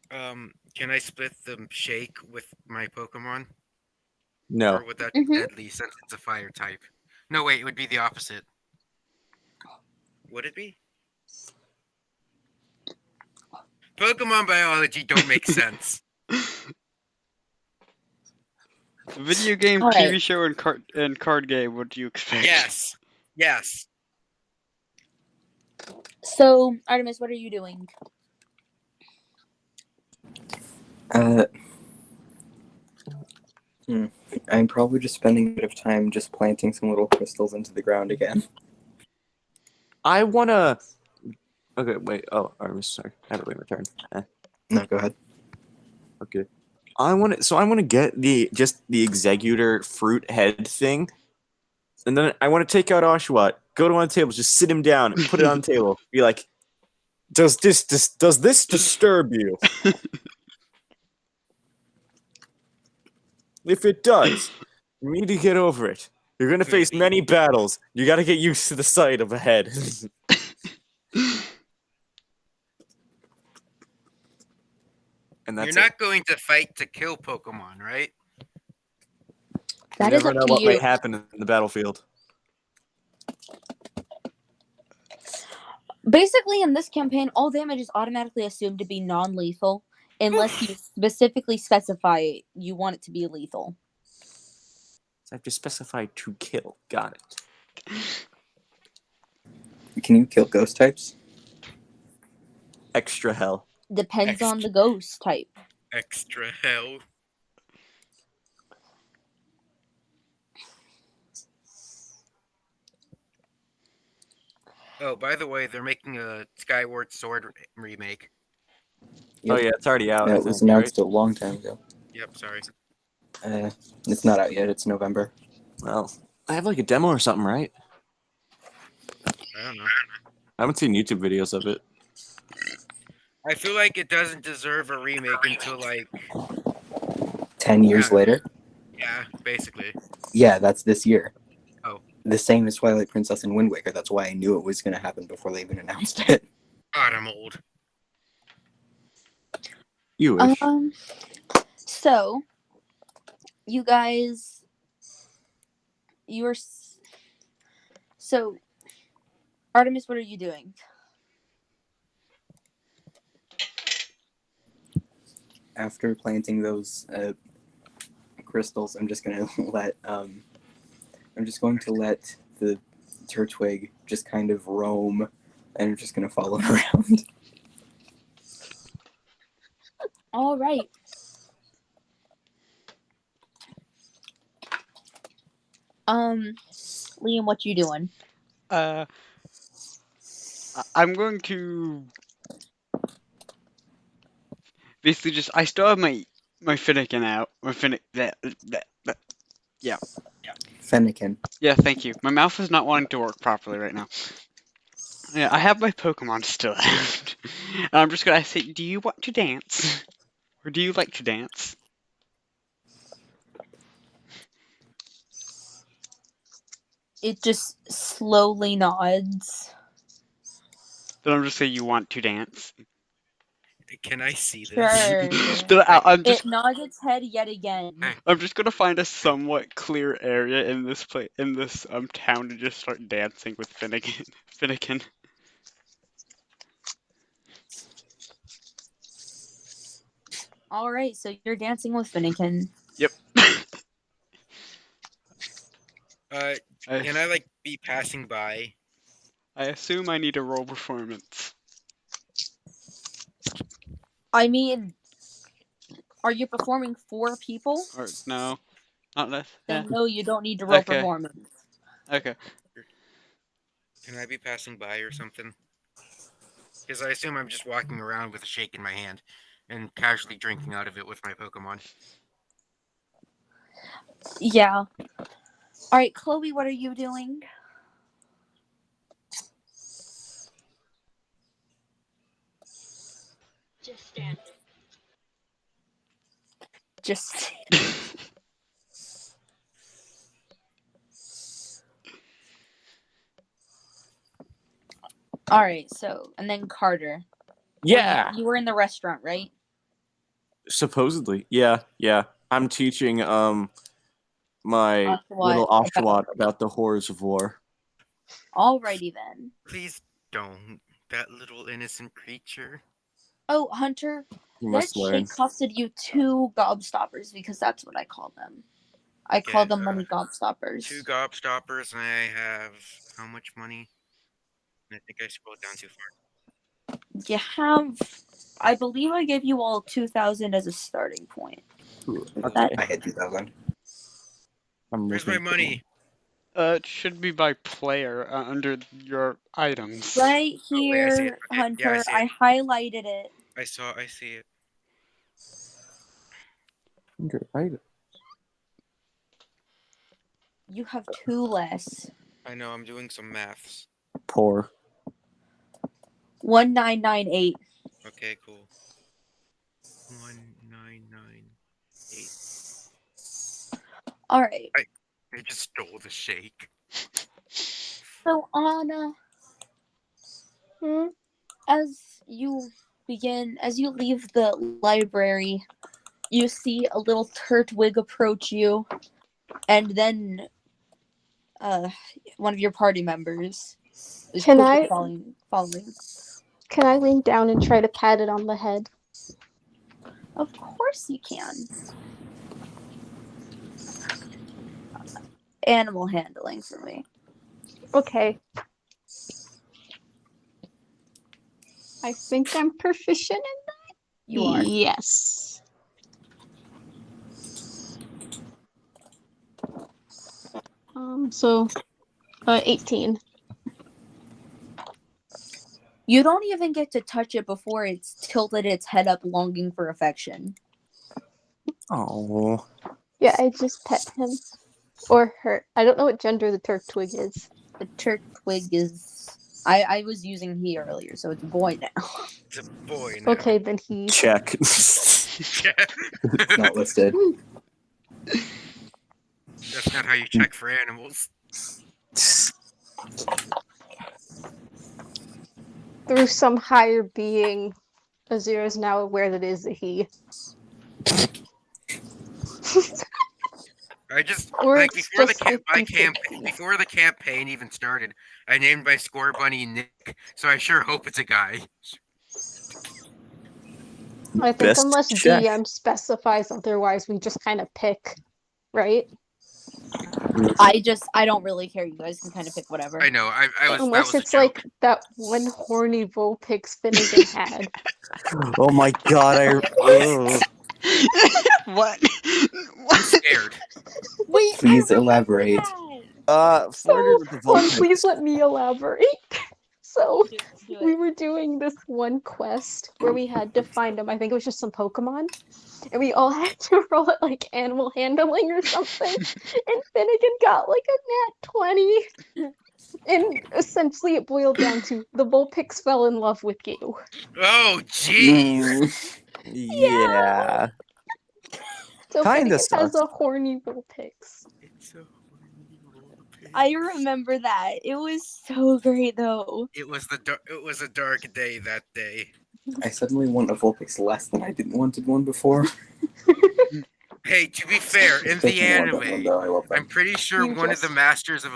Speaker 3: Can I split the shake with my Pokemon?
Speaker 5: No.
Speaker 3: Or would that be deadly since it's a fire type? No, wait, it would be the opposite. would it be? Pokemon biology don't make sense.
Speaker 1: Video game,
Speaker 2: All
Speaker 1: TV
Speaker 2: right.
Speaker 1: show, and card game. What do you expect?
Speaker 3: Yes. Yes.
Speaker 2: So, Artemis, what are you doing?
Speaker 6: I'm probably just spending a bit of time just planting some little crystals into the ground again.
Speaker 5: I wanna. Okay, wait. Oh, I'm sorry. I haven't waited my turn.
Speaker 6: No, go ahead.
Speaker 5: Okay. I want to. So I want to get the executor fruit head thing, and then I want to take out Oshawott, go to one table, just sit him down, put it on the table, be like, does this disturb you? If it does, you need to get over it. You're gonna face
Speaker 3: Clearly.
Speaker 5: many battles. You gotta get used to the sight of a head. And that's
Speaker 3: You're not going to fight to kill Pokemon, right?
Speaker 2: That
Speaker 5: you
Speaker 2: is
Speaker 5: never
Speaker 2: up
Speaker 5: know
Speaker 2: to
Speaker 5: what
Speaker 2: you.
Speaker 5: might happen in the battlefield.
Speaker 2: Basically, in this campaign, all damage is automatically assumed to be non-lethal unless you specifically specify you want it to be lethal.
Speaker 5: So I have to specify to kill. Got it.
Speaker 6: Can you kill ghost types?
Speaker 5: Extra hell.
Speaker 2: Depends on the ghost type.
Speaker 3: Extra hell. Oh, by the way, they're making a Skyward Sword remake.
Speaker 5: Oh
Speaker 6: Yep.
Speaker 5: yeah, it's already out. I
Speaker 6: It was
Speaker 5: think,
Speaker 6: announced
Speaker 5: right?
Speaker 6: a long time ago.
Speaker 3: Yep, sorry.
Speaker 6: It's not out yet. It's November.
Speaker 5: Well, I have like a demo or something, right?
Speaker 3: I don't know.
Speaker 5: I haven't seen YouTube videos of it.
Speaker 3: I feel like it doesn't deserve a remake until like
Speaker 6: 10 years
Speaker 3: Yeah.
Speaker 6: later?
Speaker 3: yeah, basically.
Speaker 6: Yeah, that's this year.
Speaker 3: Oh.
Speaker 6: The same as Twilight Princess and Wind Waker. That's why I knew it was going to happen before they even announced it.
Speaker 3: God, I'm old.
Speaker 5: You wish.
Speaker 2: So you guys, so Artemis, what are you doing?
Speaker 6: After planting those crystals, I'm just going to let the Turtwig just kind of roam, and I'm just going to follow it around.
Speaker 2: All right. Liam, what you doing?
Speaker 1: I'm going to basically just. I still have my Finnegan out. My yeah.
Speaker 6: Fennekin.
Speaker 1: Yeah, thank you. My mouth is not wanting to work properly right now. Yeah, I have my Pokemon still out. And I'm just gonna say, do you want to dance? Or do you like to dance?
Speaker 2: It just slowly nods.
Speaker 1: Then I'm just saying you want to dance.
Speaker 3: Can I see this?
Speaker 2: Sure.
Speaker 1: Then I'm just
Speaker 2: It nods its head yet again.
Speaker 1: I'm just gonna find a somewhat clear area in this town to just start dancing with Finnegan. Finnegan.
Speaker 2: All right, so you're dancing with Finnegan.
Speaker 1: Yep.
Speaker 3: Can I like be passing by?
Speaker 1: I assume I need a roll performance.
Speaker 2: I mean, are you performing for people?
Speaker 1: Or no, not that.
Speaker 2: Then no, you don't need to roll
Speaker 1: Okay.
Speaker 2: performance.
Speaker 1: Okay.
Speaker 3: Can I be passing by or something? Because I assume I'm just walking around with a shake in my hand and casually drinking out of it with my Pokemon.
Speaker 2: Yeah. All right, Chloe, what are you doing?
Speaker 8: Just stand.
Speaker 2: Just. All right, so and then Carter.
Speaker 5: Yeah.
Speaker 2: You were in the restaurant, right?
Speaker 5: Supposedly. Yeah. I'm teaching my little
Speaker 2: Oshawott
Speaker 5: Oshawott about the horrors of war.
Speaker 2: Alrighty then.
Speaker 3: Please Don't. That little innocent creature.
Speaker 2: Oh, Hunter,
Speaker 5: You
Speaker 2: that
Speaker 5: must learn.
Speaker 2: shit costed you 2 gobstoppers because that's what I call them. I call
Speaker 3: Get
Speaker 2: them money
Speaker 3: 2
Speaker 2: gobstoppers.
Speaker 3: gobstoppers, and I have how much money? I think I scrolled down too far.
Speaker 2: You have, I believe I gave you all 2,000 as a starting point.
Speaker 5: Ooh,
Speaker 2: That-
Speaker 5: okay.
Speaker 6: I had 2,000.
Speaker 5: I'm
Speaker 3: Where's my
Speaker 5: looking for
Speaker 3: money?
Speaker 1: It should be by player under your items.
Speaker 2: Right
Speaker 3: Oh, wait, I see it.
Speaker 2: here,
Speaker 3: Okay. Yeah, I
Speaker 2: Hunter,
Speaker 3: see
Speaker 2: I
Speaker 3: it.
Speaker 2: highlighted it.
Speaker 3: I see it.
Speaker 5: Under item.
Speaker 2: You have 2 less.
Speaker 3: I know, I'm doing some maths.
Speaker 5: Poor.
Speaker 2: 1998.
Speaker 3: Okay, cool. 1998.
Speaker 2: All right.
Speaker 3: I just stole the shake.
Speaker 2: So Anna, as you leave the library, you see a little turtwig approach you, and then one of your party members is
Speaker 7: Can
Speaker 2: quickly
Speaker 7: I-
Speaker 2: following.
Speaker 7: Can I lean down and try to pat it on the head?
Speaker 2: Of course you can. Animal handling for me.
Speaker 7: Okay. I think I'm proficient in
Speaker 2: You are.
Speaker 7: Yes. So 18.
Speaker 2: You don't even get to touch it before it's tilted its head up, longing for affection.
Speaker 5: Oh.
Speaker 7: Yeah, I just pet him. Or her. I don't know what gender the Turtwig is.
Speaker 2: The turtwig is. I was using he earlier, so it's a boy now.
Speaker 3: It's a boy now.
Speaker 7: Okay, then he.
Speaker 5: Check.
Speaker 6: It's not listed.
Speaker 3: That's not how you check for animals.
Speaker 7: Through some higher being, Azir is now aware that it is a he.
Speaker 3: I just
Speaker 7: Or
Speaker 3: like
Speaker 7: it's
Speaker 3: before the
Speaker 7: just 50-50.
Speaker 3: before the campaign even started, I named my score bunny Nick, so I sure hope it's a guy.
Speaker 7: I think
Speaker 5: Best
Speaker 7: unless
Speaker 5: check.
Speaker 7: DM specifies otherwise, we just kind of pick, right?
Speaker 2: I don't really care. You guys can kind of pick whatever.
Speaker 3: I know. I was
Speaker 7: Unless
Speaker 3: that was
Speaker 7: it's
Speaker 3: a joke.
Speaker 7: like that one horny Vulpix Finnegan had.
Speaker 5: Oh my god, ugh.
Speaker 1: What?
Speaker 3: I'm scared.
Speaker 2: Wait,
Speaker 6: Please elaborate.
Speaker 5: Flirted with the Vulpix.
Speaker 7: Please let me elaborate. So
Speaker 2: Do
Speaker 7: we
Speaker 2: it.
Speaker 7: were doing this one quest where we had to find them. I think it was just some Pokemon. And we all had to roll it like animal handling or something. And Finnegan got like a nat 20. And essentially it boiled down to the Vulpix fell in love with you.
Speaker 3: Oh, jeez.
Speaker 5: Yeah.
Speaker 7: So
Speaker 5: Kinda
Speaker 7: Finnegan has
Speaker 5: sucks.
Speaker 7: a horny Vulpix.
Speaker 3: It's a horny Vulpix.
Speaker 2: I remember that. It was so great though.
Speaker 3: It was a dark day that day.
Speaker 6: I suddenly want a Vulpix less than I didn't wanted one before.
Speaker 3: Hey, to be fair, in
Speaker 6: Still
Speaker 3: the
Speaker 6: kinda want that one,
Speaker 3: anime,
Speaker 6: though. I love
Speaker 3: I'm
Speaker 6: them.
Speaker 3: pretty sure
Speaker 7: You
Speaker 3: one of the
Speaker 7: just-
Speaker 3: masters of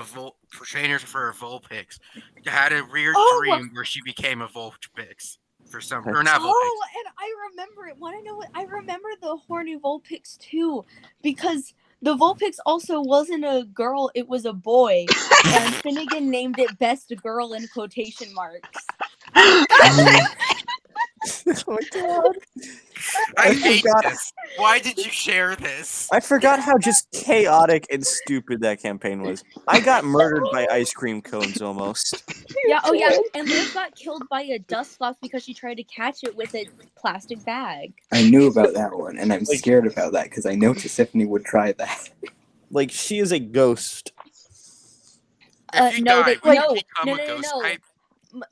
Speaker 3: trainers for a Vulpix had a weird
Speaker 2: Oh!
Speaker 3: dream where she became a Vulpix for some, or not Vulpix.
Speaker 2: Oh, and I remember it. Want to know what? I remember the horny Vulpix too, because the Vulpix also wasn't a girl; it was a boy, and Finnegan named it "best girl" in quotation marks.
Speaker 5: Oh my god.
Speaker 3: I
Speaker 5: I
Speaker 3: hate
Speaker 5: forgot-
Speaker 3: this. Why did you share this?
Speaker 5: I forgot how just chaotic and stupid that campaign was. I got murdered by ice cream cones almost.
Speaker 2: Yeah. Oh yeah. And Liv got killed by a Dusclops because she tried to catch it with a plastic bag.
Speaker 6: I knew about that one, and I'm scared about that because I know Tiffany would try that.
Speaker 5: Like, she is a ghost.
Speaker 3: If you
Speaker 2: No,
Speaker 3: die,
Speaker 2: they-
Speaker 3: would
Speaker 2: no,
Speaker 3: you become
Speaker 2: no,
Speaker 3: a
Speaker 2: no,
Speaker 3: ghost
Speaker 2: no.
Speaker 3: type?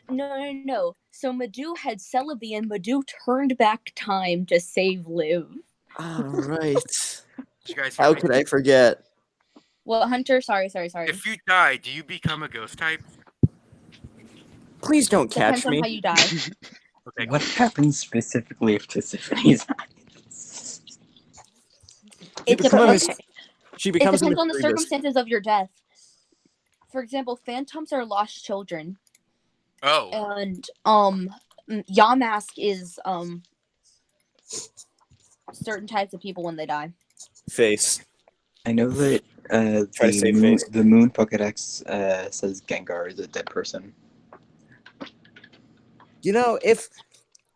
Speaker 2: No. So Madhu had Celebi, and Madhu turned back time to save Liv.
Speaker 5: Alright.
Speaker 3: Did you guys hear
Speaker 5: How
Speaker 3: me?
Speaker 5: could I forget?
Speaker 2: Well, Hunter, sorry.
Speaker 3: If you die, do you become a ghost type?
Speaker 5: Please don't catch
Speaker 2: Depends on
Speaker 5: me.
Speaker 2: how you die.
Speaker 3: Okay.
Speaker 6: What happens specifically if Tiffany's
Speaker 2: It
Speaker 5: becomes-
Speaker 2: depends.
Speaker 5: She
Speaker 2: It
Speaker 5: becomes a
Speaker 2: depends on the
Speaker 5: Misdreavus.
Speaker 2: circumstances of your death. For example, phantoms are lost children.
Speaker 3: Oh.
Speaker 2: And Yamask is certain types of people when they die.
Speaker 5: Face.
Speaker 6: I know that
Speaker 5: Try to save face.
Speaker 6: the moon Pokedex says Gengar is a dead person.
Speaker 5: You know, if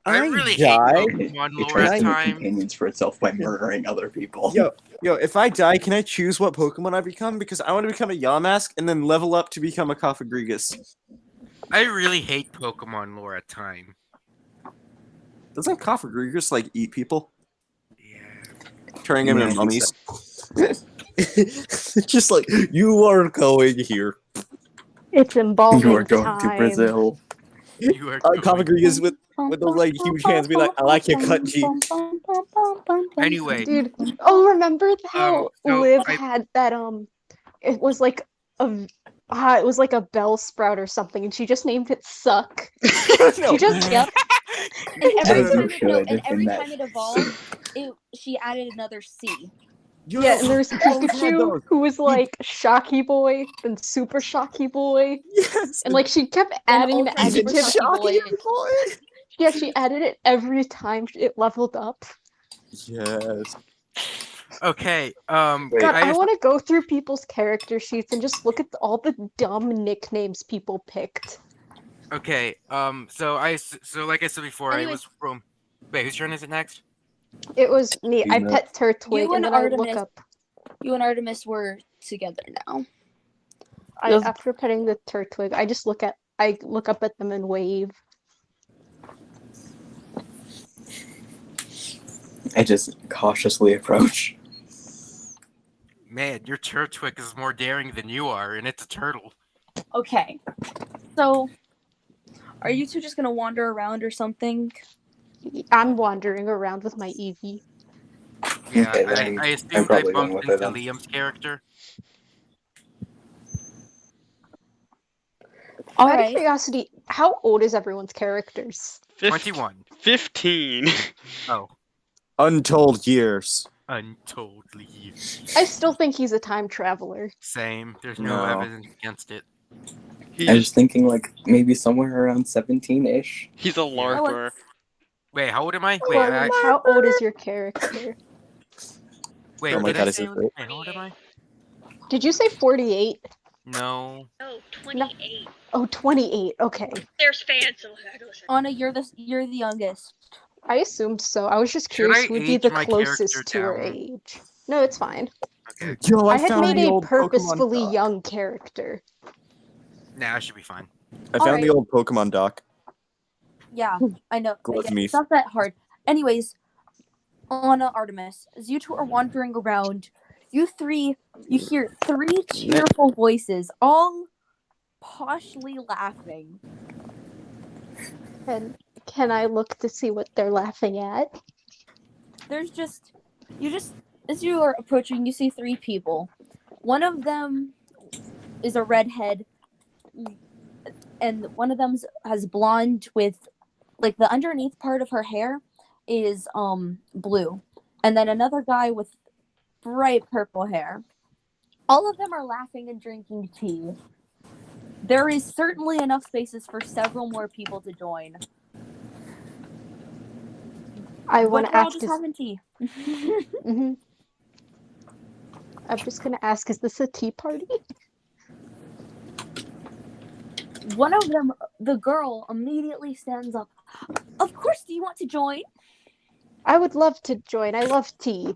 Speaker 3: I
Speaker 5: I
Speaker 3: really hate
Speaker 5: die,
Speaker 3: Pokemon
Speaker 6: It
Speaker 3: lore
Speaker 6: tries
Speaker 3: at
Speaker 6: to make
Speaker 3: times.
Speaker 6: companions for itself by murdering other people.
Speaker 5: yo, if I die, can I choose what Pokemon I become? Because I want to become a Yamask and then level up to become a Cofagrigus.
Speaker 3: I really hate Pokemon lore at times.
Speaker 5: Doesn't Cofagrigus like eat people?
Speaker 3: Yeah.
Speaker 5: Turning them
Speaker 6: Yeah, I
Speaker 5: into
Speaker 6: think
Speaker 5: mummies. Just like, you are going here.
Speaker 4: It's
Speaker 6: You
Speaker 4: embalming
Speaker 6: are going to
Speaker 4: time.
Speaker 6: Brazil.
Speaker 3: You are going.
Speaker 5: Cofagrigus with those like huge hands be like, I like your cut, G.
Speaker 3: Anyway,
Speaker 4: Dude, oh, remember how
Speaker 3: so
Speaker 4: Liv
Speaker 3: I
Speaker 4: had that it was like it was like a bell sprout or something, and she just named it Suck.
Speaker 5: No.
Speaker 4: She just
Speaker 2: Yep. And every
Speaker 6: As you
Speaker 2: time
Speaker 6: should in
Speaker 2: every
Speaker 6: that
Speaker 2: time it evolved, she added another C.
Speaker 4: yeah, and there's
Speaker 5: Both had
Speaker 4: Pikachu
Speaker 5: those.
Speaker 4: who was like Shocky Boy, then Super Shocky Boy,
Speaker 5: Yes.
Speaker 4: and like she kept
Speaker 2: Then
Speaker 4: adding an
Speaker 2: Ultra Super
Speaker 4: adjective.
Speaker 2: Shocky Boy.
Speaker 4: Yeah, she added it every time it leveled up.
Speaker 5: Yes.
Speaker 3: okay.
Speaker 5: Wait.
Speaker 4: God, I
Speaker 3: just-
Speaker 4: want to go through people's character sheets and just look at all the dumb nicknames people picked.
Speaker 3: Okay. So like I said before, I
Speaker 2: Anyways.
Speaker 3: was from. Wait, whose turn is it next?
Speaker 4: It was me. I
Speaker 6: Peanut.
Speaker 4: pet Turtwig,
Speaker 2: You
Speaker 4: and
Speaker 2: and
Speaker 4: then I look
Speaker 2: Artemis.
Speaker 4: up.
Speaker 2: You and Artemis were together now. You have-
Speaker 4: After petting the Turtwig, I look up at them and wave.
Speaker 6: I just cautiously approach.
Speaker 3: Man, your Turtwig is more daring than you are, and it's a turtle.
Speaker 2: Okay. So, are you two just gonna wander around or something?
Speaker 4: I'm wandering around with my Eevee.
Speaker 3: Yeah,
Speaker 6: Okay, then
Speaker 3: I
Speaker 6: I'm
Speaker 3: assumed I
Speaker 6: probably going
Speaker 3: bumped
Speaker 6: with it
Speaker 3: into
Speaker 6: then.
Speaker 3: Liam's character.
Speaker 2: All
Speaker 4: Out of
Speaker 2: right.
Speaker 4: curiosity, how old is everyone's characters?
Speaker 3: 21.
Speaker 1: 15.
Speaker 3: Oh,
Speaker 5: Untold years.
Speaker 3: untold leave.
Speaker 4: I still think he's a time traveler.
Speaker 3: Same. There's no
Speaker 5: No.
Speaker 3: evidence against it.
Speaker 6: I was thinking like maybe somewhere around 17-ish.
Speaker 1: He's a LARPer.
Speaker 3: Wait, how old am I? Wait,
Speaker 4: Chloe, how old is your character?
Speaker 3: wait,
Speaker 5: Oh my
Speaker 3: did
Speaker 5: God,
Speaker 3: I
Speaker 5: is
Speaker 3: say?
Speaker 5: it
Speaker 3: Wait,
Speaker 5: right?
Speaker 3: how old am I?
Speaker 4: Did you say 48?
Speaker 3: No.
Speaker 9: No, 28.
Speaker 4: Oh, 28. Okay.
Speaker 9: There's fans, so I don't listen.
Speaker 2: Anna, you're the youngest.
Speaker 4: I assumed so. I was just
Speaker 3: Should
Speaker 4: curious
Speaker 3: I
Speaker 4: who would be
Speaker 3: age
Speaker 4: the
Speaker 3: my character
Speaker 4: closest to her
Speaker 3: down?
Speaker 4: age. No, it's fine.
Speaker 3: Okay.
Speaker 5: Yo,
Speaker 4: I had
Speaker 5: found
Speaker 4: made
Speaker 5: the
Speaker 4: a
Speaker 5: old
Speaker 4: purposefully
Speaker 5: Pokemon doc.
Speaker 4: young character.
Speaker 3: Nah, I should be fine.
Speaker 5: I found the
Speaker 2: Alright.
Speaker 5: old Pokemon doc.
Speaker 2: Yeah, I know.
Speaker 5: Glove
Speaker 2: Yeah,
Speaker 5: me.
Speaker 2: it's not that hard. Anyways, Anna, Artemis, as you two are wandering around, you hear three cheerful voices, all poshly laughing.
Speaker 4: And can I look to see what they're laughing at?
Speaker 2: There's as you are approaching, you see three people. One of them is a redhead, and one of them has blonde with, like, the underneath part of her hair is blue, and then another guy with bright purple hair. All of them are laughing and drinking tea. There is certainly enough spaces for several more people to join.
Speaker 4: I
Speaker 2: But
Speaker 4: want to
Speaker 2: they're all
Speaker 4: ask
Speaker 2: just
Speaker 4: is
Speaker 2: having tea.
Speaker 4: hmm I'm just gonna ask, is this a tea party?
Speaker 2: One of them, the girl, immediately stands up. Of course, do you want to join?
Speaker 4: I would love to join. I love tea.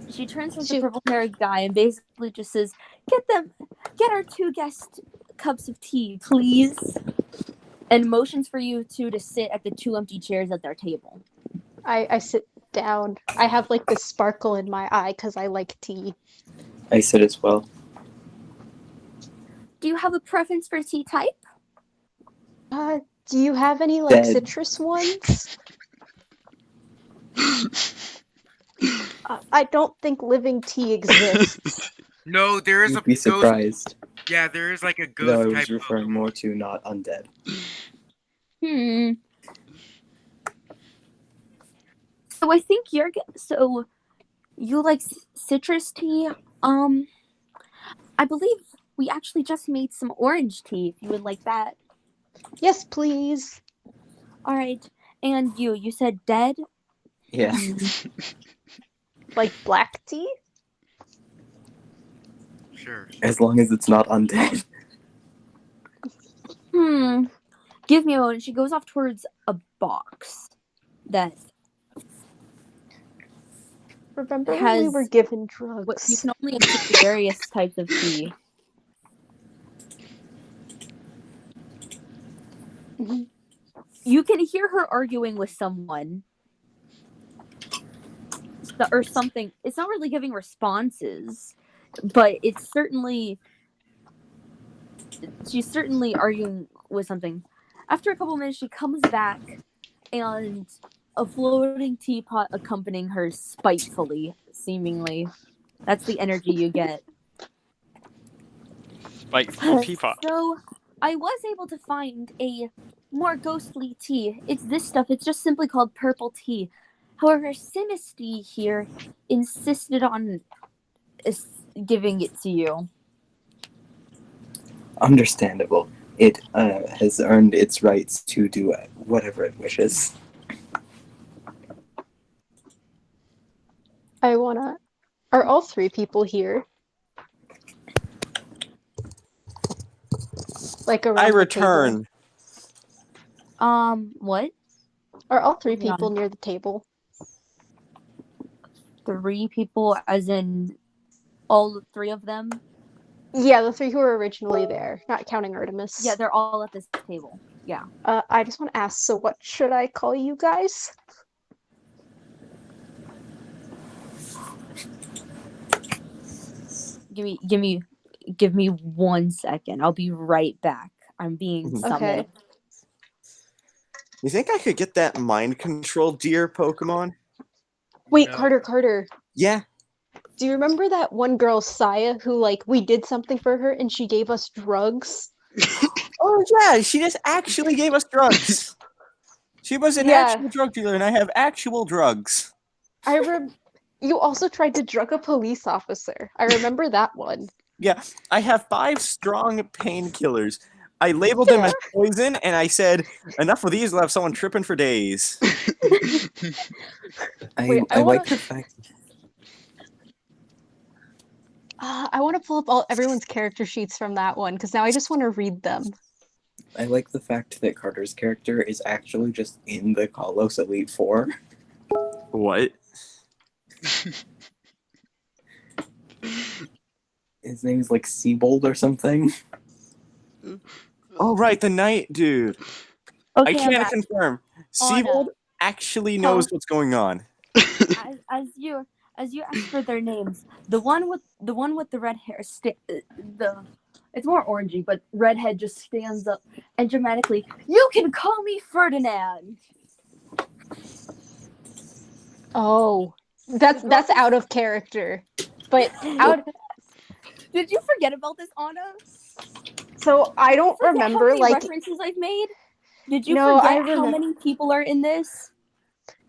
Speaker 2: She turns to the purple-haired guy and basically just says, get our two guest cups of tea, please. And motions for you two to sit at the two empty chairs at their table.
Speaker 4: I sit down. I have like this sparkle in my eye because I like tea.
Speaker 6: I sit as well.
Speaker 2: Do you have a preference for tea type?
Speaker 4: Do you have any like citrus ones? I don't think living tea exists.
Speaker 3: No, there is
Speaker 6: You'd
Speaker 3: a
Speaker 6: be
Speaker 3: ghost.
Speaker 6: surprised.
Speaker 3: Yeah, there is like a ghost
Speaker 6: No, I
Speaker 3: type.
Speaker 6: was referring more to not undead.
Speaker 2: So I think you like citrus tea. I believe we actually just made some orange tea, if you would like that.
Speaker 7: Yes, please.
Speaker 2: All right. And you said dead?
Speaker 6: Yeah.
Speaker 7: Like black tea?
Speaker 3: Sure.
Speaker 6: As long as it's not undead.
Speaker 2: Give me a moment. She goes off towards a box that
Speaker 7: Remember when we were
Speaker 2: has
Speaker 7: given
Speaker 2: what you
Speaker 7: drugs?
Speaker 2: can only obtain various types of tea.
Speaker 7: Mhm.
Speaker 2: You can hear her arguing with someone or something. It's not really giving responses, but she's certainly arguing with something. After a couple minutes, she comes back and a floating teapot accompanying her spitefully, seemingly. That's the energy you get.
Speaker 1: Spiteful teapot.
Speaker 2: So, I was able to find a more ghostly tea. It's this stuff. It's just simply called purple tea. However, Sinisty here insisted on giving it to you.
Speaker 6: Understandable. It has earned its rights to do whatever it wishes.
Speaker 7: I wanna. Are all three people here? Like around
Speaker 5: I
Speaker 7: the table?
Speaker 5: return.
Speaker 2: What?
Speaker 7: Are all three
Speaker 2: Hang on.
Speaker 7: people near the table?
Speaker 2: 3 people, as in all 3 of them?
Speaker 7: Yeah, the 3 who were originally there, not counting Artemis.
Speaker 2: Yeah, they're all at this table. Yeah.
Speaker 7: I just want to ask, so what should I call you guys?
Speaker 2: Give me 1 second. I'll be right back. I'm being summoned.
Speaker 7: Okay.
Speaker 5: You think I could get that mind control deer Pokemon?
Speaker 7: Wait,
Speaker 3: No.
Speaker 7: Carter.
Speaker 5: Yeah.
Speaker 7: Do you remember that one girl, Saya, who, like, we did something for her and she gave us drugs?
Speaker 5: Oh yeah, she just actually gave us drugs. She was an
Speaker 7: Yeah.
Speaker 5: actual drug dealer, and I have actual drugs.
Speaker 7: You also tried to drug a police officer. I remember that one.
Speaker 5: Yeah, I have 5 strong painkillers. I labeled them as poison, and I said, enough of these will have someone tripping for days.
Speaker 7: Wait,
Speaker 6: I like the fact.
Speaker 7: I want to pull up everyone's character sheets from that one, because now I just want to read them.
Speaker 6: I like the fact that Carter's character is actually just in the Kalos Elite Four.
Speaker 5: What?
Speaker 6: His name is like Seabold or something.
Speaker 5: Oh right, the night dude.
Speaker 2: Okay,
Speaker 5: I can't confirm. Seabold actually knows what's going on.
Speaker 2: As you ask for their names, the one with the red hair, it's more orangey, but redhead just stands up and dramatically, you can call me Ferdinand.
Speaker 7: Oh, that's out of character. But
Speaker 2: Did you forget about this, Anna?
Speaker 7: So I don't remember
Speaker 2: how many
Speaker 7: like
Speaker 2: references I've made. Did you
Speaker 7: No,
Speaker 2: forget how many people are in this?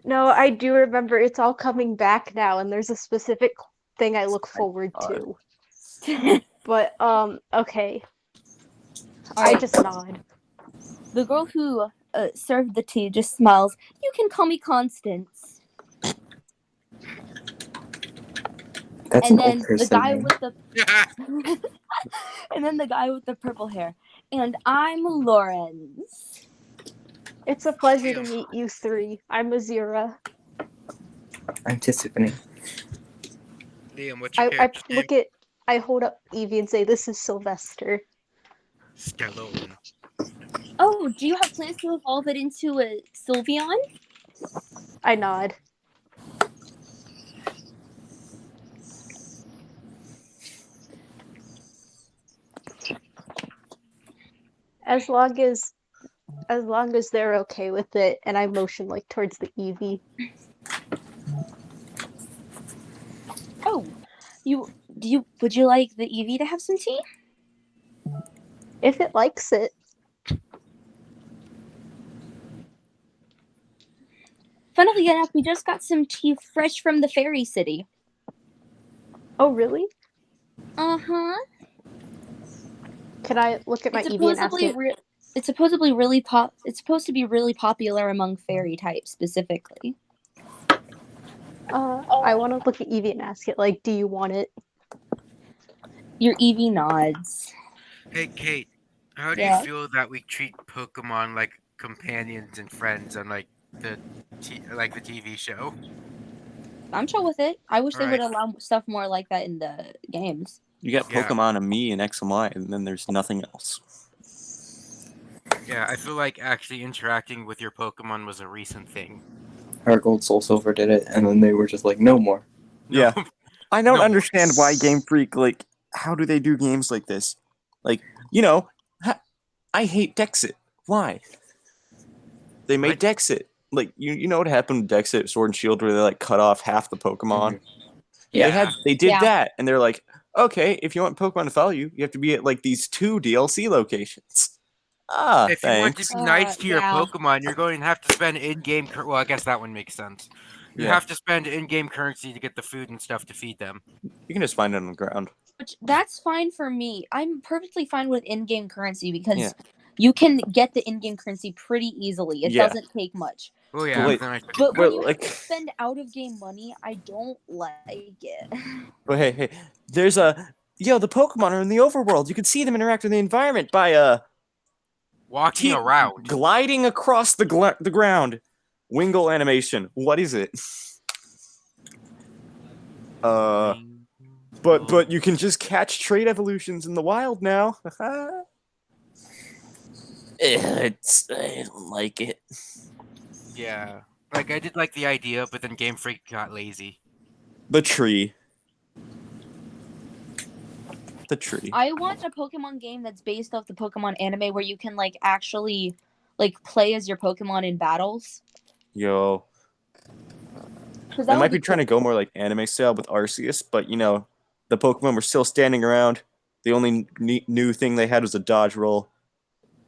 Speaker 7: No, I do remember. It's all coming back now, and there's a specific thing I look forward to. But okay. I just nod.
Speaker 2: The girl who served the tea just smiles. You can call me Constance.
Speaker 6: That's
Speaker 2: and
Speaker 6: an
Speaker 2: then
Speaker 6: old person
Speaker 2: the guy
Speaker 6: name.
Speaker 2: with the and then the guy with the purple hair. And I'm Lawrence.
Speaker 7: It's a pleasure to meet you 3. I'm Azira.
Speaker 6: I'm Tiffany.
Speaker 3: Liam, what's your character's name?
Speaker 7: I hold up Evie and say, "This is Sylvester."
Speaker 3: Stallone.
Speaker 2: Oh, do you have plans to evolve it into a Sylveon?
Speaker 7: I nod. As long as they're okay with it, and I motion like towards the Eevee.
Speaker 2: Oh, would you like the Eevee to have some tea?
Speaker 7: If it likes it.
Speaker 2: Funnily enough, we just got some tea fresh from the fairy city.
Speaker 7: Oh, really?
Speaker 2: Uh-huh.
Speaker 7: Can I look at my
Speaker 2: It's
Speaker 7: Eevee and ask
Speaker 2: supposedly
Speaker 7: it?
Speaker 2: it's supposed to be really popular among fairy types specifically.
Speaker 7: I want to look at Eevee and ask it, like, do you want it?
Speaker 2: Your Eevee nods.
Speaker 3: Hey, Kate, how do you
Speaker 2: Yeah.
Speaker 3: feel that we treat Pokemon like companions and friends on like the the TV show?
Speaker 2: I'm chill with it. I wish they would
Speaker 3: Alright.
Speaker 2: allow stuff more like that in the games.
Speaker 5: You got
Speaker 3: Yeah.
Speaker 5: Pokemon and me and X and Y, and then there's nothing else.
Speaker 3: Yeah, I feel like actually interacting with your Pokemon was a recent thing.
Speaker 6: Heart Gold, Soul Silver did it, and then they were just like, no more.
Speaker 3: No,
Speaker 5: Yeah. I don't
Speaker 3: No.
Speaker 5: understand why Game Freak, like, how do they do games like this? Like, I hate Dexit. Why? They made
Speaker 3: What?
Speaker 5: Dexit. Like, you know what happened with Dexit, Sword and Shield, where they like cut off half the Pokemon?
Speaker 6: Yeah.
Speaker 5: They did
Speaker 2: Yeah.
Speaker 5: that, and they're like, okay, if you want Pokemon to follow you, you have to be at like these 2 DLC locations.
Speaker 3: If you want to
Speaker 5: Thanks.
Speaker 3: be nice to your
Speaker 2: Yeah.
Speaker 3: Pokemon, you're going to have to spend in-game. Well, I guess that one makes sense. You
Speaker 5: Yeah.
Speaker 3: have to spend in-game currency to get the food and stuff to feed them.
Speaker 5: You can just find it on the ground.
Speaker 2: Which that's fine for me. I'm perfectly fine with in-game currency because
Speaker 5: Yeah.
Speaker 2: you can get the in-game currency pretty easily. It
Speaker 5: Yeah.
Speaker 2: doesn't take much.
Speaker 3: Oh yeah,
Speaker 5: wait,
Speaker 3: then I
Speaker 2: But when
Speaker 5: But,
Speaker 2: you have
Speaker 5: like,
Speaker 2: to spend out-of-game money, I don't like it.
Speaker 5: but hey, there's the Pokemon are in the overworld. You can see them interact with the environment by
Speaker 3: walking around.
Speaker 5: gliding across the ground. Wingle animation. What is it? But you can just catch trait evolutions in the wild now. I don't like it.
Speaker 3: Yeah, like I did like the idea, but then Game Freak got lazy.
Speaker 5: The tree. The tree.
Speaker 2: I want a Pokemon game that's based off the Pokemon anime where you can like actually like play as your Pokemon in battles.
Speaker 5: Yo.
Speaker 2: 'Cause
Speaker 5: They
Speaker 2: that would
Speaker 5: might
Speaker 2: be
Speaker 5: be trying to go more like anime style with Arceus, but the Pokemon were still standing around. The only new thing they had was a dodge roll.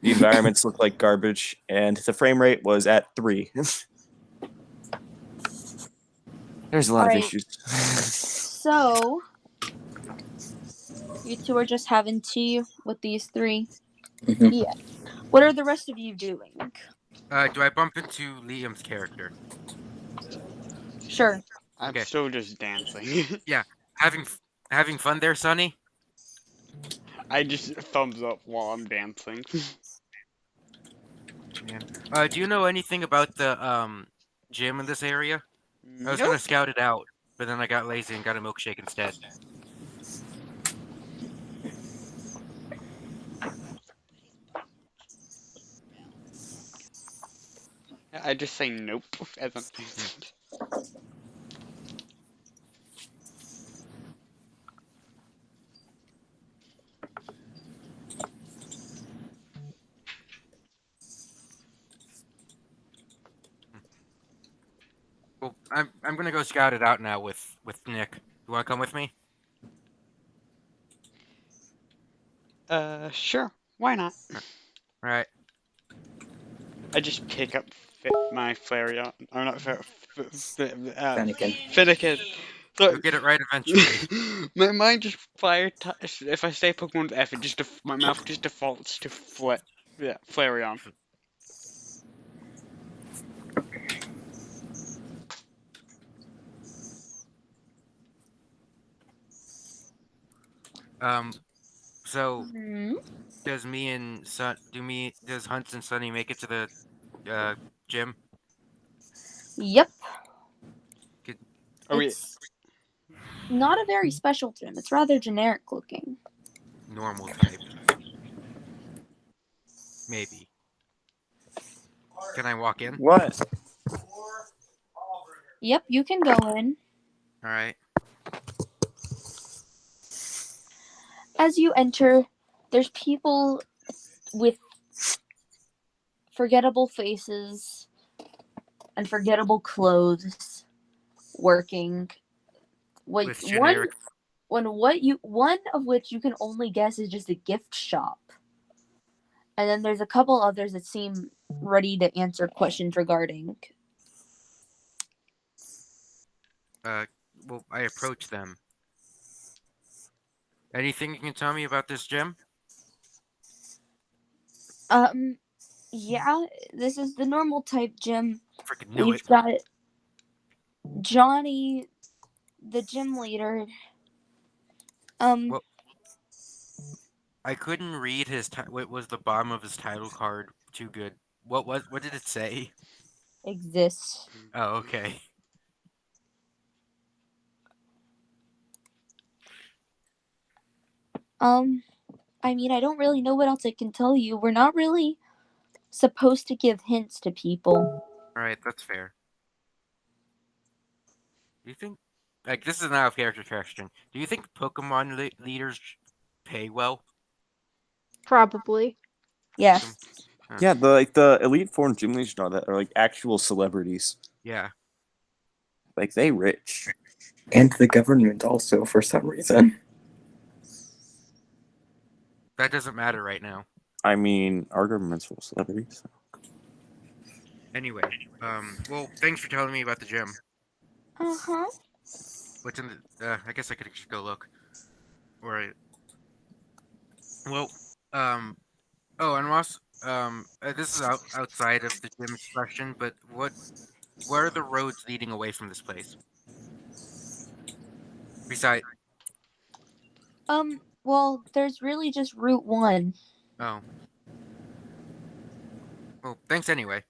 Speaker 5: The environments looked like garbage, and the frame rate was at 3. There's a lot of
Speaker 2: Alright.
Speaker 5: issues.
Speaker 2: So you two are just having tea with these 3.
Speaker 6: Mhm.
Speaker 7: Yeah.
Speaker 2: What are the rest of you doing?
Speaker 3: Do I bump into Liam's character?
Speaker 2: Sure.
Speaker 1: I'm
Speaker 3: Okay.
Speaker 1: still just dancing.
Speaker 3: Having fun there, Sonny?
Speaker 1: I just thumbs up while I'm dancing.
Speaker 3: Yeah. Do you know anything about the gym in this area? I was
Speaker 1: Nope.
Speaker 3: gonna scout it out, but then I got lazy and got a milkshake instead.
Speaker 1: I just say nope as I'm dancing.
Speaker 3: Well, I'm gonna go scout it out now with Nick. You wanna come with me?
Speaker 1: Sure. Why not?
Speaker 3: All right.
Speaker 1: I just pick up my Flareon, or not
Speaker 6: Fennekin.
Speaker 1: Fennekin. So
Speaker 3: You'll get it right eventually.
Speaker 1: my mind just if I say Pokemon with F, my mouth just defaults to Flareon.
Speaker 3: So
Speaker 2: Hmm?
Speaker 3: does Hunts and Sunny make it to the gym?
Speaker 2: Yep.
Speaker 1: Are we?
Speaker 2: It's not a very special gym. It's rather generic looking.
Speaker 3: Normal type. Maybe. Can I walk in?
Speaker 5: What?
Speaker 2: Yep, you can go in.
Speaker 3: All right.
Speaker 2: As you enter, there's people with forgettable faces and forgettable clothes working. Wait,
Speaker 3: With generic.
Speaker 2: one of which you can only guess is just a gift shop. And then there's a couple others that seem ready to answer questions regarding.
Speaker 3: Well, I approach them. Anything you can tell me about this gym?
Speaker 2: Yeah, this is the normal type gym.
Speaker 3: Freaking knew
Speaker 2: We've
Speaker 3: it.
Speaker 2: got Johnny, the gym leader.
Speaker 3: Well, I couldn't read what was the bottom of his title card too good. What did it say?
Speaker 2: Exists.
Speaker 3: Oh, okay.
Speaker 2: I mean, I don't really know what else I can tell you. We're not really supposed to give hints to people.
Speaker 3: All right, that's fair. Do you think, like, this is an out of character question? Do you think Pokemon leaders pay well?
Speaker 7: Probably.
Speaker 2: Yes.
Speaker 3: Huh.
Speaker 5: Yeah, the Elite Four and Gym Leaders and all that are like actual celebrities.
Speaker 3: Yeah.
Speaker 5: Like they rich.
Speaker 6: And the government also, for some reason.
Speaker 3: That doesn't matter right now.
Speaker 5: I mean, our government's full of celebrities.
Speaker 3: Anyway, well, thanks for telling me about the gym.
Speaker 2: Uh-huh.
Speaker 3: What's in the? I guess I could just go look. Or, well, um, oh, and Ross, this is outside of the gym question, but where are the roads leading away from this place? Beside,
Speaker 2: Well, there's really just Route 1.
Speaker 3: oh, well, thanks anyway.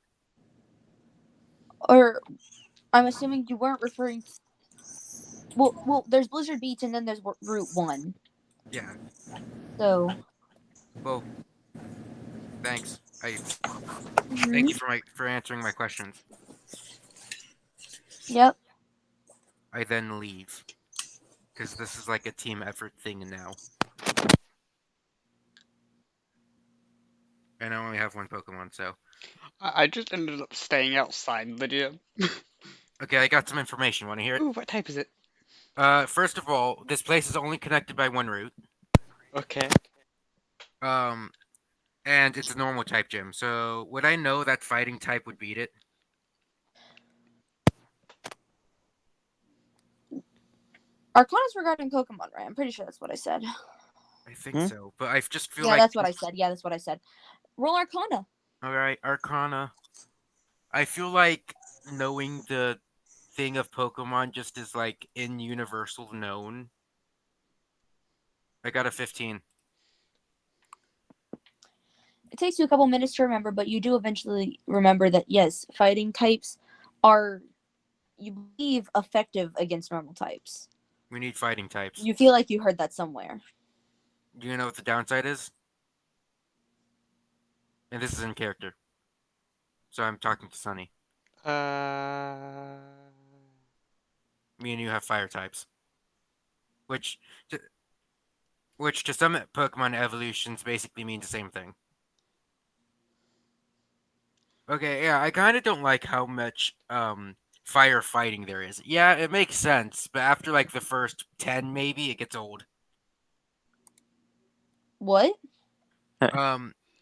Speaker 2: Or, I'm assuming you weren't referring to... Well, there's Blizzard Beach and then there's Route 1.
Speaker 3: Yeah.
Speaker 2: So...
Speaker 3: Well, thanks.
Speaker 2: Mhm.
Speaker 3: Thank you for answering my questions.
Speaker 2: Yep.
Speaker 3: I then leave because this is like a team effort thing now, and I only have one Pokemon, so
Speaker 1: I just ended up staying outside the gym.
Speaker 3: okay. I got some information. Want to hear it?
Speaker 1: Ooh, what type is it?
Speaker 3: First of all, this place is only connected by one route.
Speaker 1: Okay.
Speaker 3: Um, and it's a normal type gym. So would I know that fighting type would beat it?
Speaker 2: Arcana's regarding Pokemon, right? I'm pretty sure that's what I said.
Speaker 3: I think so, but I just feel
Speaker 2: Yeah,
Speaker 3: like
Speaker 2: that's what I said. Yeah, that's what I said. Roll Arcana.
Speaker 3: all right, Arcana. I feel like knowing the thing of Pokemon just is like in universal known. I got a 15.
Speaker 2: It takes you a couple minutes to remember, but you do eventually remember that, yes, fighting types are, you believe, effective against normal types.
Speaker 3: We need fighting types.
Speaker 2: You feel like you heard that somewhere.
Speaker 3: Do you know what the downside is? And this is in character. So I'm talking to Sunny.
Speaker 1: Uh,
Speaker 3: Me and you have fire types. Which to some Pokemon evolutions basically means the same thing. Okay, yeah, I kind of don't like how much firefighting there is. Yeah, it makes sense, but after like the first 10 maybe it gets old.
Speaker 2: What?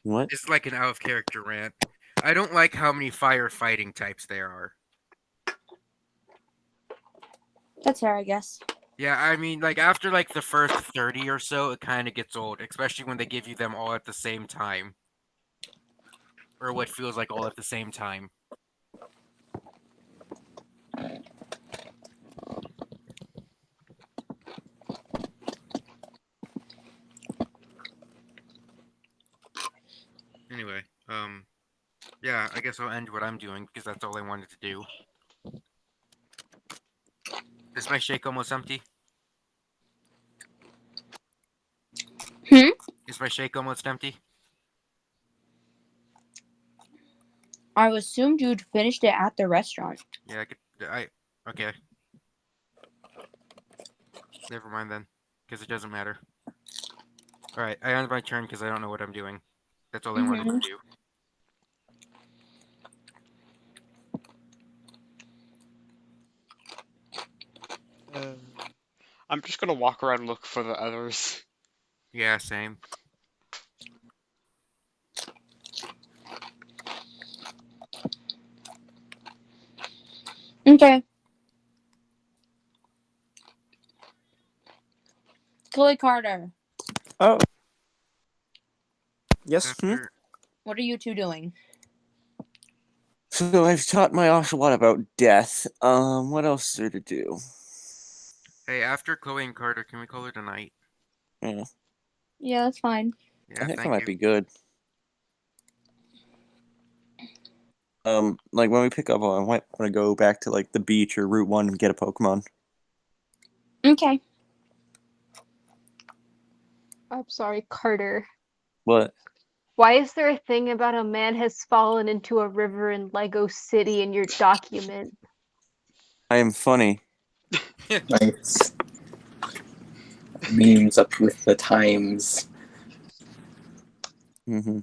Speaker 5: What?
Speaker 3: It's like an out of character rant. I don't like how many firefighting types there are.
Speaker 2: That's fair, I guess.
Speaker 3: Yeah, I mean, like after like the first 30 or so, it kind of gets old, especially when they give you them all at the same time, or what feels like all at the same time. Anyway, yeah, I guess I'll end what I'm doing because that's all I wanted to do. Is my shake almost empty?
Speaker 2: Hmm?
Speaker 3: Is my shake almost empty?
Speaker 2: I assumed you'd finished it at the restaurant.
Speaker 3: Yeah, okay. Never mind then, because it doesn't matter. Alright, I end my turn because I don't know what I'm doing. That's all I wanted to do.
Speaker 1: uh, I'm just gonna walk around and look for the others.
Speaker 3: Yeah, same.
Speaker 2: Okay. Chloe Carter.
Speaker 5: Oh. Yes.
Speaker 3: After
Speaker 2: What are you two doing?
Speaker 5: So I've taught my ocelot about death. What else is there to do?
Speaker 3: Hey, after Chloe and Carter, can we call her tonight?
Speaker 5: Yeah,
Speaker 2: Yeah, that's fine.
Speaker 3: Yeah,
Speaker 5: I think that
Speaker 3: thank
Speaker 5: might
Speaker 3: you.
Speaker 5: be good. Like when we pick up, I might want to go back to like the beach or Route 1 and get a Pokemon.
Speaker 2: Okay.
Speaker 7: I'm sorry, Carter.
Speaker 5: What?
Speaker 7: Why is there a thing about a man has fallen into a river in Lego City in your document?
Speaker 5: I am funny.
Speaker 6: Nice. Memes up with the times.
Speaker 5: Mm-hmm.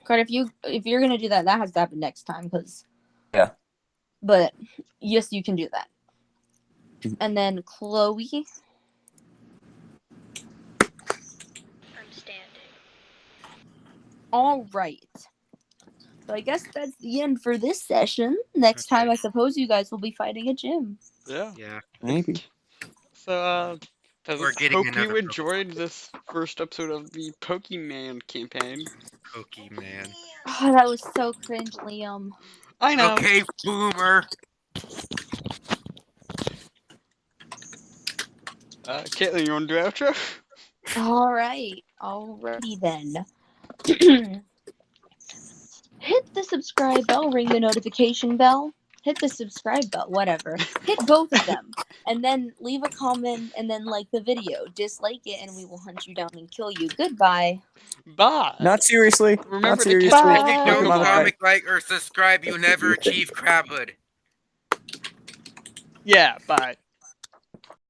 Speaker 2: Carter, if you're gonna do that, that has to happen next time, because.
Speaker 5: Yeah.
Speaker 2: But yes, you can do that.
Speaker 5: Mhm.
Speaker 2: And then Chloe.
Speaker 8: I'm standing.
Speaker 2: All right. So I guess that's the end for this session. Next time,
Speaker 3: Okay.
Speaker 2: I suppose you guys will be fighting a gym.
Speaker 1: Yeah.
Speaker 3: Yeah.
Speaker 5: Maybe.
Speaker 1: So,
Speaker 3: We're getting
Speaker 1: hope you
Speaker 3: another
Speaker 1: enjoyed this first episode of the Pokemon campaign.
Speaker 3: Pokemon.
Speaker 2: Oh, that was so cringe, Liam.
Speaker 1: I know.
Speaker 3: Okay, boomer.
Speaker 1: Kaitlyn, you want to do outro?
Speaker 2: All right. Alrighty then. Hit the subscribe bell, ring the notification bell. Hit the subscribe bell, whatever. Hit both of them. And then leave a comment and then like the video. Dislike it and we will hunt you down and kill you. Goodbye.
Speaker 1: Bye.
Speaker 5: Not seriously.
Speaker 1: Remember
Speaker 5: Not
Speaker 1: to
Speaker 5: seriously.
Speaker 3: If you don't
Speaker 5: Pokemon
Speaker 7: Bye.
Speaker 3: comment,
Speaker 5: effect.
Speaker 3: like, or subscribe, you never achieve crabhood.
Speaker 1: Yeah, bye.